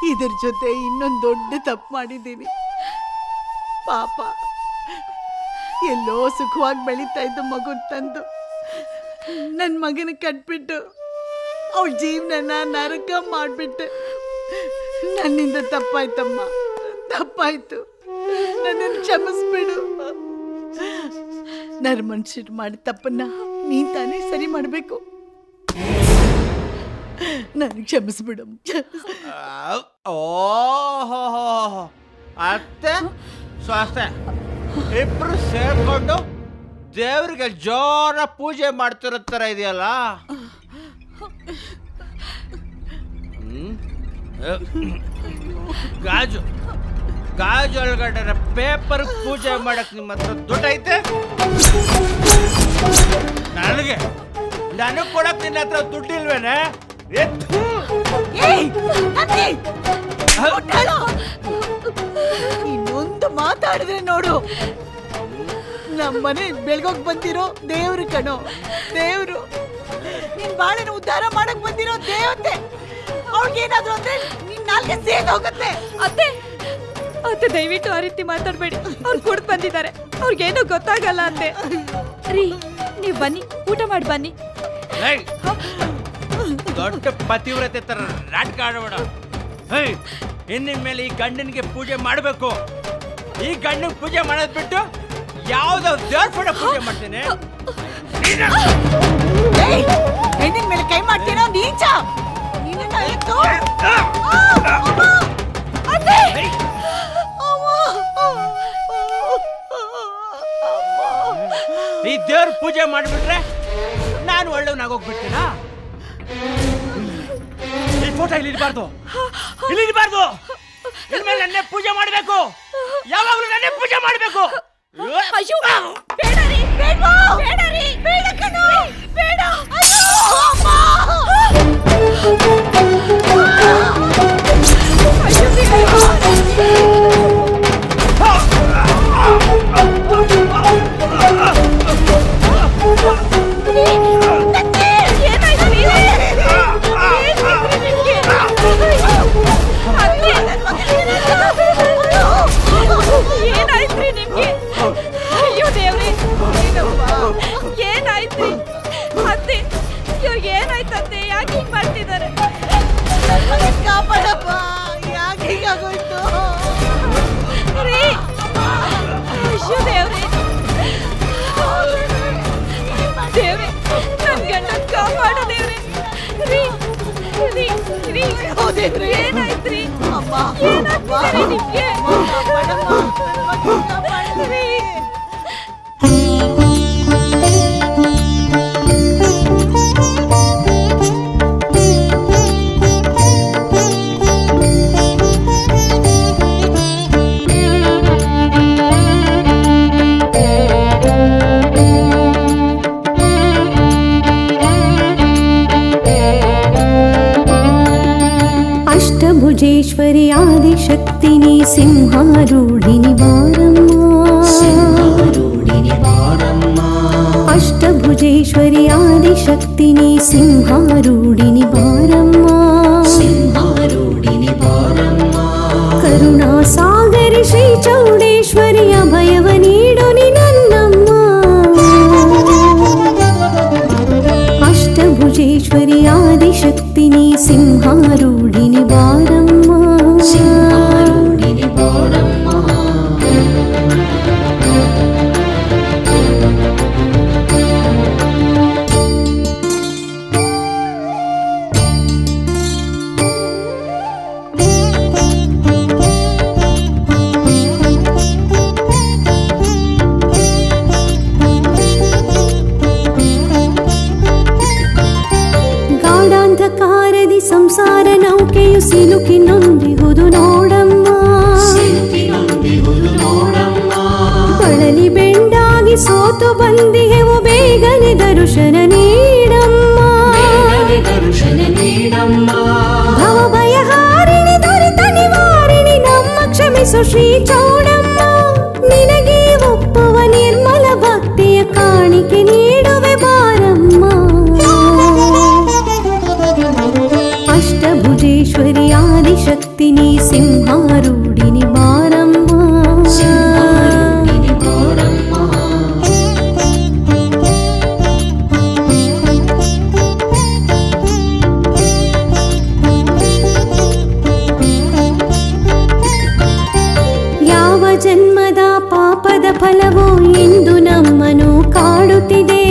ಇದ್ರ ಜೊತೆ ಇನ್ನೊಂದು ದೊಡ್ಡ ತಪ್ಪು ಮಾಡಿದ್ದೀನಿ. ಪಾಪ ಎಲ್ಲೋ ಸುಖವಾಗಿ ಬೆಳೀತಾ ಇದ್ದ ಮಗು ತಂದು ನನ್ನ ಮಗನ ಕಟ್ಬಿಟ್ಟು ಅವಳ ಜೀವನನ ನರಕ ಮಾಡಿಬಿಟ್ಟೆ. ನನ್ನಿಂದ ತಪ್ಪಾಯ್ತಮ್ಮ, ತಪ್ಪಾಯ್ತು. ನನ್ನನ್ನು ಕ್ಷಮಿಸ್ಬಿಡು. ನರ್ ಮನುಷ್ಯರು ಮಾಡಿದ ತಪ್ಪನ್ನ ನೀನ್ ತಾನೇ ಸರಿ ಮಾಡ್ಬೇಕು. ನನಗೆ ಕ್ಷಮಿಸ್ಬಿಡು. ಓಹೋ ಅತ್ತೆ ಸ್ವಾಸ್ಥ್ಯ ಇಬ್ರು ಸೇರ್ಕೊಂಡು ದೇವ್ರಿಗೆ ಜೋರ ಪೂಜೆ ಮಾಡ್ತಿರೋ ಥರ ಇದೆಯಲ್ಲ. ಗಾಜು ಒಳಗಡೆ ಪೇಪರ್ ಪೂಜೆ ಮಾಡಕ್ ನಿಮ್ಮ ಹತ್ರ ದುಡ್ಡು ಐತೆ? ನನಗೆ ಕೊಡಕ್ ನಿನ್ನ ಹತ್ರ ದುಡ್ಡು ಇಲ್ವೇನೆ? ಇನ್ನೊಂದು ಮಾತಾಡಿದ್ರೆ ನೋಡು, ನಮ್ಮನೆ ಬೆಳಗೋಗ್ ಬಂದಿರೋ ದೇವ್ರು ಕಣೋ, ದೇವ್ರು. ನಿನ್ ಬಾಳೆನ ಉದ್ಧಾರ ಮಾಡಕ್ ಬಂದಿರೋ ದೇವತೆ. ಅವ್ಳಿಗೇನಾದ್ರು ಅಂದ್ರೆ ನಿನ್ ನಾಲ್ಗೆ ಸೇದ್ ಹೋಗುತ್ತೆ. ಅತ್ತೆ ಅತ್ತೆ ದಯವಿಟ್ಟು ಆ ರೀತಿ ಮಾತಾಡ್ಬೇಡಿ. ಅವ್ರು ಕುಡ್ದು ಬಂದಿದ್ದಾರೆ, ಅವ್ರಿಗೇನು ಗೊತ್ತಾಗಲ್ಲ ಅತ್ತೆ. ರೀ ನೀವು ಬನ್ನಿ, ಊಟ ಮಾಡಿ ಬನ್ನಿ. ದೊಡ್ಡ ಪತಿವ್ರತೆ ತರ ನಾಟಕ ಆಡಬೇಡ. ಇನ್ಮೇಲೆ ಮೇಲೆ ಈ ಗಂಡನಿಗೆ ಪೂಜೆ ಮಾಡಬೇಕು. ಈ ಗಂಡನಿಗೆ ಪೂಜೆ ಮಾಡೋದ್ ಬಿಟ್ಟು ಯಾವ್ದೋ ದೇವ್ರ ಫೋಟೋ ಪೂಜೆ ಮಾಡ್ತೇನೆ. ಹೆಣ್ಣಿನ ಮೇಲೆ ಕೈ ಮಾಡ್ತೀನೋ ನೀಚ. ಈ ದೇವ್ರ ಪೂಜೆ ಮಾಡಿಬಿಟ್ರೆ ನಾನು ಒಳ್ಳೆವನಾಗೋಗ್ಬಿಡ್ತೀನ? ಈ ಫೋಟೋ ಇಲ್ಲಿರಬಾರ್ದು, ಇಲ್ಲಿರಬಾರ್ದು. ಇನ್ಮೇಲೆ ನನ್ನೇ ಪೂಜೆ ಮಾಡಬೇಕು, ಯಾವಾಗಲೂ ನನ್ನೇ ಪೂಜೆ ಮಾಡಬೇಕು. ಅಯ್ಯೋ ಬೇಡ ರೀ, ಬೇಡ ರೀ, ಬೇಡ ಕಣೋ, ಬೇಡ. ಏನಾಯ್ತ್ರಿ ನಿಮ್ಗೆ? ಅಯ್ಯೋ ದೇವ್ರಿ, ಏನಾಯ್ತ್ರಿ ಅತ್ತೆ? ಇವ್ರಿಗೆ ಏನಾಯ್ತಂತೆ? ಯಾಕೆ ಹಿಂಗ್ ಮಾಡ್ತಿದ್ದಾರೆ? ಕಾಪಾಡಪ್ಪ, ಯಾಕೆ ಹೀಗಾಗೋಯ್ತು? ಅಯ್ಯೋ ದೇವ್ರಿ, ದೇವ್ರಿ ನನ್ ಗಂಡ ಕಾಪಾಡು ದೇವ್ರಿ. ಏನಾಯ್ತ್ರಿ? ಏನಾಗ್ತಿದೆ ನಿಮ್ಗೆ? ಅಷ್ಟಭುಜೇಶ್ವರಿ ಆದಿಶಕ್ತಿನಿ ಸಿಂಹಾರೂಢಿನಿ ಬಾರಮ್ಮ. ಅಷ್ಟಭುಜೇಶ್ವರಿ ಆದಿಶಕ್ತಿನಿ ಸಿಂಹಾರೂಢಿನಿ ಬಾರಮ್ಮ. ಕರುಣಾ ಸಾಗರಿ ಶ್ರೀ ಚೌಡೇಶ್ವರಿ ಅಭಯವ ನೀಡು ನಿ ನನ್ನಮ್ಮ. ಅಷ್ಟಭುಜೇಶ್ವರಿ ಆದಿಶಕ್ತಿನಿ ಸಿಂಹಾರೂಢಿನಿ ಬಾರಮ್ಮ. ಗಾಢಾಂಧಕಾರದಿ ಸಂಸಾರ ನೌಕೆಯು ಸಿಲುಕಿ ನೊಂದಿಹುದು ನೋಡಮ್ಮ. ಬಳಲಿ ಬೆಂಡಾಗಿ ಸೋತು ಬಂದಿಗೆವು, ಬೇಗನೆ ದರ್ಶನ ನೀಡಮ್ಮ. ಭವಭಯ ಹಾರಿಣಿ ದುರಿತ ನಿವಾರಿಣಿ ನಮ್ಮ ಕ್ಷಮಿಸು ಶ್ರೀ ಚೌಡಮ್ಮ. ನಿನಗೆ ಒಪ್ಪುವ ನಿರ್ಮಲ ಭಕ್ತಿಯ ಕಾಣಿಕೆ ನೀಡುವೆ ಬಾರಮ್ಮ. ಅಷ್ಟಭುಜೇಶ್ವರಿ ಆದಿಶಕ್ತಿನಿ ಸಿಂಹಾರೂಢಿನಿ ಬಾರಮ್ಮ. ಯಾವ ಕಾಲವೋ ಎಂದು ನಮ್ಮನು ಕಾಡುತ್ತಿದೆ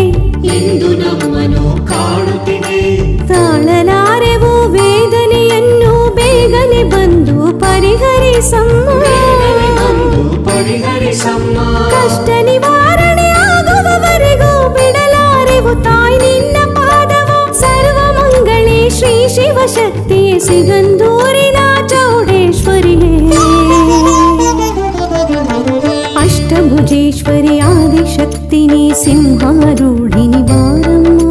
ತಾಳಲಾರೆವು ವೇದನೆಯನ್ನು ಬೇಗನೆ ಬಂದು ಪರಿಹರಿಸಮ್ಮ ಕಷ್ಟ ನಿವಾರಣೆ ಆಗುವವರೆಗೂ ಬಿಡಲಾರೆವು ತಾಯಿ ನಿನ್ನ ಪಾದವ ಸರ್ವಮಂಗಳೇ ಶ್ರೀ ಶಿವಶಕ್ತಿಯೇ ಸಿಗಂದೂರಿನ ಚೌಡೇಶ್ವರಿಯೇ ಅಷ್ಟಭುಜೇಶ್ವರಿ ಆದಿಶಕ್ತಿನಿ ಸಿಂಹಾರೂಢಿನಿ ಬಾರಮ್ಮ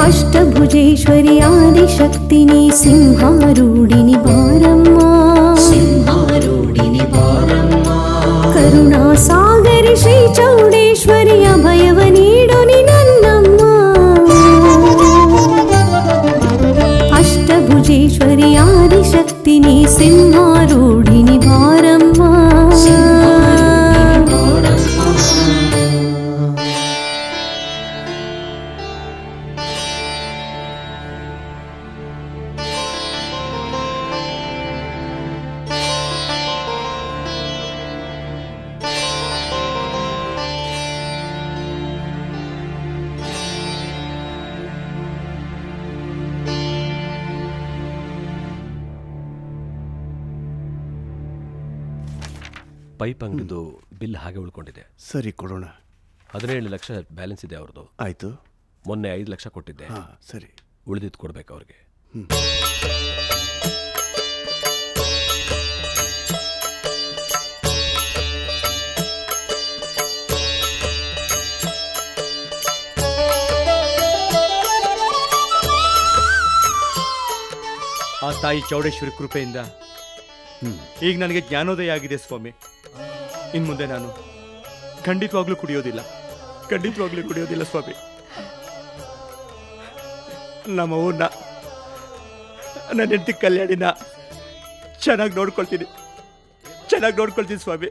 ಅಷ್ಟಭುಜೇಶ್ವರಿ ಆದಿಶಕ್ತಿನಿ ಸಿಂಹಾರೂಢಿನಿ ಬಾರಮ್ಮ ಕರುಣಾ ಸಾಗರಿ ಶ್ರೀ ಚೌಡೇಶ್ವರಿ ಅಭಯವ ನೀಡು ನಿ ನನ್ನಮ್ಮ ಅಷ್ಟಭುಜೇಶ್ವರಿ ಆದಿಶಕ್ತಿನಿ ಸಿಂಹಾರೂಢಿನಿ ಬಾರಮ್ಮ ಪೈಪ್ ಅಂಗಡಿದು ಬಿಲ್ ಹಾಗೆ ಉಳ್ಕೊಂಡಿದೆ. ಸರಿ, ಕೊಡೋಣ. 17 ಲಕ್ಷ ಬ್ಯಾಲೆನ್ಸ್ ಇದೆ ಅವ್ರದ್ದು. ಆಯ್ತು. ಮೊನ್ನೆ 5 ಲಕ್ಷ ಕೊಟ್ಟಿದ್ದೆ. ಸರಿ, ಉಳಿದಿದ್ದು ಕೊಡ್ಬೇಕು ಅವ್ರಿಗೆ. ಆ ತಾಯಿ ಚೌಡೇಶ್ವರಿ ಕೃಪೆಯಿಂದ ಈಗ ನನಗೆ ಜ್ಞಾನೋದಯ ಆಗಿದೆ ಸ್ವಾಮಿ. ಇನ್ನು ಮುಂದೆ ನಾನು ಖಂಡಿತವಾಗ್ಲೂ ಕುಡಿಯೋದಿಲ್ಲ ಸ್ವಾಮಿ. ನಮ್ಮವ್ವನ್ನ, ನನ್ನ ಹೆಂಡತಿ ಕಲ್ಯಾಣಿನ ಚೆನ್ನಾಗಿ ನೋಡ್ಕೊಳ್ತೀನಿ ಸ್ವಾಮಿ.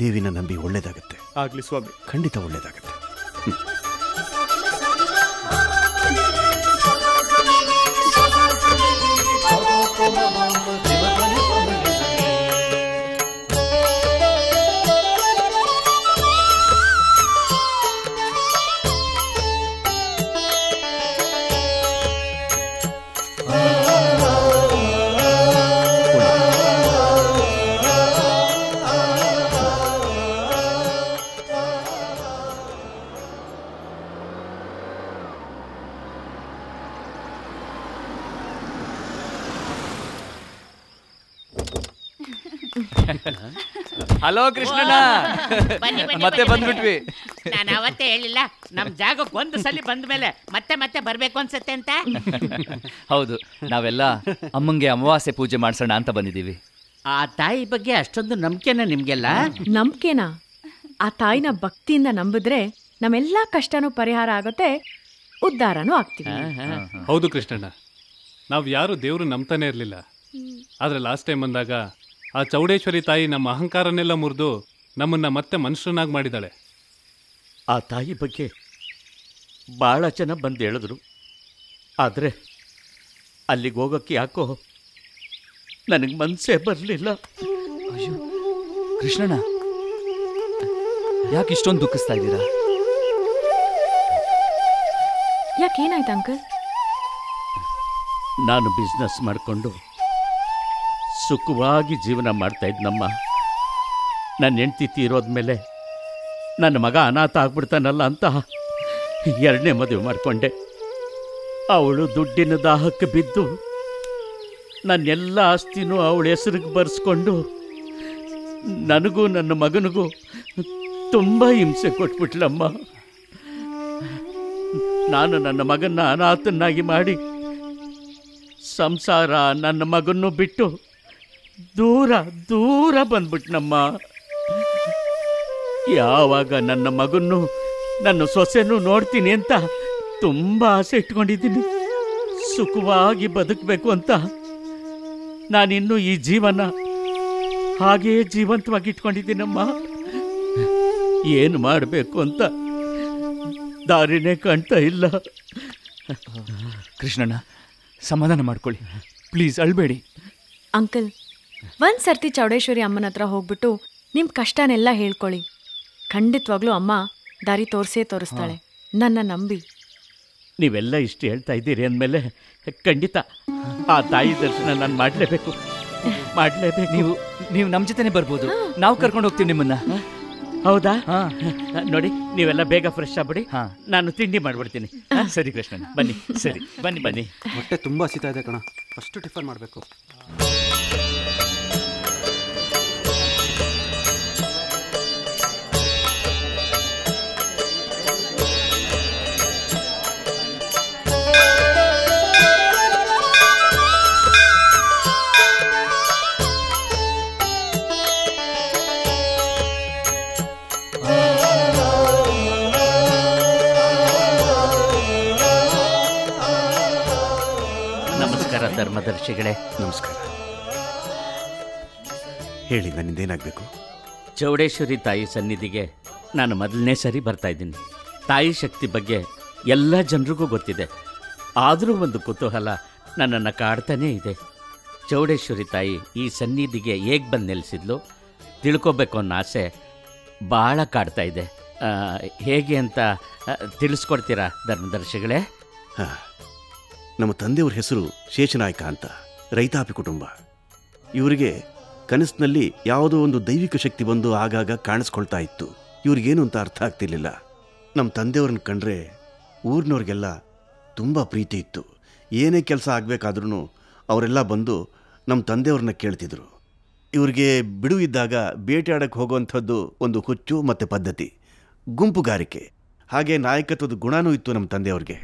ದೇವಿನ ನಂಬಿ ಒಳ್ಳೇದಾಗತ್ತೆ. ಆಗ್ಲಿ ಸ್ವಾಮಿ, ಖಂಡಿತ ಒಳ್ಳೇದಾಗತ್ತೆ. ಹಲೋ ಕೃಷ್ಣಣ್ಣ, ಮತ್ತೆ ಬಂದ್ಬಿಟ್ವಿ. ನಾನು ಅವತ್ತೇ ಹೇಳಿಲ್ಲ ನಮ್ ಜಾಗಕ್ಕೆ ಒಂದು ಸಲ ಬಂದ ಮೇಲೆ ಮತ್ತೆ ಮತ್ತೆ ಬರ್ಬೇಕು ಅನ್ಸತ್ತೆ ಅಂತ. ಹೌದು, ನಾವೆಲ್ಲ ಅಮ್ಮಂಗೆ ಅಮಾವಾಸ್ಯೆ ಪೂಜೆ ಮಾಡ್ಸೋಣ ಅಂತ ಬಂದಿದ್ದೀವಿ. ಆ ತಾಯಿ ಬಗ್ಗೆ ಅಷ್ಟೊಂದು ನಂಬಿಕೆನ ನಿಮ್ಗೆಲ್ಲ? ನಂಬಿಕೆನಾ? ಆ ತಾಯಿನ ಭಕ್ತಿಯಿಂದ ನಂಬಿದ್ರೆ ನಮ್ಮೆಲ್ಲಾ ಕಷ್ಟನೂ ಪರಿಹಾರ ಆಗುತ್ತೆ, ಉದ್ಧಾರನೂ ಆಗ್ತೀವಿ. ಹೌದು ಕೃಷ್ಣಣ್ಣ, ನಾವು ಯಾರು ದೇವ್ರು ನಂಬ್ತಾನೆ ಇರಲಿಲ್ಲ. ಆದ್ರೆ ಲಾಸ್ಟ್ ಟೈಮ್ ಬಂದಾಗ ಆ ಚೌಡೇಶ್ವರಿ ತಾಯಿ ನಮ್ಮ ಅಹಂಕಾರನೆಲ್ಲ ಮುರಿದು ನಮ್ಮನ್ನ ಮತ್ತೆ ಮನುಷ್ಯನಾಗಿ ಮಾಡಿದಾಳೆ. ಆ ತಾಯಿ ಬಗ್ಗೆ ಭಾಳ ಜನ ಬಂದು ಹೇಳಿದ್ರು, ಆದರೆ ಅಲ್ಲಿಗೆ ಹೋಗೋಕ್ಕೆ ಯಾಕೋ ನನಗೆ ಮನಸ್ಸೇ ಬರಲಿಲ್ಲ. ಅಯ್ಯೋ ಕೃಷ್ಣಣ್ಣ, ಯಾಕೆ ಇಷ್ಟೊಂದು ದುಃಖಿಸ್ತಾ ಇದ್ದೀರಾ? ಯಾಕೇನಾಯ್ತು ಅಂಕಲ್? ನಾನು ಬಿಸ್ನೆಸ್ ಮಾಡಿಕೊಂಡು ಸುಖವಾಗಿ ಜೀವನ ಮಾಡ್ತಾ ಇದ್ನಮ್ಮ. ನನ್ನ ಹೆಂಡತಿ ತೀರೋದ್ಮೇಲೆ ನನ್ನ ಮಗ ಅನಾಥ ಆಗ್ಬಿಡ್ತಾನಲ್ಲ ಅಂತ 2ನೇ ಮದುವೆ ಮಾಡಿಕೊಂಡೆ. ಅವಳು ದುಡ್ಡಿನ ದಾಹಕ್ಕೆ ಬಿದ್ದು ನನ್ನೆಲ್ಲ ಆಸ್ತಿನೂ ಅವಳ ಹೆಸರಿಗೆ ಬರೆಸ್ಕೊಂಡು ನನಗೂ ನನ್ನ ಮಗನಿಗೂ ತುಂಬ ಹಿಂಸೆ ಕೊಟ್ಬಿಟ್ಲಮ್ಮ. ನಾನು ನನ್ನ ಮಗನ್ನ ಅನಾಥನಾಗಿ ಮಾಡಿ ಸಂಸಾರ ನನ್ನ ಮಗನ್ನು ಬಿಟ್ಟು ದೂರ ದೂರ ಬಂದ್ಬಿಟ್ನಮ್ಮ. ಯಾವಾಗ ನನ್ನ ಮಗನ್ನು ನನ್ನ ಸೊಸೆನೂ ನೋಡ್ತೀನಿ ಅಂತ ತುಂಬ ಆಸೆ ಇಟ್ಕೊಂಡಿದ್ದೀನಿ. ಸುಖವಾಗಿ ಬದುಕಬೇಕು ಅಂತ ನಾನಿನ್ನೂ ಈ ಜೀವನ ಹಾಗೆಯೇ ಜೀವಂತವಾಗಿ ಇಟ್ಕೊಂಡಿದ್ದೀನಮ್ಮ. ಏನು ಮಾಡಬೇಕು ಅಂತ ದಾರಿನೇ ಕಾಣ್ತಾ ಇಲ್ಲ. ಕೃಷ್ಣಣ್ಣ, ಸಮಾಧಾನ ಮಾಡ್ಕೊಳ್ಳಿ ಪ್ಲೀಸ್, ಅಳ್ಬೇಡಿ. ಅಂಕಲ್, ಒಂದ್ ಸರ್ತಿ ಚೌಡೇಶ್ವರಿ ಅಮ್ಮನ ಹತ್ರ ಹೋಗ್ಬಿಟ್ಟು ನಿಮ್ ಕಷ್ಟನೆಲ್ಲ ಹೇಳ್ಕೊಳ್ಳಿ. ಖಂಡಿತವಾಗ್ಲೂ ಅಮ್ಮ ದಾರಿ ತೋರಿಸ್ತಾಳೆ. ನನ್ನ ನಂಬಿ. ನೀವೆಲ್ಲ ಇಷ್ಟು ಹೇಳ್ತಾ ಇದ್ದೀರಿ ಅಂದಮೇಲೆ ಖಂಡಿತ ಆ ತಾಯಿ ದರ್ಶನ ನಾನು ಮಾಡಲೇಬೇಕು. ನೀವು ನಮ್ಮ ಜೊತೆನೆ ಬರ್ಬೋದು, ನಾವು ಕರ್ಕೊಂಡು ಹೋಗ್ತೀವಿ ನಿಮ್ಮನ್ನ. ಹೌದಾ? ನೋಡಿ, ನೀವೆಲ್ಲ ಬೇಗ ಫ್ರೆಶ್ ಆಗ್ಬಿಡಿ, ನಾನು ತಿಂಡಿ ಮಾಡ್ಬಿಡ್ತೀನಿ. ಸರಿ ಕೃಷ್ಣಣ್ಣ, ಬನ್ನಿ. ಸರಿ, ಬನ್ನಿ. ಹೊಟ್ಟೆ ತುಂಬಾ ಹಸಿತಾ ಇದೆ ಕಣ, ಫಸ್ಟ್ ಟಿಫನ್ ಮಾಡಬೇಕು. ಧರ್ಮದರ್ಶಿಗಳೇ ನಮಸ್ಕಾರ. ಹೇಳಿ, ನನ್ನಿಂದ ಏನಾಗಬೇಕು? ಚೌಡೇಶ್ವರಿ ತಾಯಿ ಸನ್ನಿಧಿಗೆ ನಾನು ಮೊದಲನೇ ಸರಿ ಬರ್ತಾ ಇದ್ದೀನಿ. ತಾಯಿ ಶಕ್ತಿ ಬಗ್ಗೆ ಎಲ್ಲ ಜನರಿಗೂ ಗೊತ್ತಿದೆ, ಆದರೂ ಒಂದು ಕುತೂಹಲ ನನ್ನನ್ನು ಕಾಡ್ತಾನೇ ಇದೆ. ಚೌಡೇಶ್ವರಿ ತಾಯಿ ಈ ಸನ್ನಿಧಿಗೆ ಹೇಗೆ ಬಂದು ನೆಲೆಸಿದ್ಲು ತಿಳ್ಕೊಬೇಕು ಅನ್ನೋ ಆಸೆ ಭಾಳ ಕಾಡ್ತಾ ಇದೆ. ಹೇಗೆ ಅಂತ ತಿಳಿಸ್ಕೊಡ್ತೀರಾ ಧರ್ಮದರ್ಶಿಗಳೇ? ಹಾಂ, ನಮ್ಮ ತಂದೆಯವ್ರ ಹೆಸರು ಶೇಷನಾಯಕ ಅಂತ, ರೈತಾಪಿ ಕುಟುಂಬ. ಇವರಿಗೆ ಕನಸಿನಲ್ಲಿ ಯಾವುದೋ ಒಂದು ದೈವಿಕ ಶಕ್ತಿ ಬಂದು ಆಗಾಗ ಕಾಣಿಸ್ಕೊಳ್ತಾ ಇತ್ತು. ಇವ್ರಿಗೇನು ಅಂತ ಅರ್ಥ ಆಗ್ತಿರ್ಲಿಲ್ಲ. ನಮ್ಮ ತಂದೆಯವ್ರನ್ನ ಕಂಡ್ರೆ ಊರಿನವ್ರಿಗೆಲ್ಲ ತುಂಬ ಪ್ರೀತಿ ಇತ್ತು. ಏನೇ ಕೆಲಸ ಆಗಬೇಕಾದ್ರೂ ಅವರೆಲ್ಲ ಬಂದು ನಮ್ಮ ತಂದೆಯವ್ರನ್ನ ಕೇಳ್ತಿದ್ರು. ಇವ್ರಿಗೆ ಬಿಡು ಇದ್ದಾಗ ಬೇಟೆಯಾಡಕ್ಕೆ ಹೋಗುವಂಥದ್ದು ಒಂದು ಹುಚ್ಚು ಮತ್ತು ಪದ್ಧತಿ, ಗುಂಪುಗಾರಿಕೆ, ಹಾಗೆ ನಾಯಕತ್ವದ ಗುಣನೂ ಇತ್ತು ನಮ್ಮ ತಂದೆಯವ್ರಿಗೆ.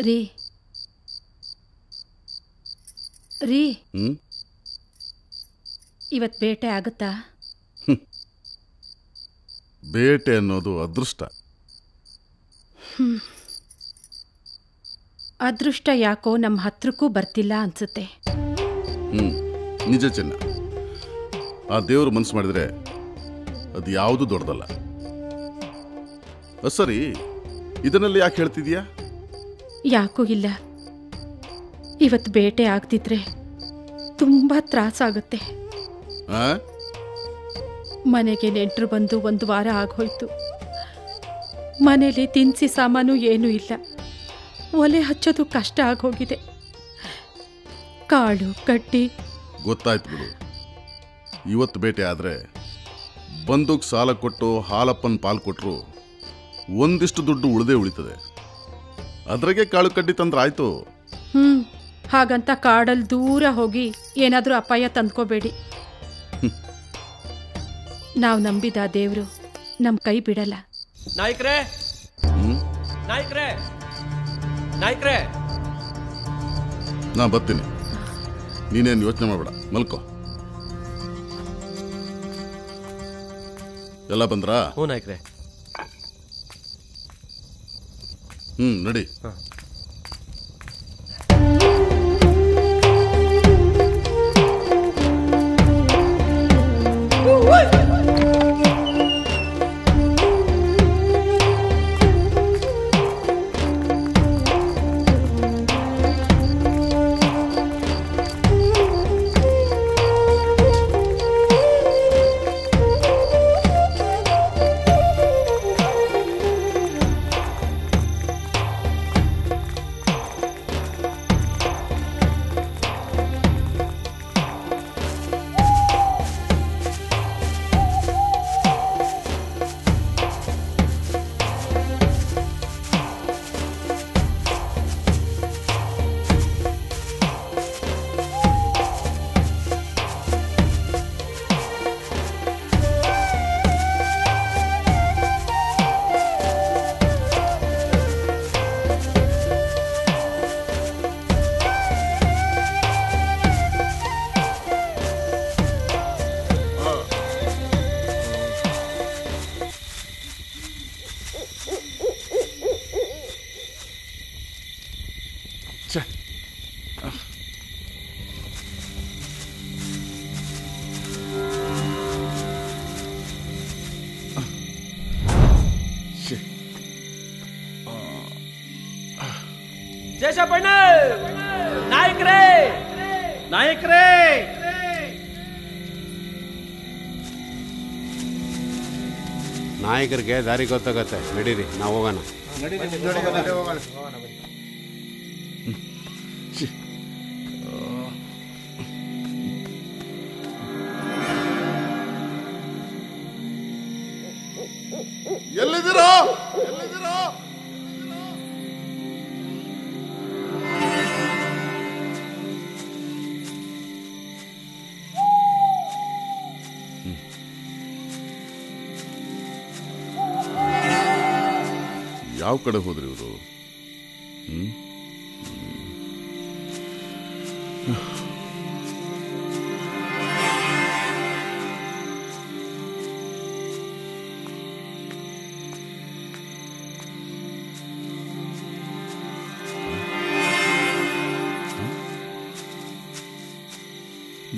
ರೀ ಇವತ್ತು ಬೇಟೆ ಆಗುತ್ತಾ? ಬೇಟೆ ಅನ್ನೋದು ಅದೃಷ್ಟ. ಅದೃಷ್ಟ ಯಾಕೋ ನಮ್ಮ ಹತ್ರಕ್ಕೂ ಬರ್ತಿಲ್ಲ ಅನ್ಸುತ್ತೆ. ನಿಜ ಚೆನ್ನ, ಆ ದೇವರು ಮನಸ್ಸು ಮಾಡಿದ್ರೆ ಅದು ಯಾವುದು ದೊಡ್ಡದಲ್ಲ. ಸರಿ, ಇದನ್ನೆಲ್ಲ ಯಾಕೆ ಹೇಳ್ತಿದ್ಯಾ? ಯಾಕೂ ಇಲ್ಲ, ಇವತ್ತು ಬೇಟೆ ಆಗ್ತಿದ್ರೆ ತುಂಬಾ ತ್ರಾಸಾಗುತ್ತೆ. ಮನೆಗೆ ನೆಂಟರು ಬಂದು 1 ವಾರ ಆಗೋಯ್ತು. ಮನೇಲಿ ತಿನಿಸಿ ಸಾಮಾನು ಏನೂ ಇಲ್ಲ. ಒಲೆ ಹಚ್ಚೋದು ಕಷ್ಟ ಆಗೋಗಿದೆ. ಕಾಳು ಕಟ್ಟಿ. ಗೊತ್ತಾಯ್ತು ಬಿಡು. ಇವತ್ತು ಬೇಟೆ ಆದ್ರೆ ಬಂದೂಕ್ ಸಾಲ ಕೊಟ್ಟು ಹಾಲಪ್ಪನ ಪಾಲು ಕೊಟ್ಟರು ಒಂದಿಷ್ಟು ದುಡ್ಡು ಉಳಿದೇ ಉಳಿತದೆ. ಅದ್ರಾಗೆ ಕಾಳು ಕಡ್ಡಿ ತಂದ್ರೆ ಆಯ್ತು. ಹಾಗಂತ ಕಾಡಲ್ಲಿ ದೂರ ಹೋಗಿ ಏನಾದ್ರೂ ಅಪಾಯ ತಂದ್ಕೋಬೇಡಿ. ನಾವು ನಂಬಿದ ದೇವ್ರು ನಮ್ ಕೈ ಬಿಡಲ್ಲ. ನಾಯ್ಕ್ರೇ, ನಾಯ್ಕ್ರೇ, ನಾಯ್ಕ್ರೇ, ನಾ ಬರ್ತೀನಿ, ನೀನೇನು ಯೋಚನೆ ಮಾಡಬೇಡ, ಮಲ್ಕೋ. ಎಲ್ಲ ಬಂದ್ರಾ? ಹ್ಞೂ ನಾಯ್ಕ್ರೇ. ನಡಿ. ಶೇಷಪ್ಪಣ್ಣ, ನಾಯಕರೇ ನಾಯಕರೇ ನಾಯಕರಿಗೆ ದಾರಿ ಗೊತ್ತಾಗತ್ತೆ. ನಡೀರಿ, ನಾವು ಹೋಗೋಣ. ಎಲ್ಲಿದ್ದೀರಾ? ಎಲ್ಲಿದ್ದೀರಾ? ಯಾವ ಕಡೆ ಹೋದ್ರಿ ಇವರು?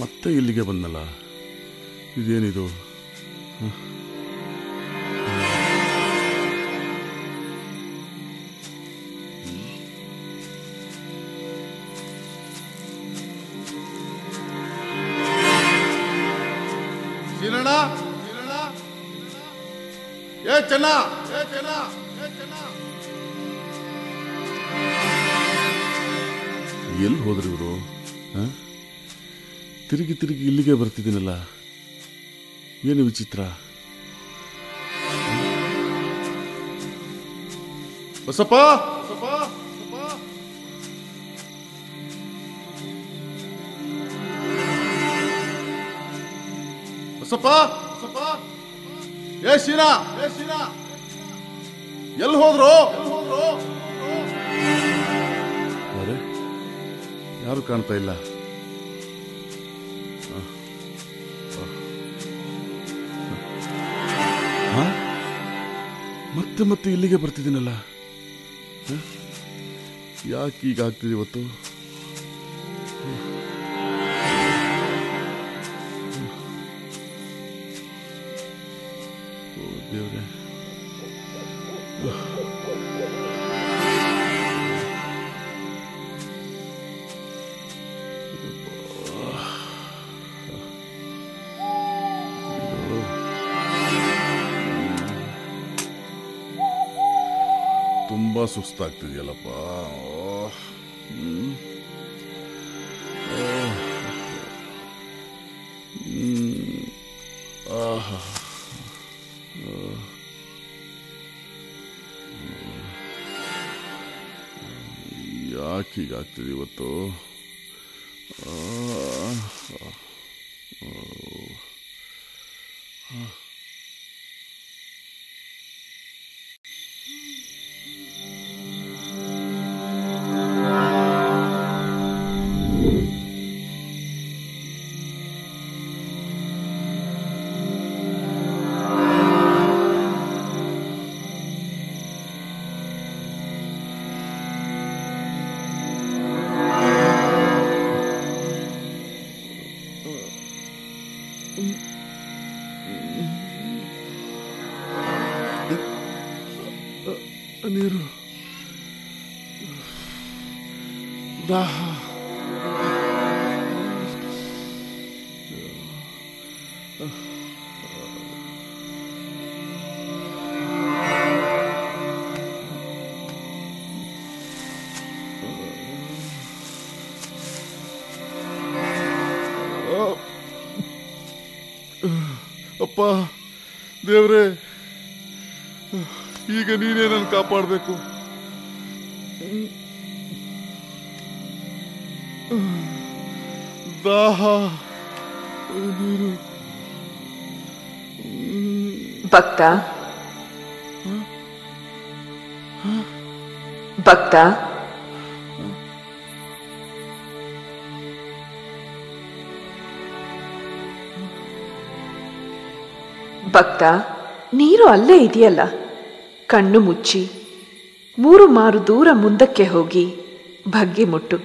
ಮತ್ತೆ ಇಲ್ಲಿಗೆ ಬಂದಲ್ಲ, ಇದೇನಿದು? ಸೀನಣ್ಣ, ಏ ಚೆನ್ನ, ಎಲ್ಲಿ ಹೋದ್ರಿ ಇವರು? ತಿರುಗಿ ತಿರುಗಿ ಇಲ್ಲಿಗೆ ಬರ್ತಿದ್ದೀನಲ್ಲ, ಏನು ವಿಚಿತ್ರ? ಬಸಪ್ಪ, ಬಸಪ್ಪ, ಏ ಶೀನಾ, ಎಲ್ಲಿ ಹೋದ್ರು? ಅರೆ, ಯಾರು ಕಾಣ್ತಾ ಇಲ್ಲ. ಮತ್ತೆ ಮತ್ತೆ ಇಲ್ಲಿಗೆ ಬರ್ತಿದ್ದೀನಲ್ಲ, ಯಾಕೆ ಈಗ ಆಗ್ತಿದೆ ಇವತ್ತು? ದೇವ್ರೆ, ತುಂಬಾ ಸುಸ್ತಾಗ್ತಿದೆಯಲ್ಲಪ್ಪ. ಯಾಕೆ ಹೀಗಾಗ್ತಿದೆ ಇವತ್ತು? ನೀರು, ದಾಹ, ಅಪ್ಪ ದೇವ್ರೆ, ಈಗ ನೀನೇ ನನ್ನ ಕಾಪಾಡಬೇಕು. ದಾಹ, ನೀರು. ಭಕ್ತ, ಭಕ್ತ, ಭಕ್ತ, ನೀರು ಅಲ್ಲೇ ಇದೆಯಲ್ಲ. ಕಣ್ಣು ಮುಚ್ಚಿ 3 ಮಾರು ದೂರ ಮುಂದಕ್ಕೆ ಹೋಗಿ ಬಗ್ಗಿ ಮುಟ್ಟು,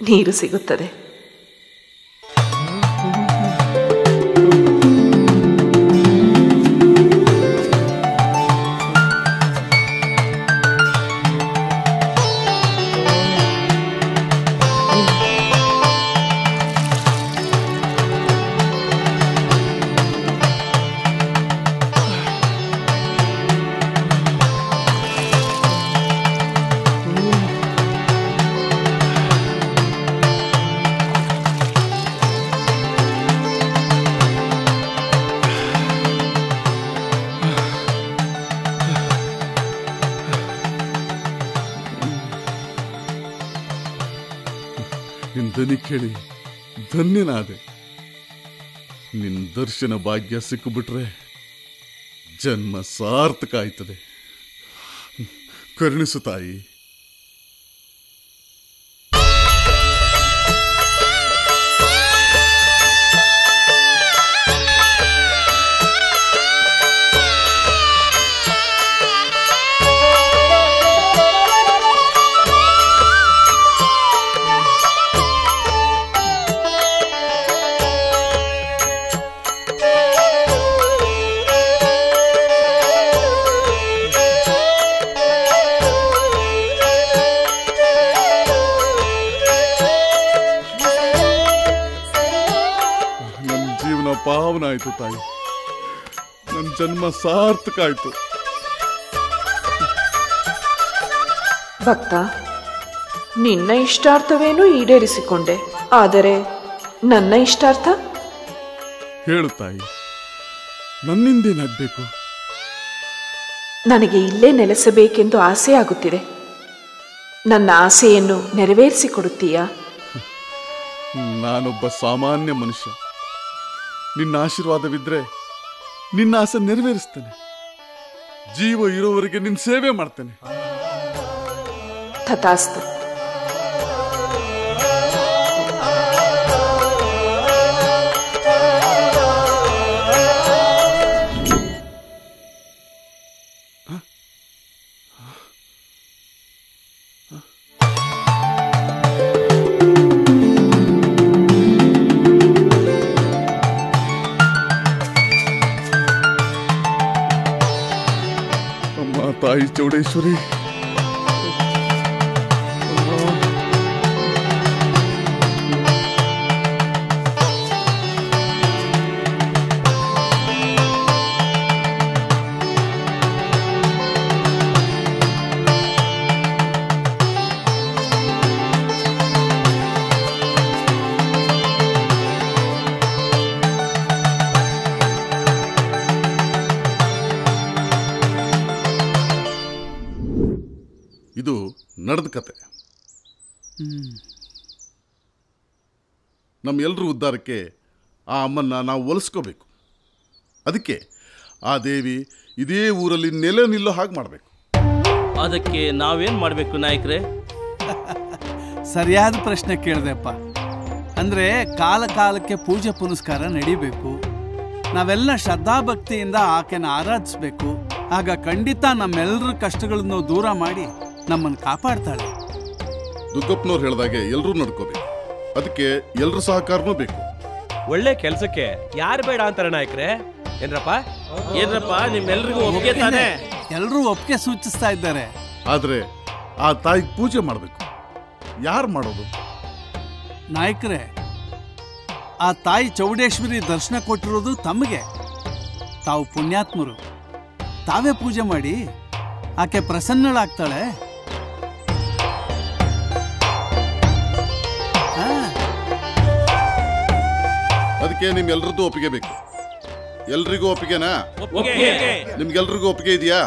ನೀರು ಸಿಗುತ್ತದೆ. ದನಿ ಕೇಳಿ ಧನ್ಯನಾದೆ. ನಿನ್ನ ದರ್ಶನ ಭಾಗ್ಯ ಸಿಕ್ಕಿಬಿಟ್ರೆ ಜನ್ಮ ಸಾರ್ಥಕ ಆಯ್ತದೆ. ಕರುಣಿಸು ತಾಯಿ. ಪಾವನ ಆಯ್ತು ತಾಯಿ, ನನ್ನ ಜನ್ಮ ಸಾರ್ಥಕ ಆಯ್ತು. ಭಕ್ತ, ನಿನ್ನ ಇಷ್ಟಾರ್ಥವೇನೂ ಈಡೇರಿಸಿಕೊಂಡೆ, ಆದರೆ ನನ್ನ ಇಷ್ಟಾರ್ಥ? ಹೇಳು ತಾಯಿ, ನನ್ನಿಂದೇನಾಗಬೇಕು? ನನಗೆ ಇಲ್ಲೇ ನೆಲೆಸಬೇಕೆಂದು ಆಸೆ ಆಗುತ್ತಿದೆ. ನನ್ನ ಆಸೆಯನ್ನು ನೆರವೇರಿಸಿಕೊಡುತ್ತೀಯಾ? ನಾನೊಬ್ಬ ಸಾಮಾನ್ಯ ಮನುಷ್ಯ. ನಿನ್ನ ಆಶೀರ್ವಾದವಿದ್ರೆ ನಿನ್ನ ಆಸೆ ನೆರವೇರಿಸ್ತೇನೆ. ಜೀವ ಇರೋವರೆಗೆ ನಿನ್ನ ಸೇವೆ ಮಾಡ್ತೇನೆ. ತಥಾಸ್ತು. ತಾಯಿ ಚೌಡೇಶ್ವರಿ, ಇದು ನಡೆದ ಕತೆ. ನಮ್ಮೆಲ್ಲರೂ ಉದ್ಧಾರಕ್ಕೆ ಆ ಅಮ್ಮನ್ನ ನಾವು ಒಲಿಸ್ಕೋಬೇಕು. ಅದಕ್ಕೆ ಆ ದೇವಿ ಇದೇ ಊರಲ್ಲಿ ನೆಲೆ ನಿಲ್ಲೋ ಹಾಗೆ ಮಾಡಬೇಕು. ಅದಕ್ಕೆ ನಾವೇನು ಮಾಡಬೇಕು ನಾಯಕರೇ? ಸರಿಯಾದ ಪ್ರಶ್ನೆ ಕೇಳಿದೆಪ್ಪ. ಅಂದರೆ ಕಾಲ ಕಾಲಕ್ಕೆ ಪೂಜೆ ಪುನಸ್ಕಾರ ನಡೀಬೇಕು. ನಾವೆಲ್ಲ ಶ್ರದ್ಧಾಭಕ್ತಿಯಿಂದ ಆಕೆನ ಆರಾಧಿಸ್ಬೇಕು. ಆಗ ಖಂಡಿತ ನಮ್ಮೆಲ್ಲರ ಕಷ್ಟಗಳನ್ನು ದೂರ ಮಾಡಿ ನಮ್ಮನ್ನು ಕಾಪಾಡ್ತಾಳೆ. ದುಗ್ಗಪ್ಪನವ್ರು ಹೇಳಿದಾಗೆ ಎಲ್ಲರೂ ನಡ್ಕೋಬೇಕು. ಅದಕ್ಕೆ ಎಲ್ಲರ ಸಹಕಾರನೂ ಬೇಕು. ಒಳ್ಳೆ ಕೆಲಸಕ್ಕೆ ಯಾರು ಬೇಡ ಅಂತಾರೆ ನಾಯಕರೇ? ಏನ್ರಪ್ಪ ನಿಮ್ಮೆಲ್ರಿಗೂ ಒಪ್ಪಿಗೆ ತಾನೆ? ಎಲ್ಲರೂ ಒಪ್ಪಿಗೆ ಸೂಚಿಸ್ತಾ ಇದ್ದಾರೆ. ಆದ್ರೆ ಆ ತಾಯಿಗೆ ಪೂಜೆ ಮಾಡಬೇಕು. ಯಾರು ಮಾಡೋದು? ನಾಯಕರೇ, ಆ ತಾಯಿ ಚೌಡೇಶ್ವರಿ ದರ್ಶನ ಕೊಟ್ಟಿರೋದು ತಮಗೆ. ತಾವು ಪುಣ್ಯಾತ್ಮರು. ತಾವೇ ಪೂಜೆ ಮಾಡಿ ಆಕೆ ಪ್ರಸನ್ನಳಾಗ್ತಾಳೆ. ಅದಕ್ಕೆ ನಿಮ್ಗೆಲ್ರದ್ದು ಒಪ್ಪಿಗೆ ಬೇಕು. ಎಲ್ರಿಗೂ ಒಪ್ಪಿಗೆನಾ? ನಿಮ್ಗೆಲ್ರಿಗೂ ಒಪ್ಪಿಗೆ ಇದೆಯಾ?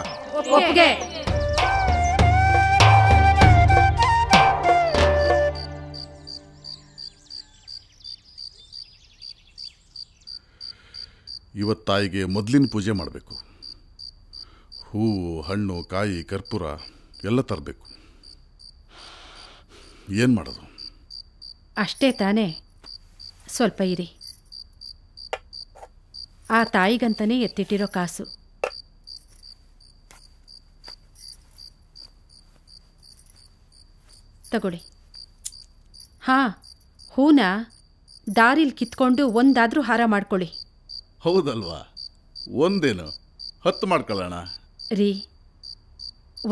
ಇವತ್ತು ತಾಯಿಗೆ ಮೊದಲಿನ ಪೂಜೆ ಮಾಡಬೇಕು. ಹೂವು, ಹಣ್ಣು, ಕಾಯಿ, ಕರ್ಪೂರ ಎಲ್ಲ ತರಬೇಕು. ಏನು ಮಾಡೋದು? ಅಷ್ಟೇ ತಾನೇ. ಸ್ವಲ್ಪ ಇರಿ. ಆ ತಾಯಿಗಂತನೇ ಎತ್ತಿಟ್ಟಿರೋ ಕಾಸು. ತಗೊಳ್ಳಿ. ಹಾಂ, ಹೂನ ದಾರಿಲಿ ಕಿತ್ಕೊಂಡು ಒಂದಾದ್ರೂ ಹಾರ ಮಾಡ್ಕೊಳ್ಳಿ. ಹೌದಲ್ವಾ? ಒಂದೇನು 10 ಮಾಡ್ಕೊಳ್ಳೋಣ. ರೀ,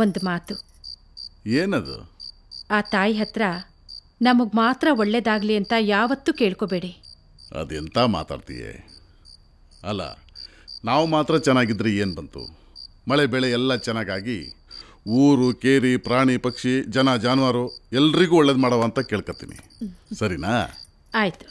ಒಂದು ಮಾತು. ಏನದು? ಆ ತಾಯಿ ಹತ್ರ ನಮಗೆ ಮಾತ್ರ ಒಳ್ಳೇದಾಗ್ಲಿ ಅಂತ ಯಾವತ್ತೂ ಕೇಳ್ಕೋಬೇಡಿ. ಅದೆಂತ ಮಾತಾಡ್ತೀಯೇ? ಅಲ್ಲ, ನಾವು ಮಾತ್ರ ಚೆನ್ನಾಗಿದ್ರೆ ಏನು ಬಂತು? ಮಳೆ ಬೆಳೆ ಎಲ್ಲ ಚೆನ್ನಾಗಾಗಿ ಊರು, ಕೇರಿ, ಪ್ರಾಣಿ, ಪಕ್ಷಿ, ಜನ, ಜಾನುವಾರು ಎಲ್ರಿಗೂ ಒಳ್ಳೇದು ಮಾಡವ ಅಂತ ಕೇಳ್ಕೊತೀನಿ. ಸರಿನಾ? ಆಯಿತು.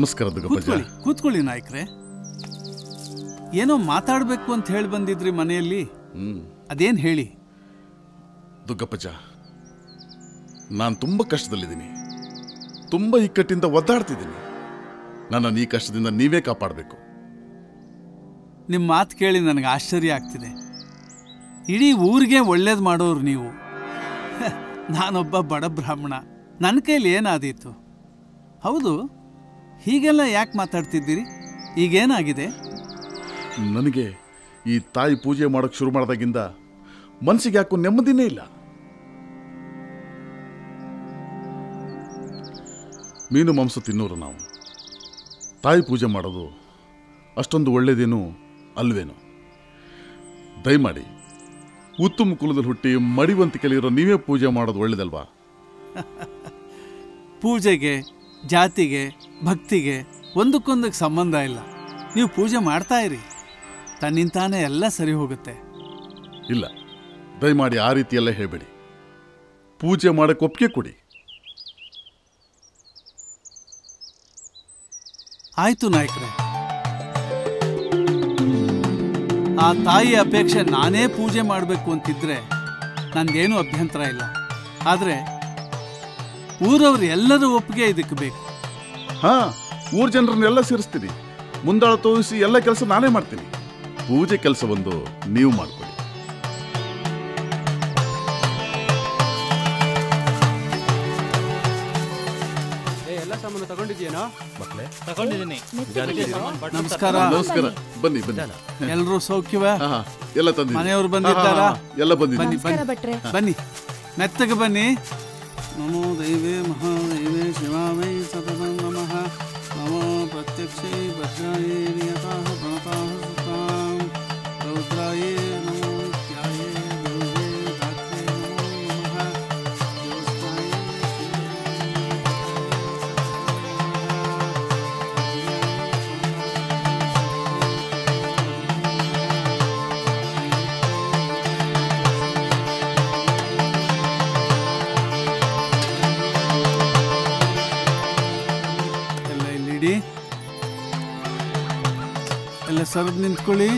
ನಮಸ್ಕಾರ ದುಗ್ಗಪ್ಪಜ್ಜ. ಕೂತ್ಕೊಳ್ಳಿ ನಾಯಕ್ರೆ. ಏನೋ ಮಾತಾಡಬೇಕು ಅಂತ ಹೇಳಿ ಬಂದಿದ್ರಿ ಮನೆಯಲ್ಲಿ, ಅದೇನು ಹೇಳಿ? ದುಗ್ಗಪ್ಪಜ್ಜ, ನಾನು ತುಂಬ ಕಷ್ಟದಲ್ಲಿದ್ದೀನಿ, ತುಂಬ ಇಕ್ಕಟ್ಟಿಂದ ಒದ್ದಾಡ್ತಿದ್ದೀನಿ. ನನ್ನನ್ನು ಈ ಕಷ್ಟದಿಂದ ನೀವೇ ಕಾಪಾಡಬೇಕು. ನಿಮ್ಮ ಮಾತು ಕೇಳಿ ನನಗೆ ಆಶ್ಚರ್ಯ ಆಗ್ತಿದೆ. ಇಡೀ ಊರಿಗೆ ಒಳ್ಳೇದು ಮಾಡೋರು ನೀವು. ನಾನೊಬ್ಬ ಬಡ ಬ್ರಾಹ್ಮಣ, ನನ್ನ ಕೈಲಿ ಏನಾದೀತು? ಹೌದು, ಹೀಗೆಲ್ಲ ಯಾಕೆ ಮಾತಾಡ್ತಿದ್ದೀರಿ? ಈಗೇನಾಗಿದೆ? ನನಗೆ ಈ ತಾಯಿ ಪೂಜೆ ಮಾಡೋಕ್ಕೆ ಶುರು ಮಾಡಿದಾಗಿಂದ ಮನಸ್ಸಿಗೆ ಯಾಕೋ ನೆಮ್ಮದಿನೇ ಇಲ್ಲ. ಮೀನು ಮಾಂಸ ತಿನ್ನೋರು ನಾವು. ತಾಯಿ ಪೂಜೆ ಮಾಡೋದು ಅಷ್ಟೊಂದು ಒಳ್ಳೇದೇನು ಅಲ್ವೇನೋ. ದಯಮಾಡಿ ಉತ್ತಮ ಕುಲದಲ್ಲಿ ಹುಟ್ಟಿ ಮಡಿವಂತಿಕೆಯಲ್ಲಿರೋ ನೀವೇ ಪೂಜೆ ಮಾಡೋದು ಒಳ್ಳೇದಲ್ವಾ? ಪೂಜೆಗೆ, ಜಾತಿಗೆ, ಭಕ್ತಿಗೆ ಒಂದಕ್ಕೊಂದಕ್ಕೆ ಸಂಬಂಧ ಇಲ್ಲ. ನೀವು ಪೂಜೆ ಮಾಡ್ತಾ ಇರಿ, ತನ್ನಿಂತಾನೇ ಎಲ್ಲ ಸರಿ ಹೋಗುತ್ತೆ. ಇಲ್ಲ, ದಯಮಾಡಿ ಆ ರೀತಿ ಎಲ್ಲ ಹೇಳಬೇಡಿ. ಪೂಜೆ ಮಾಡಕ್ಕೆ ಒಪ್ಪಿಗೆ ಕೊಡಿ. ಆಯ್ತು ನಾಯಕ್ರೆ, ಆ ತಾಯಿ ಅಪೇಕ್ಷೆ ನಾನೇ ಪೂಜೆ ಮಾಡಬೇಕು ಅಂತಿದ್ರೆ ನನಗೇನು ಅಭ್ಯಂತರ ಇಲ್ಲ. ಆದರೆ ಊರವ್ರು ಎಲ್ಲರೂ ಒಪ್ಪಿಗೆ ಇದಕ್ಕೆ ಬೇಕು. ಹಾ, ಊರ್ ಜನರನ್ನೆಲ್ಲ ಸೇರಿಸ್ತೀನಿ. ಮುಂದಾಳ ತೋರಿಸಿ ಎಲ್ಲ ಕೆಲಸ ನಾನೇ ಮಾಡ್ತೀನಿ. ಪೂಜೆ ಕೆಲಸ ಒಂದು ನೀವು ಮಾಡ್ಕೊಳ್ಳಿ. ಎಲ್ಲ ಸಾಮಾನು ತಗೊಂಡಿದ್ಯೇನೋ ಮಕ್ಕಳೇ? ತಗೊಂಡಿದ್ದೀನಿ. ನಮಸ್ಕಾರ. ನಮಸ್ಕಾರ. ಬನ್ನಿ ಬನ್ನಿ. ಎಲ್ಲರೂ ಸೌಖ್ಯವ? ಎಲ್ಲ ತಂದಿ. ಮನೆಯವರು ಬಂದಿದ್ದಾರಾ? ಎಲ್ಲ ಬಂದಿದ್ದೀನಿ. ಬನ್ನಿ ಬನ್ನಿ ಬನ್ನಿ, ಮೆತ್ತಗೆ ಬನ್ನಿ. ನಮೋ ದೈವೇ ಮಹಾದೈವೇ ಶಿವಾವೈ ಸತತಂ ನಮಃ. ನಮೋ ಪ್ರತ್ಯಕ್ಷೈ ಭದ್ರಾಯೇ ನಿಯತಾಃ ಪ್ರಣತಾಃ ಸುತಾಂ ರೌದ್ರಾಯೇ ನಮೋ ನಿತ್ಯಾಯೇ ದೇವೇ ಧಾತ್ರೇ ನಮೋ ನಮಃ. ದೇವಸ್ಥಾಯೇ ಎಲ್ಲ ಸರದ್ ನಿಂತ್ಕೊಳ್ಳಿ.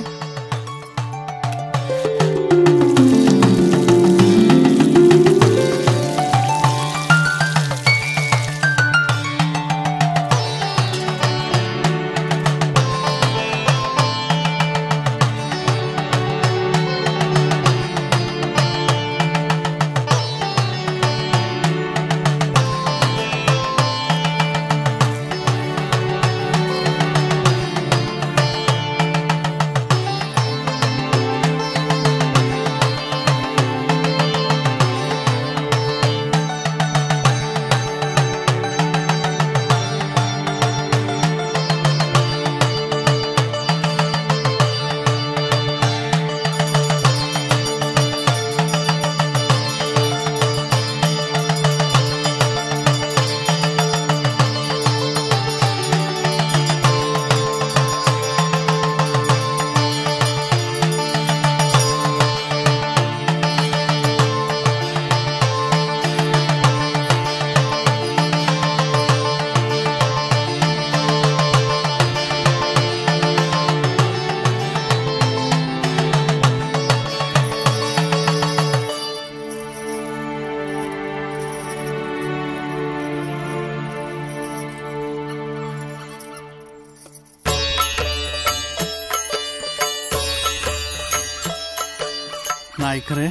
ನಾಯಕರೇ,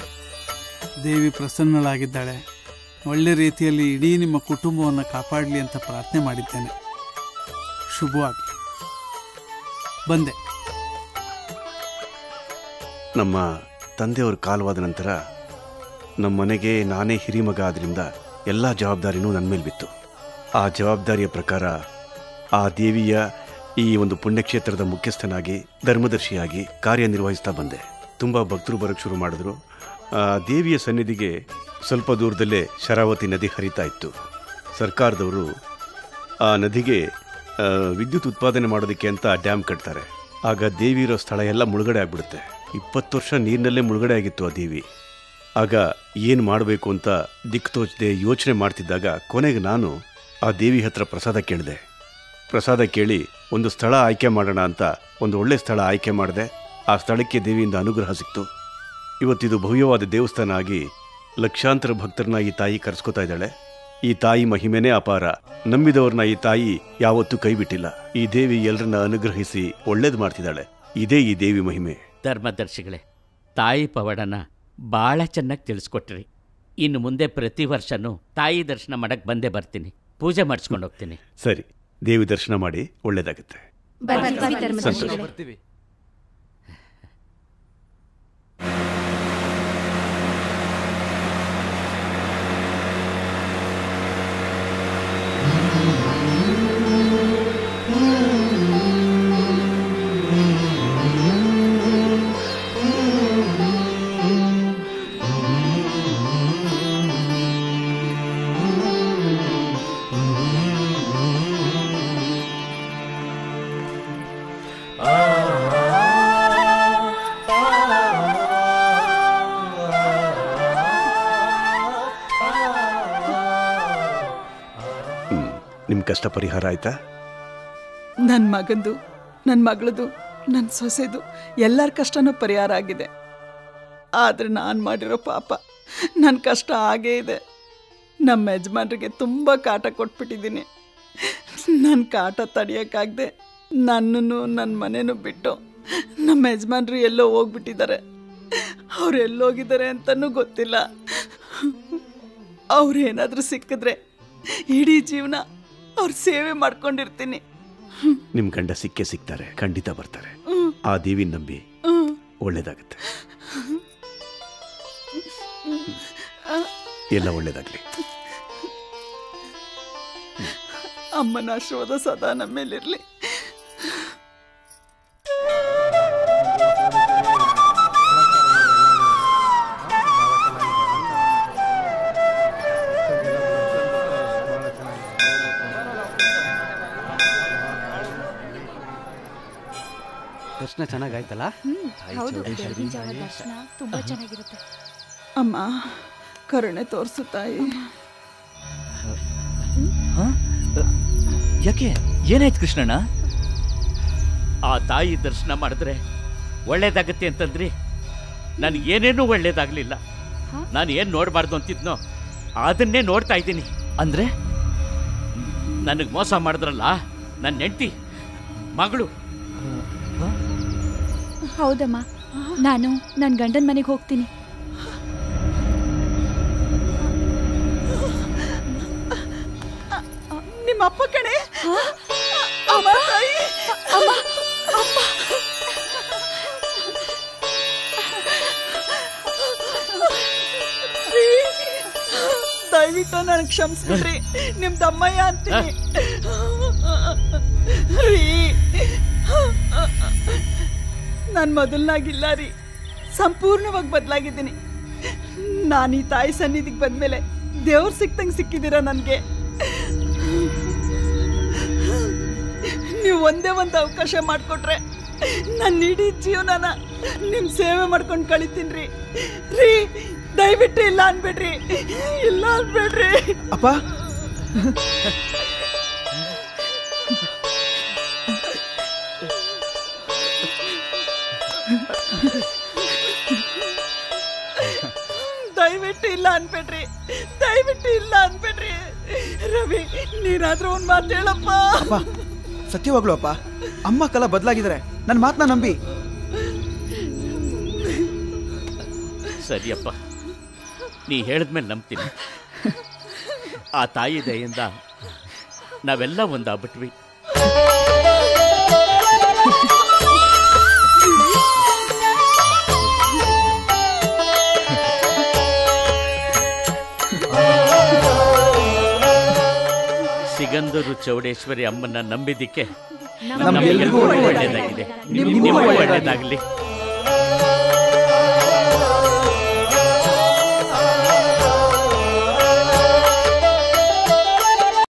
ದೇವಿ ಪ್ರಸನ್ನಳಾಗಿದ್ದಾಳೆ. ಒಳ್ಳೆ ರೀತಿಯಲ್ಲಿ ಇಡೀ ನಿಮ್ಮ ಕುಟುಂಬವನ್ನು ಕಾಪಾಡಲಿ ಅಂತ ಪ್ರಾರ್ಥನೆ ಮಾಡಿದ್ದೇನೆ. ಶುಭವಾಗಲಿ. ಬಂದೆ. ನಮ್ಮ ತಂದೆಯವರು ಕಾಲವಾದ ನಂತರ ನಮ್ಮ ಮನೆಗೆ ನಾನೇ ಹಿರಿಮಗ ಆದ್ರಿಂದ ಎಲ್ಲ ಜವಾಬ್ದಾರಿನೂ ನನ್ನ ಮೇಲೆ ಬಿತ್ತು. ಆ ಜವಾಬ್ದಾರಿಯ ಪ್ರಕಾರ ಆ ದೇವಿಯ ಈ ಒಂದು ಪುಣ್ಯಕ್ಷೇತ್ರದ ಮುಖ್ಯಸ್ಥನಾಗಿ ಧರ್ಮದರ್ಶಿಯಾಗಿ ಕಾರ್ಯನಿರ್ವಹಿಸ್ತಾ ಬಂದೆ. ತುಂಬ ಭಕ್ತರು ಬರೋಕ್ಕೆ ಶುರು ಮಾಡಿದ್ರು. ದೇವಿಯ ಸನ್ನಿಧಿಗೆ ಸ್ವಲ್ಪ ದೂರದಲ್ಲೇ ಶರಾವತಿ ನದಿ ಹರಿತಾ ಇತ್ತು. ಸರ್ಕಾರದವರು ಆ ನದಿಗೆ ವಿದ್ಯುತ್ ಉತ್ಪಾದನೆ ಮಾಡೋದಕ್ಕೆ ಅಂತ ಡ್ಯಾಮ್ ಕಟ್ತಾರೆ. ಆಗ ದೇವಿ ಇರೋ ಸ್ಥಳ ಎಲ್ಲ ಮುಳುಗಡೆ ಆಗಿಬಿಡುತ್ತೆ. 20 ವರ್ಷ ನೀರಿನಲ್ಲೇ ಮುಳುಗಡೆ ಆಗಿತ್ತು ಆ ದೇವಿ. ಆಗ ಏನು ಮಾಡಬೇಕು ಅಂತ ದಿಕ್ಕು ತೋಚದೆ ಯೋಚನೆ ಮಾಡ್ತಿದ್ದಾಗ ಕೊನೆಗೆ ನಾನು ಆ ದೇವಿ ಹತ್ರ ಪ್ರಸಾದ ಕೇಳಿದೆ. ಪ್ರಸಾದ ಕೇಳಿ ಒಂದು ಸ್ಥಳ ಆಯ್ಕೆ ಮಾಡೋಣ ಅಂತ ಒಂದು ಒಳ್ಳೆ ಸ್ಥಳ ಆಯ್ಕೆ ಮಾಡಿದೆ. ಆ ಸ್ಥಳಕ್ಕೆ ದೇವಿಯಿಂದ ಅನುಗ್ರಹ ಸಿಕ್ತು. ಇವತ್ತಿದು ಭವ್ಯವಾದ ದೇವಸ್ಥಾನ ಆಗಿ ಲಕ್ಷಾಂತರ ಭಕ್ತರನ್ನ ಈ ತಾಯಿ ಕರೆಸ್ಕೊತಾ ಇದ್ದಾಳೆ. ಈ ತಾಯಿ ಮಹಿಮೆನೇ ಅಪಾರ. ನಂಬಿದವ್ರನ್ನ ಈ ತಾಯಿ ಯಾವತ್ತೂ ಕೈ ಬಿಟ್ಟಿಲ್ಲ. ಈ ದೇವಿ ಎಲ್ಲರನ್ನ ಅನುಗ್ರಹಿಸಿ ಒಳ್ಳೇದು ಮಾಡ್ತಿದ್ದಾಳೆ. ಇದೇ ಈ ದೇವಿ ಮಹಿಮೆ. ಧರ್ಮದರ್ಶಿಗಳೇ, ತಾಯಿ ಪವಾಡನ ಭಾಳ ಚೆನ್ನಾಗಿ ತಿಳಿಸ್ಕೊಟ್ರಿ. ಇನ್ನು ಮುಂದೆ ಪ್ರತಿ ವರ್ಷನೂ ತಾಯಿ ದರ್ಶನ ಮಾಡಕ್ಕೆ ಬಂದೇ ಬರ್ತೀನಿ, ಪೂಜೆ ಮಾಡಿಸ್ಕೊಂಡು ಹೋಗ್ತೀನಿ. ಸರಿ, ದೇವಿ ದರ್ಶನ ಮಾಡಿ ಒಳ್ಳೇದಾಗುತ್ತೆ. ಬರ್ತೀವಿ. ನಿಮ್ಮ ಕಷ್ಟ ಪರಿಹಾರ ಆಯ್ತಾ? ನನ್ನ ಮಗಂದು, ನನ್ನ ಮಗಳದು, ನನ್ನ ಸೊಸೆದು ಎಲ್ಲರ ಕಷ್ಟನೂ ಪರಿಹಾರ ಆಗಿದೆ. ಆದರೆ ನಾನು ಮಾಡಿರೋ ಪಾಪ ನನ್ನ ಕಷ್ಟ ಆಗೇ ಇದೆ. ನಮ್ಮ ಯಜಮಾನ್ರಿಗೆ ತುಂಬ ಕಾಟ ಕೊಟ್ಬಿಟ್ಟಿದ್ದೀನಿ. ನನ್ನ ಕಾಟ ತಡೆಯೋಕ್ಕಾಗದೆ ನನ್ನನ್ನು ನನ್ನ ಮನೆಯೂ ಬಿಟ್ಟು ನಮ್ಮ ಯಜಮಾನ್ರು ಎಲ್ಲೋ ಹೋಗ್ಬಿಟ್ಟಿದ್ದಾರೆ. ಅವ್ರು ಎಲ್ಲೋಗಿದ್ದಾರೆ ಅಂತಲೂ ಗೊತ್ತಿಲ್ಲ. ಅವ್ರೇನಾದರೂ ಸಿಕ್ಕಿದ್ರೆ ಇಡೀ ಜೀವನ ಅವ್ರ ಸೇವೆ ಮಾಡ್ಕೊಂಡಿರ್ತೀನಿ. ನಿಮ್ ಗಂಡ ಸಿಕ್ಕೇ ಸಿಗ್ತಾರೆ, ಖಂಡಿತ ಬರ್ತಾರೆ. ಆ ದೇವಿ ನಂಬಿ, ಒಳ್ಳೇದಾಗುತ್ತೆ. ಎಲ್ಲ ಒಳ್ಳೇದಾಗ್ಲಿ. ಅಮ್ಮನ ಆಶೀರ್ವಾದ ಸದಾ ನಮ್ಮ ಮೇಲಿರ್ಲಿ. ದರ್ಶನ ಚೆನ್ನಾಗಾಯ್ತಲ್ಲ? ಹೌದು, ಬೆಳಗಿನ ಜಾವ ದರ್ಶನ ತುಂಬಾ ಚೆನ್ನಾಗಿರುತ್ತೆ. ಅಮ್ಮ ಕರುಣೆ ತೋರಿಸು ತಾಯಿ. ಯಾಕೆ, ಏನಾಯ್ತು ಕೃಷ್ಣಣ್ಣ? ಆ ತಾಯಿ ದರ್ಶನ ಮಾಡಿದ್ರೆ ಒಳ್ಳೇದಾಗತ್ತೆ ಅಂತಂದ್ರಿ. ನನಗೇನೇನೂ ಒಳ್ಳೇದಾಗಲಿಲ್ಲ. ನಾನು ಏನು ನೋಡಬಾರ್ದು ಅಂತಿದ್ನೋ ಅದನ್ನೇ ನೋಡ್ತಾ ಇದ್ದೀನಿ. ಅಂದ್ರೆ ನನಗೆ ಮೋಸ ಮಾಡಿದ್ರಲ್ಲ ನನ್ನ ಹೆಂಡತಿ ಮಗಳು. ಹೌದಮ್ಮ, ನಾನು ನನ್ನ ಗಂಡನ ಮನೆಗೆ ಹೋಗ್ತೀನಿ. ನಿಮ್ಮ ಅಪ್ಪ ಕಣೆ. ಅಮ್ಮ ತಾಯಿ, ಅಮ್ಮ ಅಮ್ಮ. ದಯವಿಟ್ಟು ನನಗೆ ಕ್ಷಮಿಸ್ಬಿಡ್ರಿ. ನಿಮ್ದಮ್ಮಯ್ಯ ಅಂತೀನಿ ರೀ. ನಾನು ಮೊದಲನಾಗಿಲ್ಲ ರೀ, ಸಂಪೂರ್ಣವಾಗಿ ಬದಲಾಗಿದ್ದೀನಿ. ನಾನು ಈ ತಾಯಿ ಸನ್ನಿಧಿಗೆ ಬಂದ್ಮೇಲೆ ದೇವ್ರು ಸಿಕ್ತಂಗೆ ಸಿಕ್ಕಿದ್ದೀರ ನನಗೆ. ನೀವು ಒಂದೇ ಒಂದು ಅವಕಾಶ ಮಾಡಿಕೊಟ್ರೆ ನನ್ನ ಇಡೀ ಜೀವನನ ನಿಮ್ಮ ಸೇವೆ ಮಾಡ್ಕೊಂಡು ಕಳಿತೀನಿ ರೀ. ರೀ ದಯವಿಟ್ಟು ಇಲ್ಲ ಅನ್ಬೇಡ್ರಿ, ಇಲ್ಲ ಅನ್ಬೇಡ್ರಿ. ಅಪ್ಪ ದಯವಿಟ್ಟು ಇಲ್ಲ ಅನ್ಬೇಡ್ರಿ, ದಯವಿಟ್ಟು ಇಲ್ಲ ಅನ್ಬೇಡ್ರಿ. ರವಿ, ನೀನಾದ್ರೂ ಒಂದ್ ಮಾತು ಹೇಳಪ್ಪ. ಅಪ್ಪ ಸತ್ಯವಾಗ್ಲು ಅಪ್ಪ, ಅಮ್ಮ ಕಾಲ ಬದಲಾಗಿದ್ದಾರೆ. ನನ್ನ ಮಾತನ್ನ ನಂಬಿ. ಸರಿಯಪ್ಪ, ನೀ ಹೇಳಿದ್ಮೇಲೆ ನಂಬ್ತೀನಿ. ಆ ತಾಯಿ ದಯೆಯಿಂದ ನಾವೆಲ್ಲ ಒಂದಾಗ್ಬಿಟ್ವಿ. ಸಿಗಂದೂರು ಚೌಡೇಶ್ವರಿ ಅಮ್ಮನ ನಂಬಿದ್ದಕ್ಕೆ ನಮಗೆಲ್ಲರಿಗೂ ಒಳ್ಳೆಯದಾಗಿದೆ. ನಿಮಗೂ ಒಳ್ಳೆಯದಾಗಲಿ.